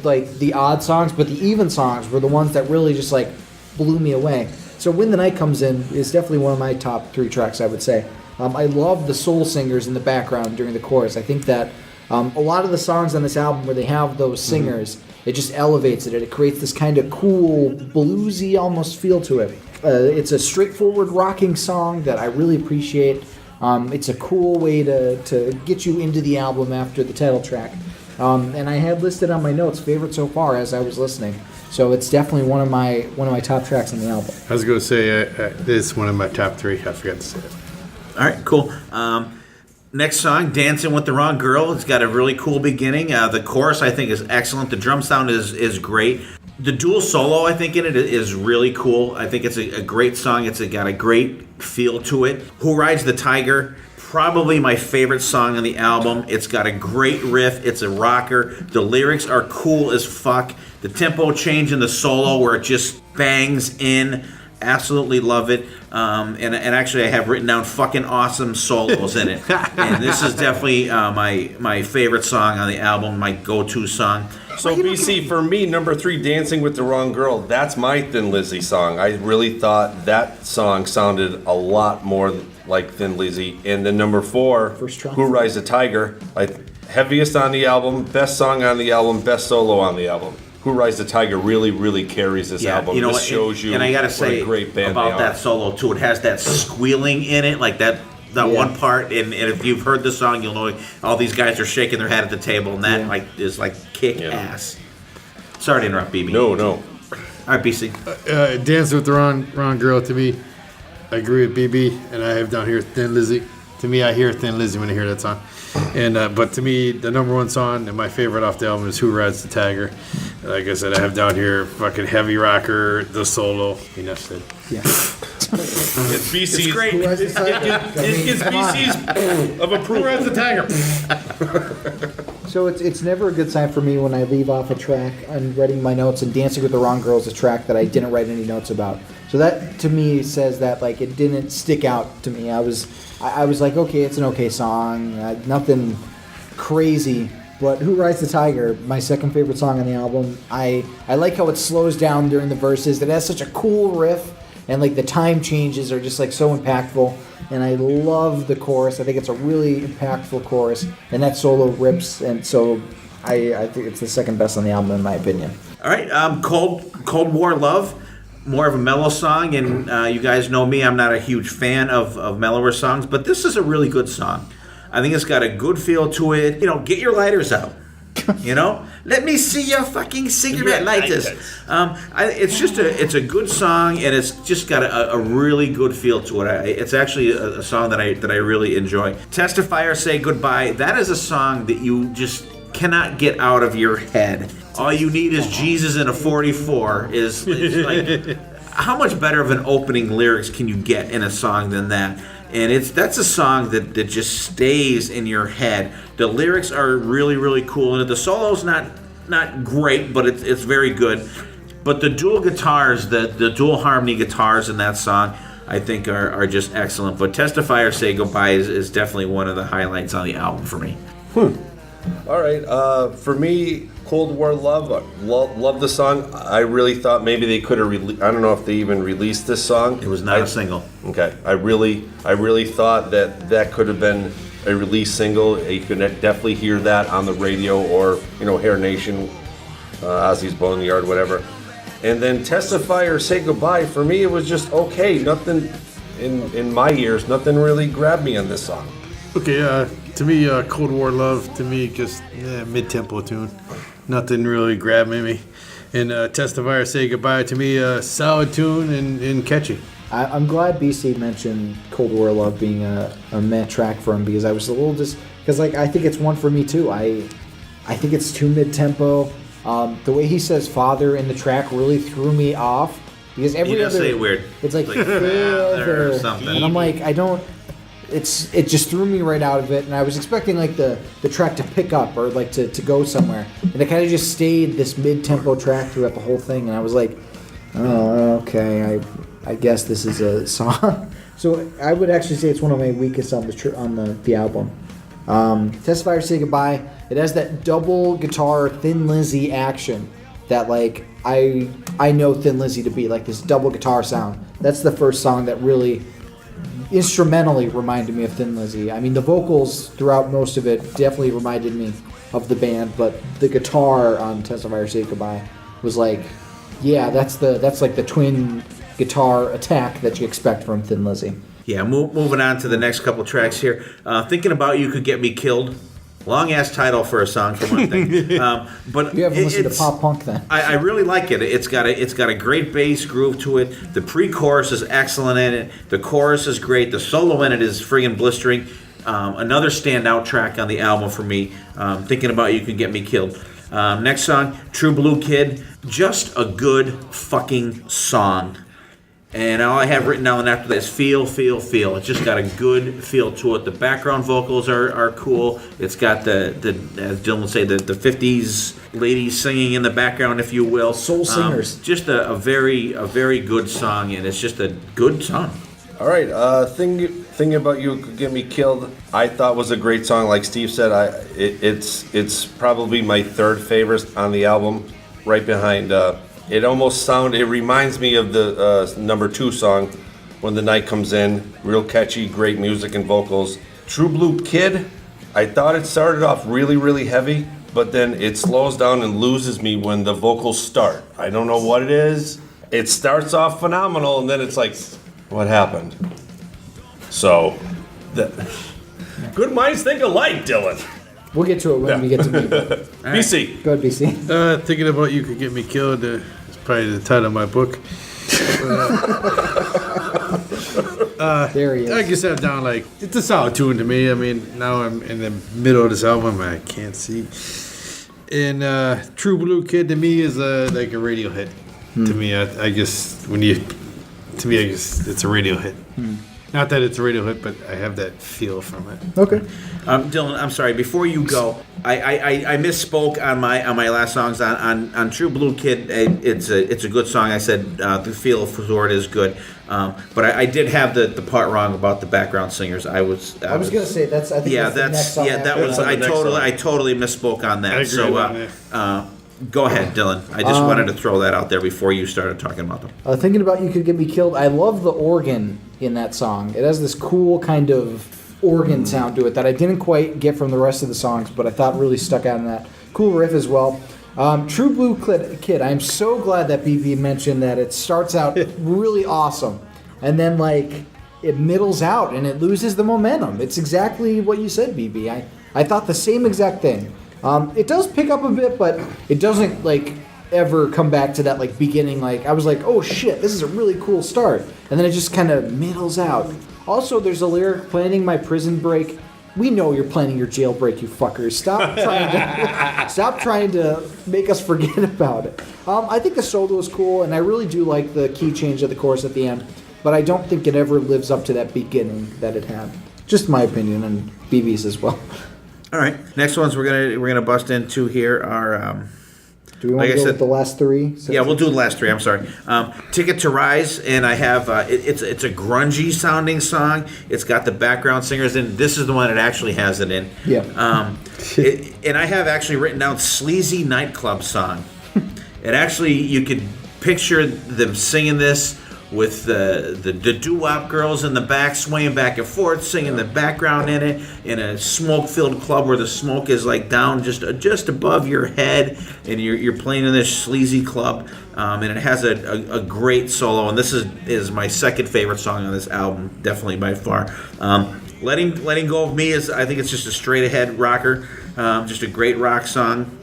like the odd songs, but the even songs were the ones that really just like blew me away. So When the Night Comes In is definitely one of my top 3 tracks, I would say. I love the soul singers in the background during the chorus. I think that a lot of the songs on this album where they have those singers, it just elevates it. It creates this kind of cool, bluesy almost feel to it. It's a straightforward rocking song that I really appreciate. It's a cool way to get you into the album after the title track. And I had listed on my notes favorite so far as I was listening. So it's definitely one of my top tracks on the album. I was going to say it's one of my top 3. I forgot to say it. All right, cool. Next song, Dancing with the Wrong Girl. It's got a really cool beginning. The chorus, I think, is excellent. The drum sound is great. The dual solo, I think, in it is really cool. I think it's a great song. It's got a great feel to it. Who Rides the Tiger? Probably my favorite song on the album. It's got a great riff. It's a rocker. The lyrics are cool as fuck. The tempo change in the solo where it just bangs in. Absolutely love it. And actually, I have written down fucking awesome solos in it. And this is definitely my favorite song on the album, my go-to song. So BC, for me, number 3, Dancing with the Wrong Girl, that's my Thin Lizzy song. I really thought that song sounded a lot more like Thin Lizzy. And then number 4, Who Rides the Tiger, heaviest on the album, best song on the album, best solo on the album. Who Rides the Tiger really carries this album. You know, this shows you and I gotta what say a great band about they are. that solo too. It has that squealing in it, like that one part. And if you've heard the song, you'll know all these guys are shaking their head at the table, and that is kick ass. Sorry to interrupt, BB. No. All right, BC. Dancing with the wrong Girl, to me, I agree with BB, and I have down here Thin Lizzy. To me, I hear Thin Lizzy when I hear that song. And but to me, the number 1 song and my favorite off the album is Who Rides the Tiger. Like I said, I have down here fucking heavy rocker, the solo. Enough said. Yeah. It's BC's. It's great. It's BC's of approval. Who Rides the Tiger? So it's never a good sign for me when I leave off a track. I'm writing my notes, and Dancing with the Wrong Girl is a track that I didn't write any notes about. So that to me says that like it didn't stick out to me. I was like, okay, it's an okay song, nothing crazy. But Who Rides the Tiger, my second favorite song on the album. I like how it slows down during the verses. It has such a cool riff. and like the time changes are just like so impactful. And I love the chorus. I think it's a really impactful chorus, and that solo rips. And so I think it's the second best on the album in my opinion. All right, Cold War Love, more of a mellow song, and you guys know me, I'm not a huge fan of mellower songs, but this is a really good song. I think it's got a good feel to it. Get your lighters out. Let me see your fucking cigarette lighters. It's a good song, and it's just got a really good feel to it. It's actually a song that I really enjoy. Testify or Say Goodbye. That is a song that you just cannot get out of your head. All you need is Jesus in a 44. Is like, how much better of an opening lyrics can you get in a song than that? And that's a song that just stays in your head. The lyrics are really, really cool, and the solo's not great, but it's very good. But the dual guitars, the dual harmony guitars in that song, I think are just excellent. But Testify or Say Goodbye is definitely one of the highlights on the album for me. All right, for me, Cold War Love, love the song. I really thought maybe they could have I don't know if they even released this song. It was not a single. Okay, I really thought that could have been a release single. You could definitely hear that on the radio or Hair Nation, Ozzy's Boneyard, whatever. And then Testify or Say Goodbye, for me it was just okay. Nothing in my ears, nothing really grabbed me on this song. Okay, to me, Cold War Love, to me, just mid-tempo tune. Nothing really grabbed me. And Testify or Say Goodbye, to me, solid tune and catchy. I'm glad BC mentioned Cold War Love being a Met track for him, because I was a little because I think it's one for me too. I think it's too mid-tempo. The way he says "father" in the track really threw me off, because every other say it weird. It's like father or something, and I'm like, I don't. It just threw me right out of it, and I was expecting like the track to pick up or like to go somewhere, and it kind of just stayed this mid-tempo track throughout the whole thing, and I was like, oh, okay, I guess this is a song. So I would actually say it's one of my weakest on the album. Testify or Say Goodbye, it has that double guitar Thin Lizzy action that like I know Thin Lizzy to be, like this double guitar sound. That's the first song that really instrumentally reminded me of Thin Lizzy. I mean, the vocals throughout most of it definitely reminded me of the band, but the guitar on Testify or Say Goodbye was like, yeah, that's like the twin guitar attack that you expect from Thin Lizzy. Yeah, moving on to the next couple tracks here. Thinking About You Could Get Me Killed. Long ass title for a song, for one thing. But you haven't listened to pop punk then. I really like it. It's got a great bass groove to it. The pre-chorus is excellent in it. The chorus is great. The solo in it is friggin' blistering. Another standout track on the album for me. Thinking About You Could Get Me Killed. Next song, True Blue Kid. Just a good fucking song. And all I have written down after that is feel. It's just got a good feel to it. The background vocals are cool. It's got the as Dylan would say, the 50s ladies singing in the background, if you will. Soul singers. Just a very good song, and it's just a good song. All right, Thing About You Could Get Me Killed, I thought was a great song. Like Steve said, it's probably my third favorite on the album, right behind. It reminds me of the number 2 song, When the Night Comes In. Real catchy, great music and vocals. True Blue Kid, I thought it started off really, really heavy, but then it slows down and loses me when the vocals start. I don't know what it is. It starts off phenomenal, and then it's like, what happened? So, good minds think alike, Dylan. We'll get to it when we get to me. BC. Go ahead, BC. Thinking About You Could Get Me Killed is probably the title of my book. There he is. I guess I'm down like, it's a solid tune to me. I mean, now I'm in the middle of this album, I can't see. And True Blue Kid to me is like a radio hit. To me, I guess I guess it's a radio hit. Not that it's a radio hit, but I have that feel from it. Okay. Dylan, I'm sorry. Before you go, I misspoke on my last songs on True Blue Kid. It's a good song. I said the feel for it is good, but I did have the part wrong about the background singers. I was gonna say that's. I think that's the next song that was. I totally misspoke on that. I agree so Go ahead, Dylan. I just wanted to throw that out there before you started talking about them. Thinking about You Could Get Me Killed, I love the organ in that song. It has this cool kind of organ sound to it that I didn't quite get from the rest of the songs, but I thought really stuck out in that. Cool riff as well. True Blue Kid, I'm so glad that BB mentioned that it starts out really awesome, and then like it middles out and it loses the momentum. It's exactly what you said, BB. I thought the same exact thing. It does pick up a bit, but it doesn't like ever come back to that like beginning. Like I was like, oh shit, this is a really cool start, and then it just kind of middles out. Also, there's a lyric, planning my prison break. We know you're planning your jailbreak, you fuckers. Stop trying to make us forget about it. I think the solo is cool, and I really do like the key change of the chorus at the end, but I don't think it ever lives up to that beginning that it had. Just my opinion, and BB's as well. All right. Next ones we're gonna bust into here are. Do we want to go with the last three? Yeah, we'll do the last three. I'm sorry. Ticket to Rise, and I have it's a grungy sounding song. It's got the background singers in. This is the one that actually has it in. Yeah. And I have actually written down sleazy nightclub song. It actually, you could picture them singing this with the doo-wop girls in the back swaying back and forth, singing the background in it, in a smoke-filled club where the smoke is like down just above your head, and you're playing in this sleazy club, and it has a great solo, and this is my second favorite song on this album, definitely by far. Letting Go of Me is, I think it's just a straight-ahead rocker, just a great rock song.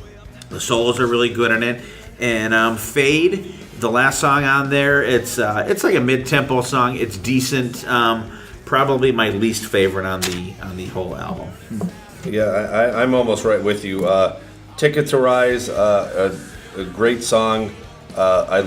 The solos are really good in it, and Fade, the last song on there, it's like a mid-tempo song. It's decent. Probably my least favorite on the whole album. Yeah, I'm almost right with you. Ticket to Rise, a great song. I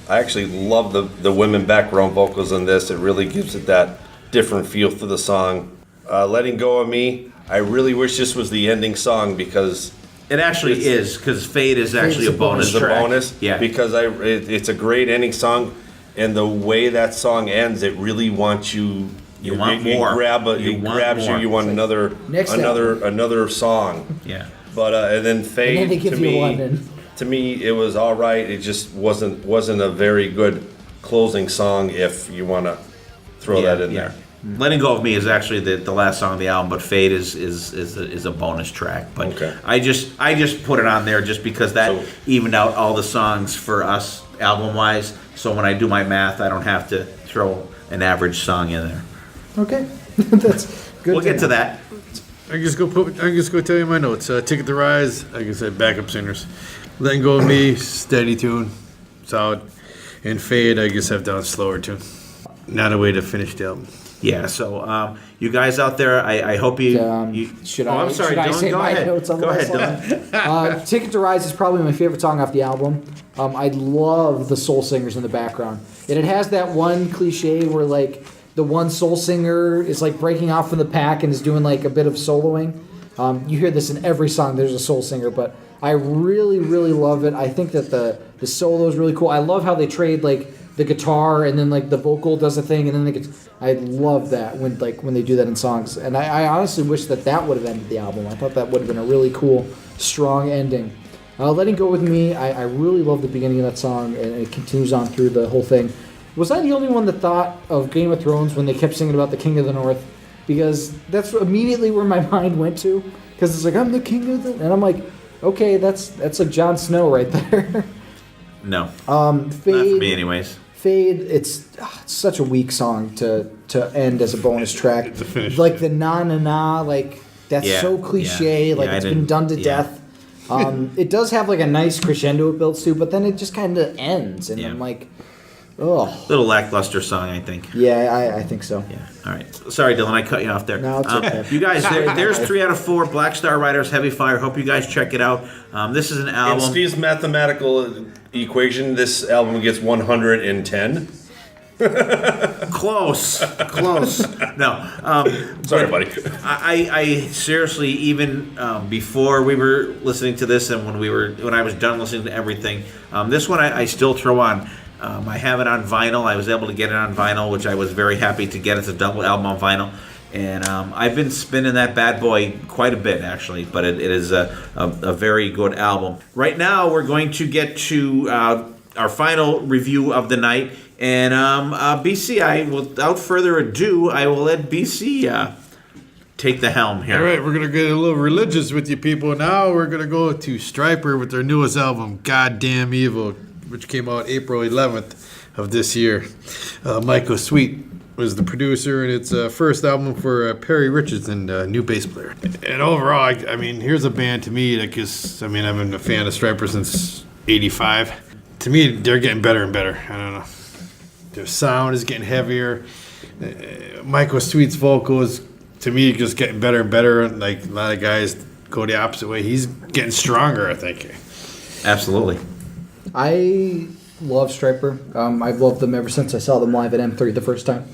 actually love the women background vocals in this. It really gives it that different feel to the song. Letting Go of Me, I really wish this was the ending song because it actually is, because Fade is actually a bonus track. It's a bonus, yeah. Because it's a great ending song, and the way that song ends, it really wants you. You want more. It grabs you. You want another song. Yeah. But and then Fade, and then they give you one. To me, it was all right. It just wasn't a very good closing song if you want to throw that in there. Letting Go of Me is actually the last song on the album, but Fade is a bonus track. But okay. I just put it on there just because that evened out all the songs for us album wise. So when I do my math, I don't have to throw an average song in there. Okay, that's good. We'll get to that. I can just go tell you my notes. Ticket to Rise, like I said, backup singers. Letting Go of Me, steady tune, solid. And Fade, I just have down slower tune. Not a way to finish the album. Yeah, so you guys out there, I hope you. I'm sorry, Dylan. Go ahead. Go ahead, Dylan. Ticket to Rise is probably my favorite song off the album. I love the soul singers in the background. And it has that one cliche where like the one soul singer is like breaking off from the pack and is doing like a bit of soloing. You hear this in every song. There's a soul singer, but I really, really love it. I think that the solo is really cool. I love how they trade like the guitar and then like the vocal does a thing and then I love that when they do that in songs. And I honestly wish that would have ended the album. I thought that would have been a really cool, strong ending. Letting Go With Me, I really love the beginning of that song and it continues on through the whole thing. Was I the only one that thought of Game of Thrones when they kept singing about the King of the North? Because that's immediately where my mind went to. Because it's like, I'm the King of the... And I'm like, okay, that's like Jon Snow right there. No. Fade, not for me anyways. Fade, it's such a weak song to end as a bonus track. It's a finish. Like the na-na-na, like, that's so cliche. Like, it's been done to death. It does have like a nice crescendo it builds to, but then it just kind of ends. And I'm like... Oh, little lackluster song, I think. Yeah, I think so. Yeah. All right. Sorry, Dylan, I cut you off there. No, it's okay. You guys, there's 3 out of 4 Black Star Riders Heavy Fire. Hope you guys check it out. This is an album. In Steve's mathematical equation, this album gets 110. Close. No. Sorry, buddy. I seriously, even before we were listening to this, and when I was done listening to everything, this one I still throw on. I have it on vinyl. I was able to get it on vinyl, which I was very happy to get. It's a double album on vinyl. And I've been spinning that bad boy quite a bit, actually, but it is a very good album. Right now, we're going to get to our final review of the night. And BC, without further ado, I will let BC take the helm here. All right, we're going to get a little religious with you people. Now we're going to go to Stryper with their newest album, Goddamn Evil, which came out April 11th of this year. Michael Sweet was the producer, and it's first album for Perry Richardson, new bass player. And overall, I mean, here's a band to me that just, I mean, I've been a fan of Stryper since '85. To me, they're getting better and better. I don't know. Their sound is getting heavier. Michael Sweet's vocals, to me, just getting better and better. Like a lot of guys go the opposite way. He's getting stronger, I think. Absolutely. I love Stryper. I've loved them ever since I saw them live at M3 the first time.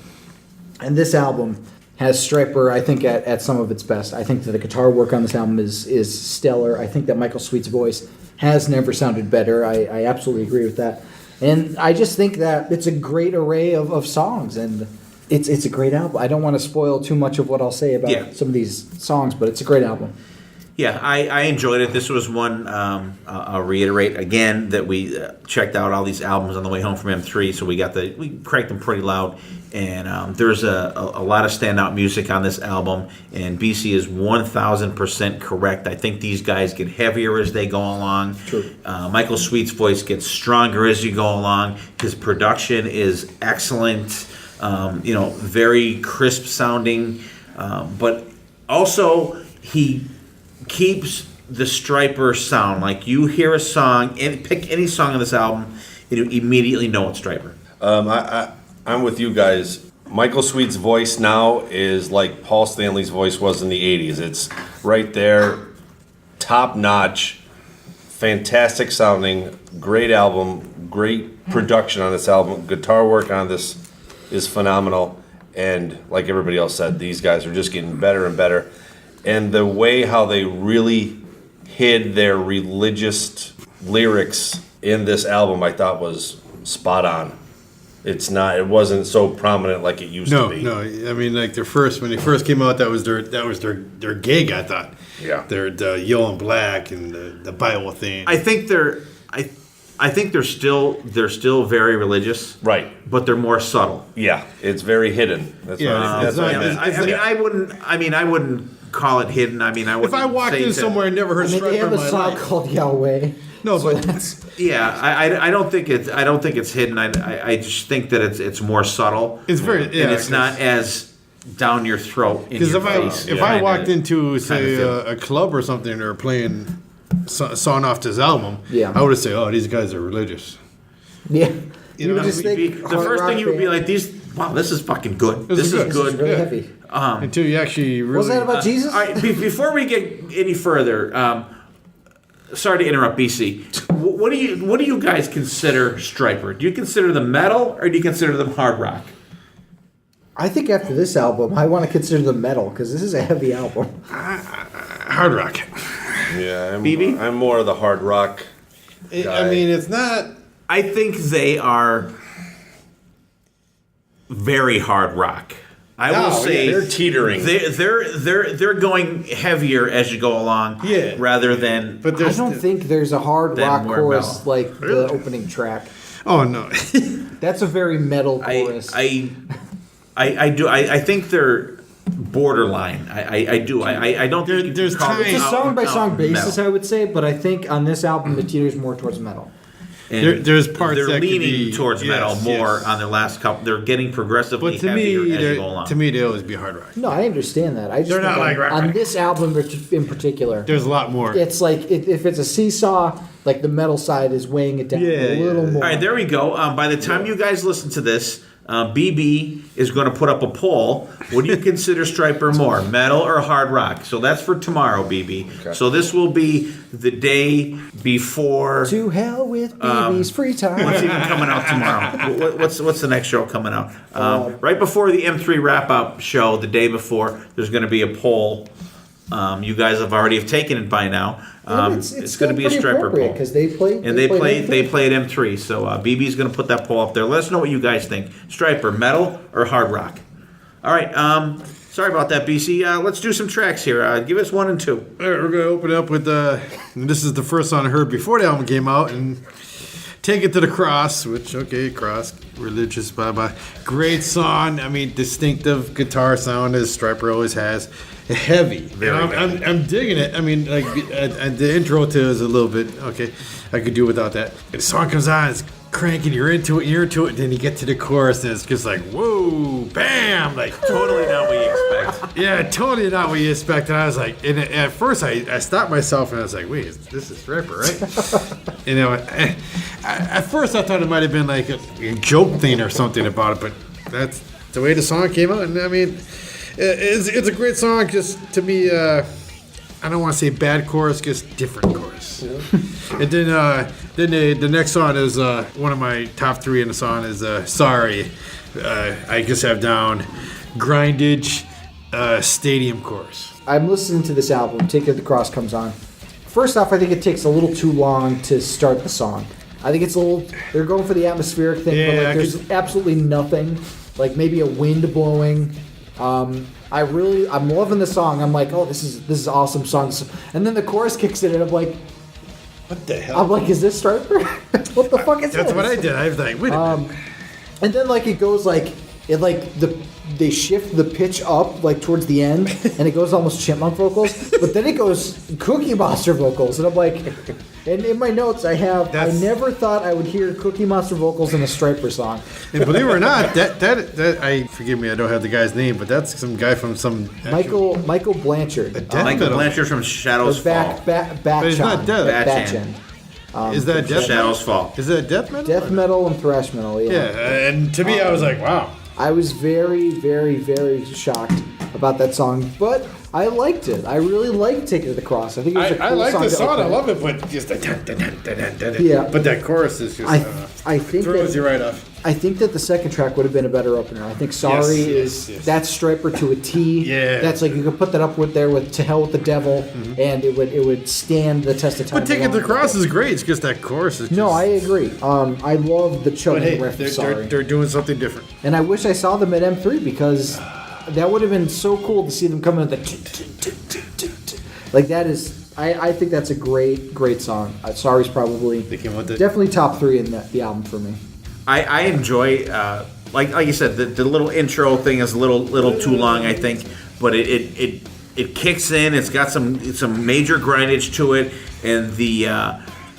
And this album has Stryper, I think, at some of its best. I think that the guitar work on this album is stellar. I think that Michael Sweet's voice has never sounded better. I absolutely agree with that. And I just think that it's a great array of songs, and it's a great album. I don't want to spoil too much of what I'll say about some of these songs, but it's a great album. Yeah, I enjoyed it. This was one, I'll reiterate again, that we checked out all these albums on the way home from M3, so we cranked them pretty loud, and there's a lot of standout music on this album, and BC is 1,000% correct. I think these guys get heavier as they go along. True. Michael Sweet's voice gets stronger as you go along. His production is excellent, very crisp sounding, but also he keeps the Stryper sound. Like, you hear a song, and pick any song on this album, you immediately know it's Stryper. I'm with you guys. Michael Sweet's voice now is like Paul Stanley's voice was in the 80s. It's right there, top notch, fantastic sounding, great album, great production on this album. Guitar work on this is phenomenal. And like everybody else said, these guys are just getting better and better. And the way how they really hid their religious lyrics in this album, I thought was spot on. It wasn't so prominent like it used to be. No. I mean, like when they first came out, that was their gig, I thought. Yeah. The yellow and black and the Bible thing. I think they're still very religious, Right. but they're more subtle. Yeah, it's very hidden. That's what I wouldn't call it hidden. I mean, I would. If I walked in somewhere and never heard Stryper they have a in my song life. called Yahweh. No, So but that's I don't think it's hidden. I just think that it's more subtle. it's very and it's not as down your throat. Because if I walked into, say, a club or something, and they were playing song off this album, Yeah. I would have said, "Oh, these guys are religious." yeah. You know, would just think the first thing you would be like, wow, this is fucking good. This is This is good. really heavy. Until you actually really. Was that about Jesus? All right, before we get any further, sorry to interrupt, BC. What do you guys consider Stryper? Do you consider them metal or do you consider them hard rock? I think after this album, I want to consider them metal because this is a heavy album. hard rock? Yeah, BB? I'm more of the hard rock guy. I mean, it's not. I think they are very hard rock. I will say they're teetering. They're going heavier as you go along, rather than. But I don't think there's a hard Then rock more chorus metal. like the opening track. Oh no. That's a very metal chorus. I think they're borderline. I do. I don't think you can There's call times- them it's a song by song basis, metal. I would say, but I think on this album it teeters more towards metal. And There's parts they're that could leaning be- towards metal yes, more yes. on their last couple. They're getting progressively But to heavier me, as you go along. they always be hard rock. No, I understand that. I just They're think not like rock on rock. this album in particular, There's a lot more. it's like if it's a seesaw, like the metal side is weighing it down a little more. All right, there we go. By the time you guys listen to this, BB is going to put up a poll. What do you consider Stryper more, metal or hard rock? So that's for tomorrow, BB. Okay. So this will be the day before. To hell with BB's free time. What's even coming out tomorrow? What's the next show coming out? Right before the M3 wrap-up show, the day before, there's going to be a poll. You guys have already taken it by now. It's going to be a Stryper poll because they play. and they play at M3. So BB's going to put that poll up there. Let us know what you guys think. Stryper, metal or hard rock? All right. Sorry about that, BC. Let's do some tracks here. Give us 1 and 2. All right, we're gonna open up with this is the first song I heard before the album came out, and Take It to the Cross, which cross, religious, blah blah. Great song. I mean, distinctive guitar sound as Stryper always has. Heavy. I'm digging it. I mean, like the intro to is a little bit okay. I could do without that. And the song comes on, it's cranking. You're into it. And then you get to the chorus, and it's just like whoa, bam, like Totally not what you expect. yeah, totally not what you expect. And I was like, and at first I stopped myself and I was like, wait, this is Stryper, right? You know, at first I thought it might have been like a joke thing or something about it, but that's the way the song came out. And I mean, it's a great song. Just to me, I don't want to say bad chorus, just different chorus. Yeah. And then the next song is one of my top 3 in the song is Sorry. I just have down grindage, stadium chorus. I'm listening to this album. Take It to the Cross comes on. First off, I think it takes a little too long to start the song. I think it's a little. They're going for the atmospheric thing, Yeah, but like there's absolutely nothing. Like maybe a wind blowing. I'm loving the song. I'm like, oh, this is awesome song. And then the chorus kicks in, and I'm like, What the hell? I'm like, is this Stryper? What the fuck is this? That's what I did. I was like, wait a minute. And then like it goes like it like they shift the pitch up like towards the end, and it goes almost chipmunk vocals, but then it goes Cookie Monster vocals, and I'm like, and in my notes I never thought I would hear Cookie Monster vocals in a Stryper song. And believe it or not, that I forgive me, I don't have the guy's name, but that's some guy from some Michael Blanchard. Michael Blanchard from Shadows Fall. But he's not dead. Batchan. Is that death Shadows metal? Fall. Is that death metal? Death metal and thrash metal. Yeah, and to me, I was like, wow. I was very, very, very shocked about that song, but I liked it. I really liked Take It to the Cross. I think it was a cool I like song the to song. I open. love it, but just the dun, dun, dun, dun, dun, dun. Yeah. But that chorus is just I think throws that, you right off. I think that the second track would have been a better opener. I think Sorry Yes. that's Stryper to a T. Yeah. That's like you could put that up with To Hell with the Devil, and it would stand the test of time. But Take It to the Cross is great. It's just that chorus is just, No, I agree. I love the But chugging hey, riff of Sorry. they're doing something different. And I wish I saw them at M3 because that would have been so cool to see them come in with the like that is. I think that's a great song. Sorry's probably They came with it. definitely top 3 in the album for me. I enjoy, like you said, the little intro thing is a little too long, I think, but it kicks in. It's got some major grindage to it, and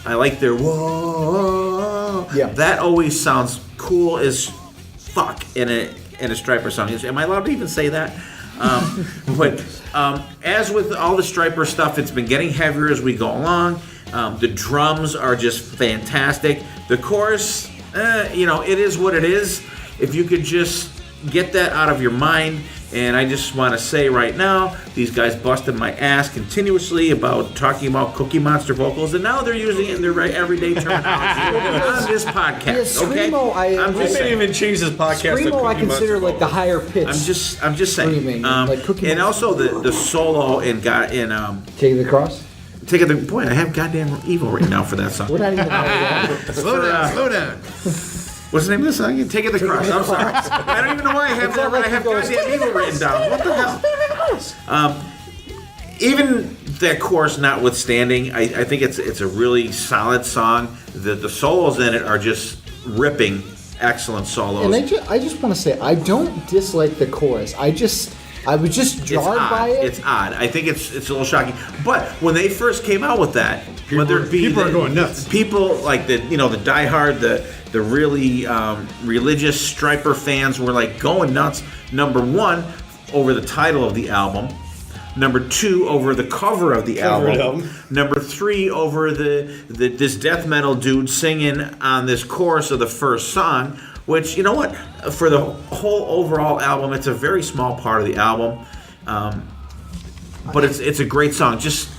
I like their whoa. Yeah. That always sounds cool as fuck in a Stryper song. Am I allowed to even say that? But as with all the Stryper stuff, it's been getting heavier as we go along. The drums are just fantastic. The chorus, it is what it is. If you could just get that out of your mind. And I just want to say right now, these guys busted my ass continuously about talking about Cookie Monster vocals, and now they're using it in their everyday terminology on this podcast. Yeah, okay, Screamo, I'm We just may saying. even change this podcast. to Screamo, I Cookie consider Monster like the higher pitch. I'm just saying. Screaming, like Cookie and Monster. also the solo in Take It to the Cross. Take it. Boy, I have goddamn evil right now for that song. We're not even that. Slow down. What's the name of this song? Take it to the cross. I'm sorry. I don't even know why I have that. I have goddamn evil written down. What the hell? Even that chorus notwithstanding, I think it's a really solid song. The solos in it are just ripping, excellent solos. And I just want to say, I don't dislike the chorus. I was just jarred by it. It's odd. I think it's a little shocking. But when they first came out with that, People are going nuts. People like the diehard, the really religious Stryper fans were like going nuts. Number 1, over the title of the album. Number 2, over the cover of the album. Number 3, over this death metal dude singing on this chorus of the first song. Which, you know what? For the whole overall album, it's a very small part of the album. But it's a great song. Just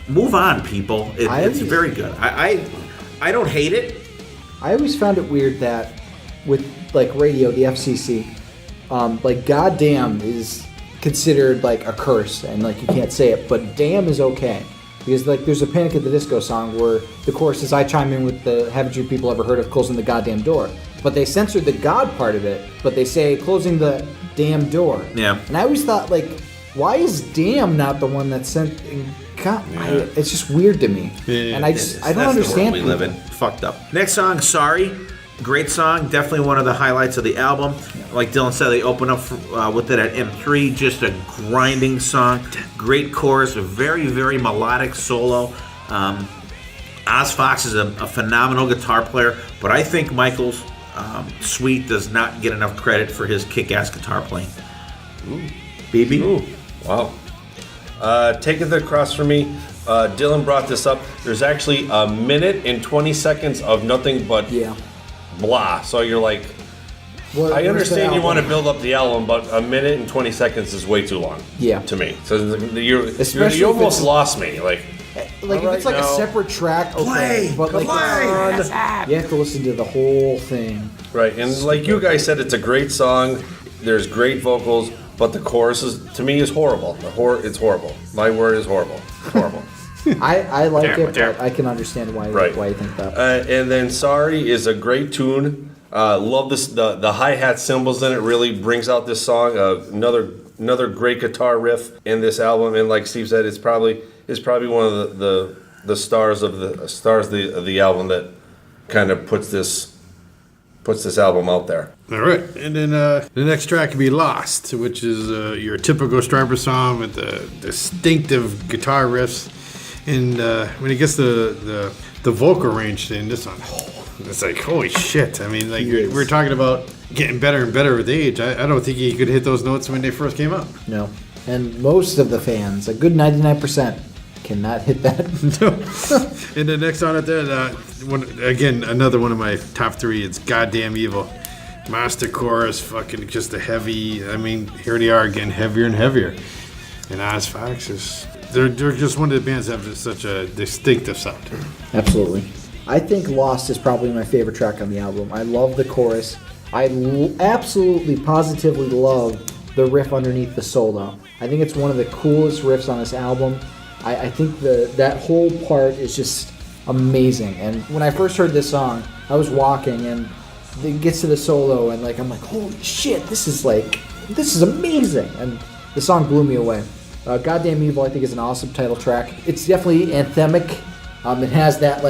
move on, people. It's very good. I don't hate it. I always found it weird that with like radio, the FCC, like goddamn is considered like a curse and like you can't say it, but damn is okay. Because like there's a Panic at the Disco song where the chorus is I chime in with the haven't you people ever heard of closing the goddamn door. but they censored the God part of it, but they say closing the damn door. Yeah. And I always thought, like, why is damn not the one that's sent? It's just weird to me. Yeah. And I don't understand. The world we live in. Fucked up. Next song, Sorry. Great song. Definitely one of the highlights of the album. Like Dylan said, they open up with it at M3. Just a grinding song. Great chorus. A very, very melodic solo. Oz Fox is a phenomenal guitar player, but I think Michael Sweet does not get enough credit for his kick-ass guitar playing. Ooh. BB? Ooh. Wow. Take it across from me. Dylan brought this up. There's actually a minute and 20 seconds of nothing but blah. So you're like, I understand you want to build up the album, but a minute and 20 seconds is way too long. Yeah. To me. So you almost lost me. Like if it's like a separate track, okay, but like you have to listen to the whole thing. Right, and like you guys said, it's a great song. There's great vocals, but the chorus to me is horrible. It's horrible. My word is horrible. Horrible. I like it, but I can understand why you think that. And then Sorry is a great tune. Love this. The hi-hat cymbals in it really brings out this song. Another great guitar riff in this album, and like Steve said, it's probably one of the stars of the album that kind of puts this album out there. All right, and then the next track could be Lost, which is your typical Stryper song with the distinctive guitar riffs, and when it gets the vocal range in this song, it's like holy shit. I mean, like we're talking about getting better and better with age. I don't think he could hit those notes when they first came out. No, and most of the fans, a good 99%. Cannot hit that. No. And the next song out there, another one of my top three. It's Goddamn Evil. Monster chorus, fucking just a heavy. I mean, here they are getting heavier and heavier. And Oz Fox they're just one of the bands that have such a distinctive sound. Absolutely. I think Lost is probably my favorite track on the album. I love the chorus. I absolutely, positively love the riff underneath the solo. I think it's one of the coolest riffs on this album. I think that whole part is just amazing. And when I first heard this song, I was walking and it gets to the solo and I'm like, holy shit, this is amazing. And the song blew me away. Goddamn Evil, I think, is an awesome title track. It's definitely anthemic. It has that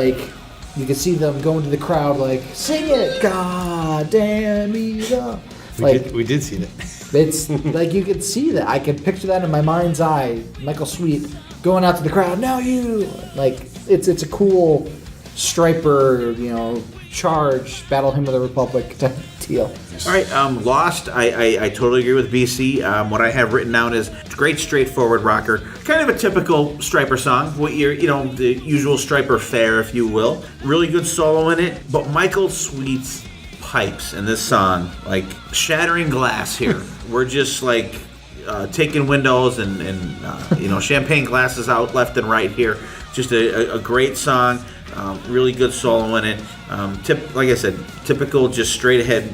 you can see them going to the crowd sing it, Goddamn Evil. We did see that. It's you could see that. I could picture that in my mind's eye. Michael Sweet going out to the crowd. Now you it's a cool Stryper, charge, battle hymn of the Republic type deal. All right, Lost. I totally agree with BC. What I have written down is great, straightforward rocker, kind of a typical Stryper song. What the usual Stryper fare, if you will. Really good solo in it, but Michael Sweet's pipes in this song, shattering glass here. We're just taking windows and champagne glasses out left and right here. Just a great song, really good solo in it. Like I said, typical just straight ahead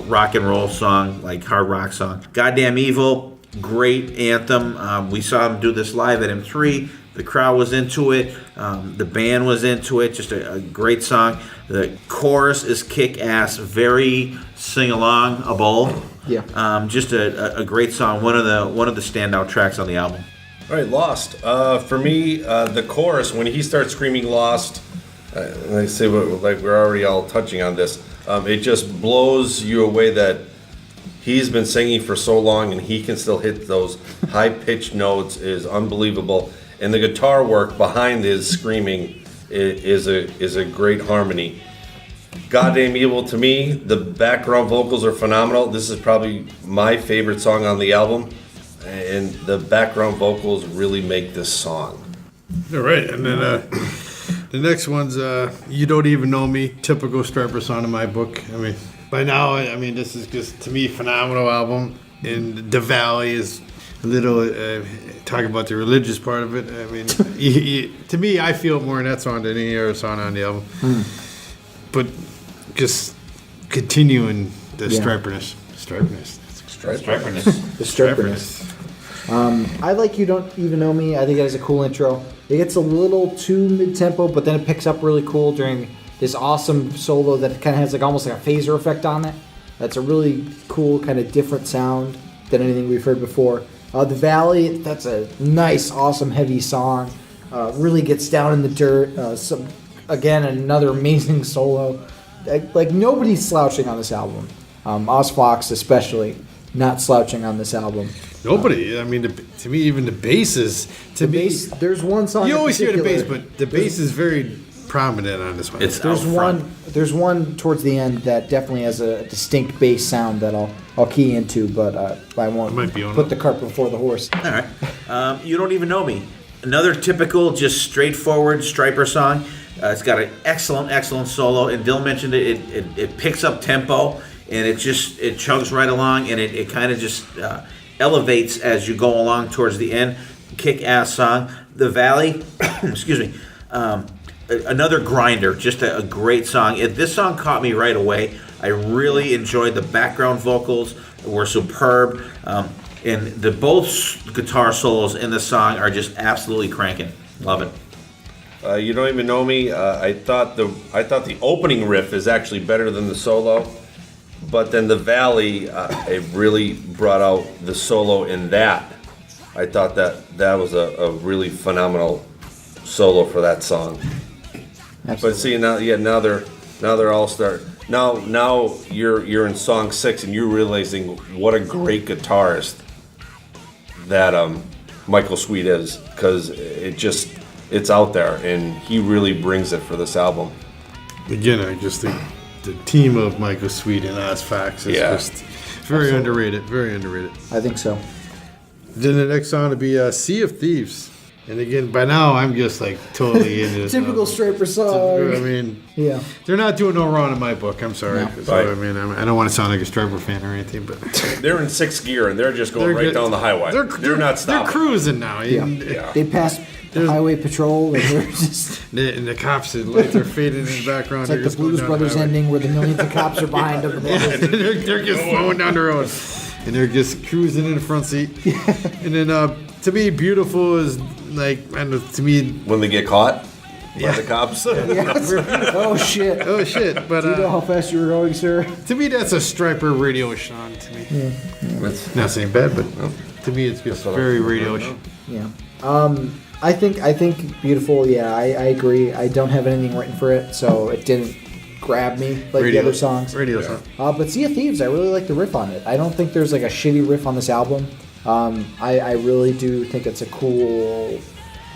rock and roll song, hard rock song. Goddamn Evil, great anthem. We saw him do this live at M3. The crowd was into it. The band was into it. Just a great song. The chorus is kick-ass, very sing-along-able. Yeah. Just a great song. One of the standout tracks on the album. All right, Lost. For me, the chorus, when he starts screaming Lost, I say we're already all touching on this. It just blows you away that he's been singing for so long and he can still hit those high-pitched notes is unbelievable. And the guitar work behind his screaming is a great harmony. Goddamn Evil, to me, the background vocals are phenomenal. This is probably my favorite song on the album, and the background vocals really make this song. All right, and then the next one's You Don't Even Know Me, typical Stryper song in my book. I mean, by now, this is just, to me, phenomenal album. And The Valley is a little, talking about the religious part of it. I mean, to me, I feel more in that song than any other song on the album. But just continuing the Stryperness. The Stryperness. I like You Don't Even Know Me. I think it has a cool intro. It gets a little too mid-tempo, but then it picks up really cool during this awesome solo that kind of has like almost like a phaser effect on it. That's a really cool kind of different sound than anything we've heard before. The Valley, that's a nice, awesome, heavy song. Really gets down in the dirt. Again, another amazing solo. Like nobody's slouching on this album. Oz Fox especially not slouching on this album. Nobody. I mean, to me, even the bass is There's one song. You always hear the bass, particular- but the bass is very prominent on this one. It's There's out front. there's one towards the end that definitely has a distinct bass sound that I'll key into, but I won't Might be on put it. the cart before the horse. All right. You Don't Even Know Me. Another typical, just straightforward Stryper song. It's got an excellent solo, and Dill mentioned it picks up tempo, and it chugs right along, and it kind of just elevates as you go along towards the end. Kick-ass song. The Valley, excuse me, another grinder, just a great song. This song caught me right away. I really enjoyed the background vocals, were superb, and the both guitar solos in the song are just absolutely cranking. Love it. You Don't Even Know Me. I thought the opening riff is actually better than the solo, but then the Valley, it really brought out the solo in that. I thought that was a really phenomenal solo for that song. Absolutely. But see now they're all start. Now you're in song 6 and you're realizing what a great guitarist that Michael Sweet is, because it's out there and he really brings it for this album. Again, I just think the team of Michael Sweet and Oz Fox is just very underrated. Very underrated. I think so. Then the next song would be Sea of Thieves. And again, by now, I'm just like totally into this. Typical Stryper song. I mean, Yeah. they're not doing no wrong in my book. I'm sorry. No. So, Right. I mean, I don't want to sound like a Stryper fan or anything, but They're in 6th gear and they're just going right good. down the highway. They're not stopping. They're cruising now. Yeah. Yeah. They passed the highway patrol and they're just And the cops, the lights are fading in the background. it's like They're the just going Blues down Brothers highway. ending where the millions of cops are behind them. they're just flowing down the road. And they're just cruising in the front seat. And then, to me, Beautiful is like, I don't know, to me, When they get caught by the cops. Oh shit. oh shit. But Do you know how fast you were going, sir? to me, that's a Stryper radio song to me. Not saying bad, but to me, it's just very radio-ish. Yeah. I think Beautiful, yeah, I agree. I don't have anything written for it, so it didn't grab me like the other songs. Radio song. But Sea of Thieves, I really like the riff on it. I don't think there's like a shitty riff on this album. I really do think it's a cool,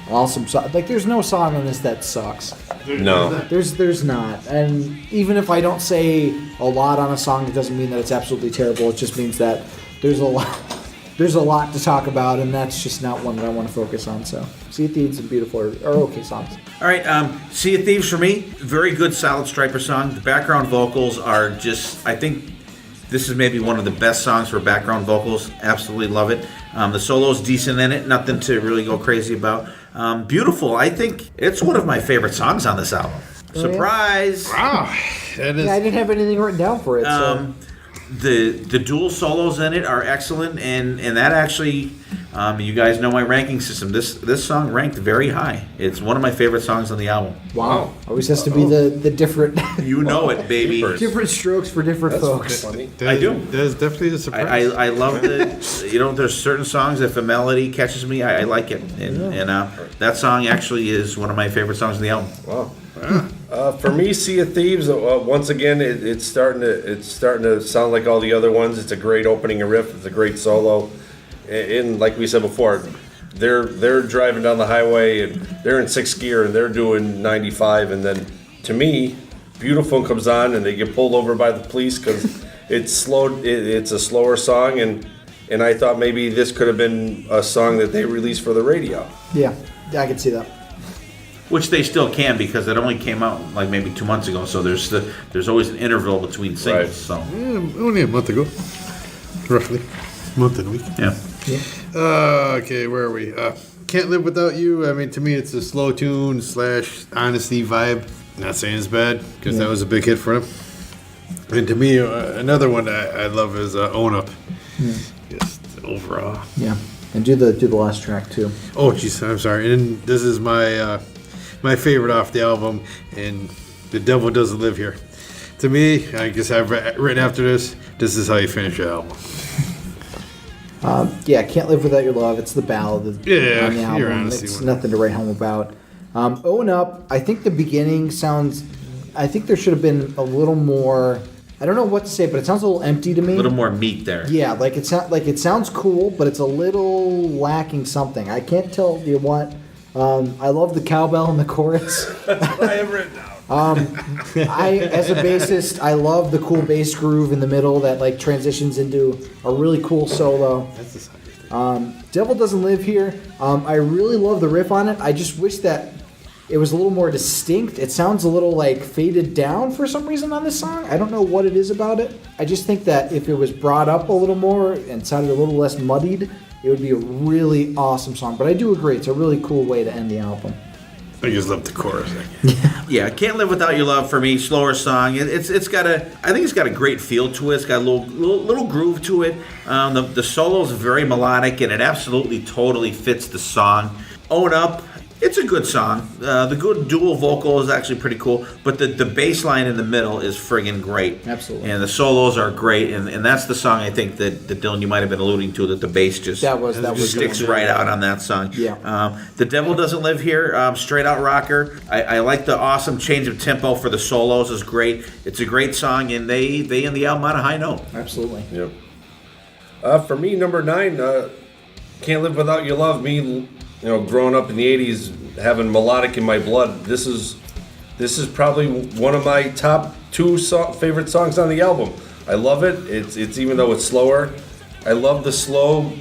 awesome song. Like, there's no song on this that sucks. No. There's not. And even if I don't say a lot on a song, it doesn't mean that it's absolutely terrible. It just means that there's a lot to talk about, and that's just not one that I want to focus on. So, Sea of Thieves and Beautiful are okay songs. All right, Sea of Thieves for me, very good, solid Stryper song. The background vocals are just, I think this is maybe one of the best songs for background vocals. Absolutely love it. The solo's decent in it, nothing to really go crazy about. Beautiful, I think it's one of my favorite songs on this album. yeah? Surprise! Wow. That is. Yeah, I didn't have anything written down for it. So. The dual solos in it are excellent, and that actually, you guys know my ranking system. This song ranked very high. It's one of my favorite songs on the album. Wow. Always has to be the different You know it, baby. different strokes for different folks. Funny. That I is- do. That is definitely a surprise. I love there's certain songs, if a melody catches me, I like it. And that song actually is one of my favorite songs on the album. Wow. For me, Sea of Thieves. Once again, it's starting to sound like all the other ones. It's a great opening riff. It's a great solo. And like we said before, they're driving down the highway and they're in 6th gear and they're doing 95. And then to me, Beautiful comes on and they get pulled over by the police because it's slow. It's a slower song, and I thought maybe this could have been a song that they released for the radio. Yeah, I can see that. Which they still can, because it only came out like maybe 2 months ago. So there's always an interval between singles. Right. So Only a month ago, roughly. Month and a week. yeah. Okay, where are we? Can't Live Without You. I mean, to me, it's a slow tune / honesty vibe. Not saying it's bad, because that was a big hit for him. And to me, another one I love is Own Up. Just overall. Yeah, and do the last track too. Oh, jeez, I'm sorry. And this is my my favorite off the album, and The Devil Doesn't Live Here. To me, I guess I've written after this is how you finish your album. Yeah, Can't Live Without Your Love. It's the ballad on the album. You're honestly It's one. nothing to write home about. Own Up, I think the beginning sounds... I think there should have been a little more... I don't know what to say, but it sounds a little empty to me. A little more meat there. Yeah, like it sounds cool, but it's a little lacking something. I can't tell you what. I love the cowbell in the chorus. I have written down. As a bassist, I love the cool bass groove in the middle that like transitions into a really cool solo. Devil Doesn't Live Here. I really love the riff on it. I just wish that it was a little more distinct. It sounds a little like faded down for some reason on this song. I don't know what it is about it. I just think that if it was brought up a little more and sounded a little less muddied, it would be a really awesome song. But I do agree, it's a really cool way to end the album. I just love the chorus. Yeah, Can't Live Without Your Love for me, slower song. It's got I think it's got a great feel to it. It's got a little groove to it. The solo is very melodic, and it absolutely totally fits the song. Own Up, it's a good song. The good dual vocal is actually pretty cool, but the bass line in the middle is friggin' great. Absolutely. And the solos are great, and that's the song I think that Dylan, you might have been alluding to, that the bass just That was sticks good. right out on that song. Yeah. The Devil Doesn't Live Here, straight out rocker. I like the awesome change of tempo for the solos is great. It's a great song, and they end the album on a high note. Absolutely. Yep. For me, number 9, Can't Live Without Your Love. Me, growing up in the 80s, having melodic in my blood, this is probably one of my top 2 favorite songs on the album. I love it. It's even though it's slower. I love the slow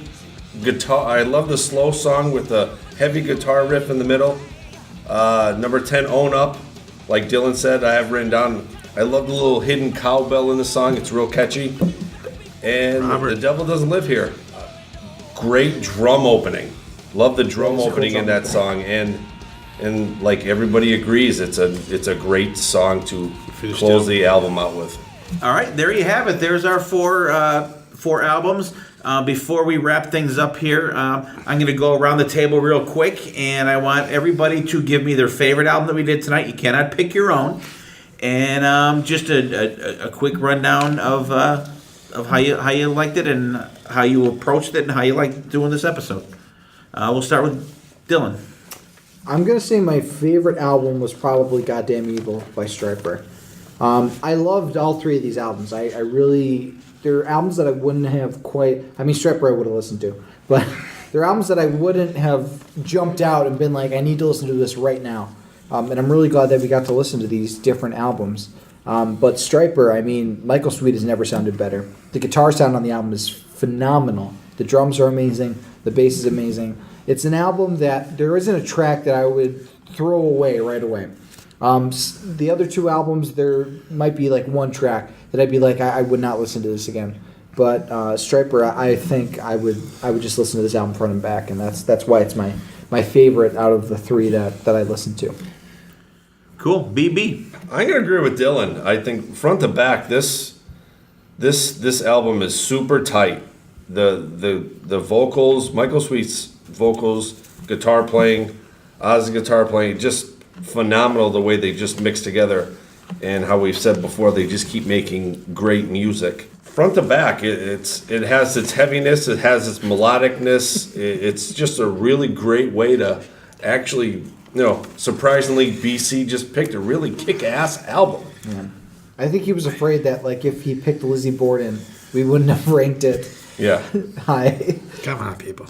guitar. I love the slow song with the heavy guitar riff in the middle. Number 10, Own Up. Like Dylan said, I have written down, I love the little hidden cowbell in the song. It's real catchy. And The Devil Doesn't Live Here. Great drum opening. Love the drum opening in that song, and like everybody agrees, it's a great song to close the album out with. All right, there you have it. There's our four albums. Before we wrap things up here, I'm going to go around the table real quick, and I want everybody to give me their favorite album that we did tonight. You cannot pick your own, and just a quick rundown of how you liked it and how you approached it and how you liked doing this episode. We'll start with Dylan. I'm going to say my favorite album was probably Goddamn Evil by Stryper. I loved all 3 of these albums. I really... They're albums that I wouldn't have quite... I mean, Stryper I would have listened to. But they're albums that I wouldn't have jumped out and been like, I need to listen to this right now. And I'm really glad that we got to listen to these different albums. But Stryper, I mean, Michael Sweet has never sounded better. The guitar sound on the album is phenomenal. The drums are amazing. The bass is amazing. It's an album that there isn't a track that I would throw away right away. The other 2 albums, there might be like one track that I'd be like, I would not listen to this again. But Stryper, I think I would just listen to this album front and back, and that's why it's my favorite out of the 3 that I listened to. Cool. BB. I'm gonna agree with Dylan. I think front to back, this album is super tight. The vocals, Michael Sweet's vocals, guitar playing, Oz's guitar playing, just phenomenal the way they just mix together, and how we've said before, they just keep making great music. Front to back, it has its heaviness, it has its melodicness. It's just a really great way to actually, surprisingly, BC just picked a really kick-ass album. Yeah. I think he was afraid that like if he picked Lizzie Borden, we wouldn't have ranked it high. Come on, people.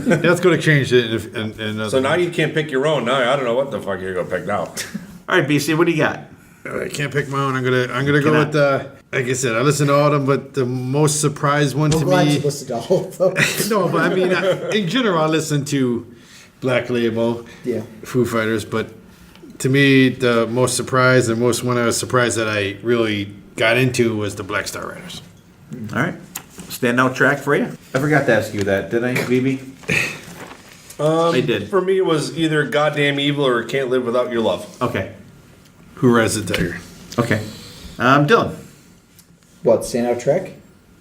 Let's go to change it. So now you can't pick your own. Now I don't know what the fuck you're gonna pick now. All right, BC, what do you got? I can't pick my own. I'm gonna go with like I said, I listened to all of them, but the most surprised one to Glad me. you listened to all of them. No, but I mean, in general, I listened to Black Label, Foo Fighters, but to me, the most surprised and most one I was surprised that I really got into was the Black Star Riders. All right. Standout track for you? I forgot to ask you that, did I, BB? I did. For me, it was either Goddamn Evil or Can't Live Without Your Love. Okay. Who Rides the Tiger? Okay. Dylan. What, standout track?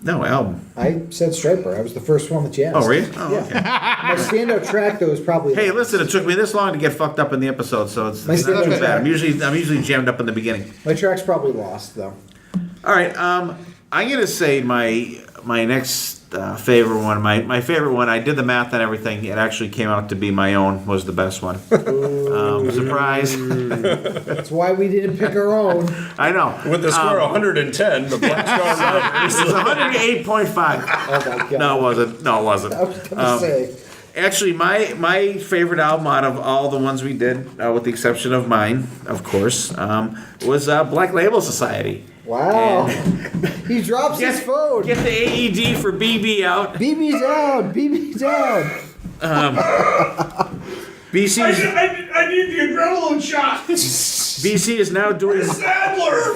No, album. I said Stryper. I was the first one that you asked. Oh, really? Oh, Yeah. okay. My standout track though is probably. Hey, listen, it took me this long to get fucked up in the episode, so it's not standard too bad. track. I'm usually jammed up in the beginning. My track's probably Lost though. All right, I'm gonna say my next favorite one. My favorite one. I did the math and everything. It actually came out to be my own. Was the best one. Surprise! That's why we didn't pick our own. I know. With the score 110, the Black Star Riders. It was 108.5. Oh my god. No, it wasn't. No, it wasn't. I was gonna say. Actually, my favorite album out of all the ones we did, with the exception of mine, of course, was Black Label Society. Wow. He drops his phone. Get the AED for BB out. BB down. BB down. BC I need the adrenaline shot. BC is now doing Sadler.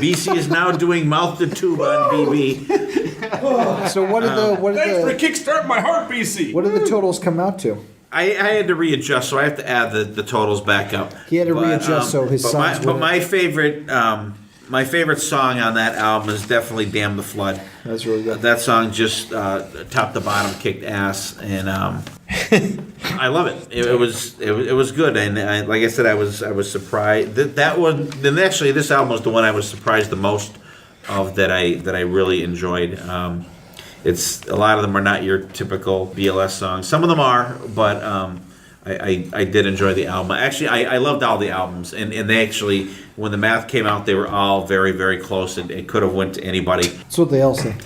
BC is now doing mouth to tube on BB. So what did Thanks for the kickstarting my heart, BC. what did the totals come out to? I had to readjust, so I have to add the totals back up. He had to readjust so his sons But wouldn't- my favorite song on that album is definitely "Damn the Flood." That's really good. That song just top to bottom kicked ass, and I love it. It was good, and like I said, I was surprised that one. Then actually, this album was the one I was surprised the most of that I really enjoyed. It's a lot of them are not your typical BLS songs. Some of them are, but I did enjoy the album. Actually, I loved all the albums, and they actually, when the math came out, they were all very, very close. It could have went to anybody. That's what they all say.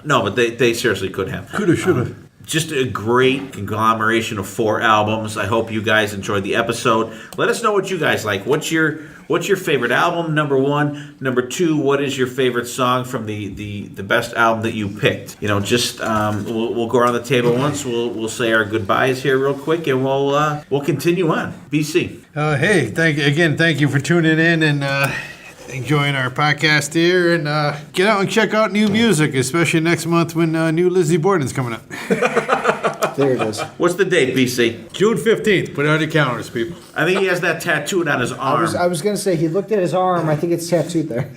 No, but they seriously could have. Coulda, shoulda. Just a great conglomeration of 4 albums. I hope you guys enjoyed the episode. Let us know what you guys like. What's your favorite album? Number 1. Number 2. What is your favorite song from the best album that you picked? Just we'll go around the table once. We'll say our goodbyes here real quick, and we'll continue on. BC. Hey, thank you for tuning in and enjoying our podcast here. And get out and check out new music, especially next month when new Lizzie Borden's coming up. There it is. What's the date, BC? June 15th. Put it on your calendars, people. I think he has that tattooed on his arm. I was gonna say he looked at his arm. I think it's tattooed there.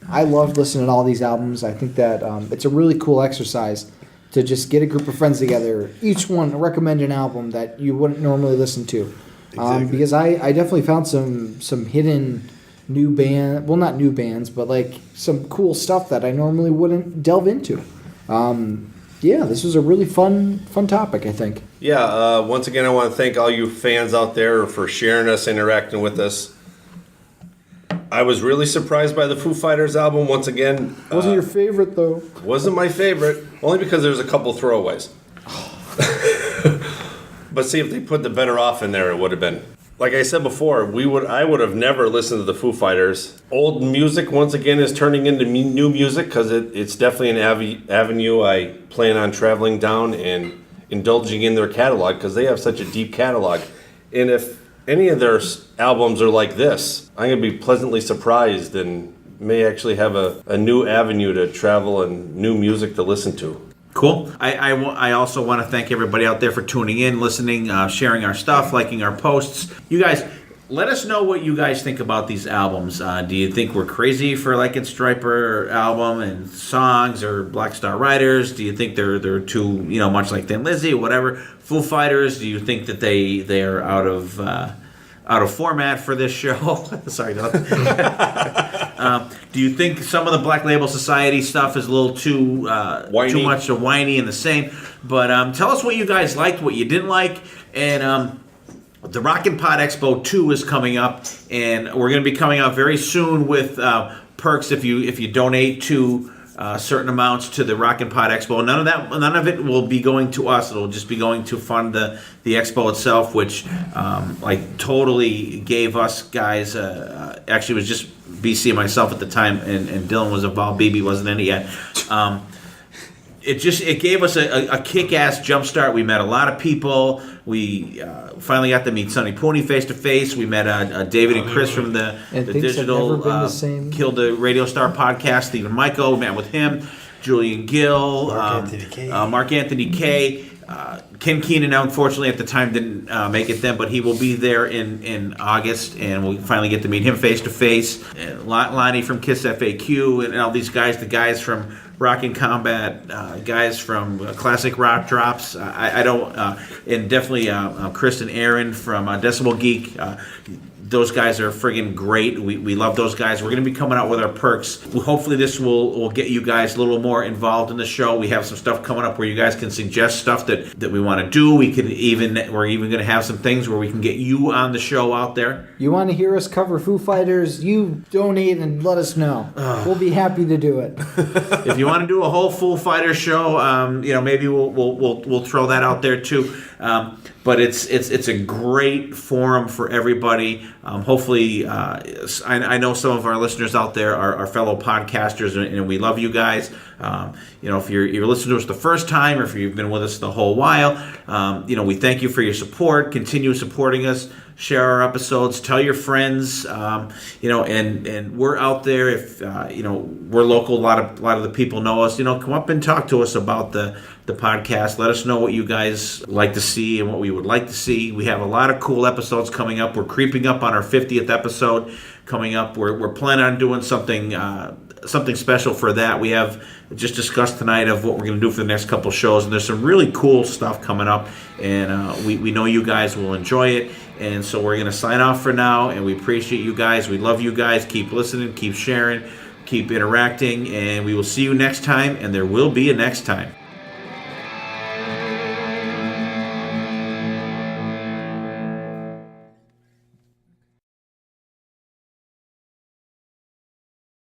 I loved listening to all these albums. I think that it's a really cool exercise to just get a group of friends together. Each one recommend an album that you wouldn't normally listen to. Because I definitely found some hidden new band. Well, not new bands, but like some cool stuff that I normally wouldn't delve into. Yeah, this was a really fun topic, I think. Yeah, once again, I want to thank all you fans out there for sharing us, interacting with us. I was really surprised by the Foo Fighters album. Once again, Wasn't your favorite though? wasn't my favorite, only because there's a couple throwaways. But see, if they put the Better Off in there, it would have been. Like I said before, I would have never listened to the Foo Fighters. Old music, once again, is turning into new music because it's definitely an avenue I plan on traveling down and indulging in their catalog because they have such a deep catalog. And if any of their albums are like this, I'm going to be pleasantly surprised and may actually have a new avenue to travel and new music to listen to. Cool. I also want to thank everybody out there for tuning in, listening, sharing our stuff, liking our posts. You guys, let us know what you guys think about these albums. Do you think we're crazy for liking Stryper album and songs or Black Star Riders? Do you think they're too much like Thin Lizzy or whatever? Foo Fighters? Do you think that they are out of format for this show? Sorry. Do you think some of the Black Label Society stuff is a little too much whiny and the same? But tell us what you guys liked, what you didn't like, and the Rockin' Pod Expo 2 is coming up, and we're going to be coming out very soon with perks if you donate to certain amounts to the Rockin' Pod Expo. None of it will be going to us. It'll just be going to fund the expo itself, which totally gave us guys. Actually, it was just BC and myself at the time, and Dylan was involved. BB wasn't in it yet. It gave us a kick-ass jump start. We met a lot of people. We finally got to meet Sonny Pooney face to face. We met David and Chris from the digital Kill the Radio Star podcast. Stephen Michael, we met with him. Julian Gill, Mark Anthony K. Ken Keenan, unfortunately, at the time didn't make it then, but he will be there in August, and we'll finally get to meet him face to face. Lonnie from Kiss FAQ, and all these guys, the guys from Rock and Combat, guys from Classic Rock Drops. And definitely Chris and Aaron from Decibel Geek. Those guys are friggin' great. We love those guys. We're going to be coming out with our perks. Hopefully this will get you guys a little more involved in the show. We have some stuff coming up where you guys can suggest stuff that we want to do. We're even going to have some things where we can get you on the show out there. You want to hear us cover Foo Fighters? You donate and let us know. We'll be happy to do it. If you want to do a whole Foo Fighters show, maybe we'll throw that out there too. But it's a great forum for everybody. Hopefully, I know some of our listeners out there are fellow podcasters, and we love you guys. If you're listening to us the first time, or if you've been with us the whole while, we thank you for your support. Continue supporting us. Share our episodes. Tell your friends. And we're out there. If we're local, a lot of the people know us. Come up and talk to us about the podcast. Let us know what you guys like to see and what we would like to see. We have a lot of cool episodes coming up. We're creeping up on our 50th episode coming up. We're planning on doing something special for that. We have just discussed tonight of what we're going to do for the next couple shows, and there's some really cool stuff coming up, and we know you guys will enjoy it. And so we're going to sign off for now, and we appreciate you guys. We love you guys. Keep listening, keep sharing, keep interacting, and we will see you next time, and there will be a next time.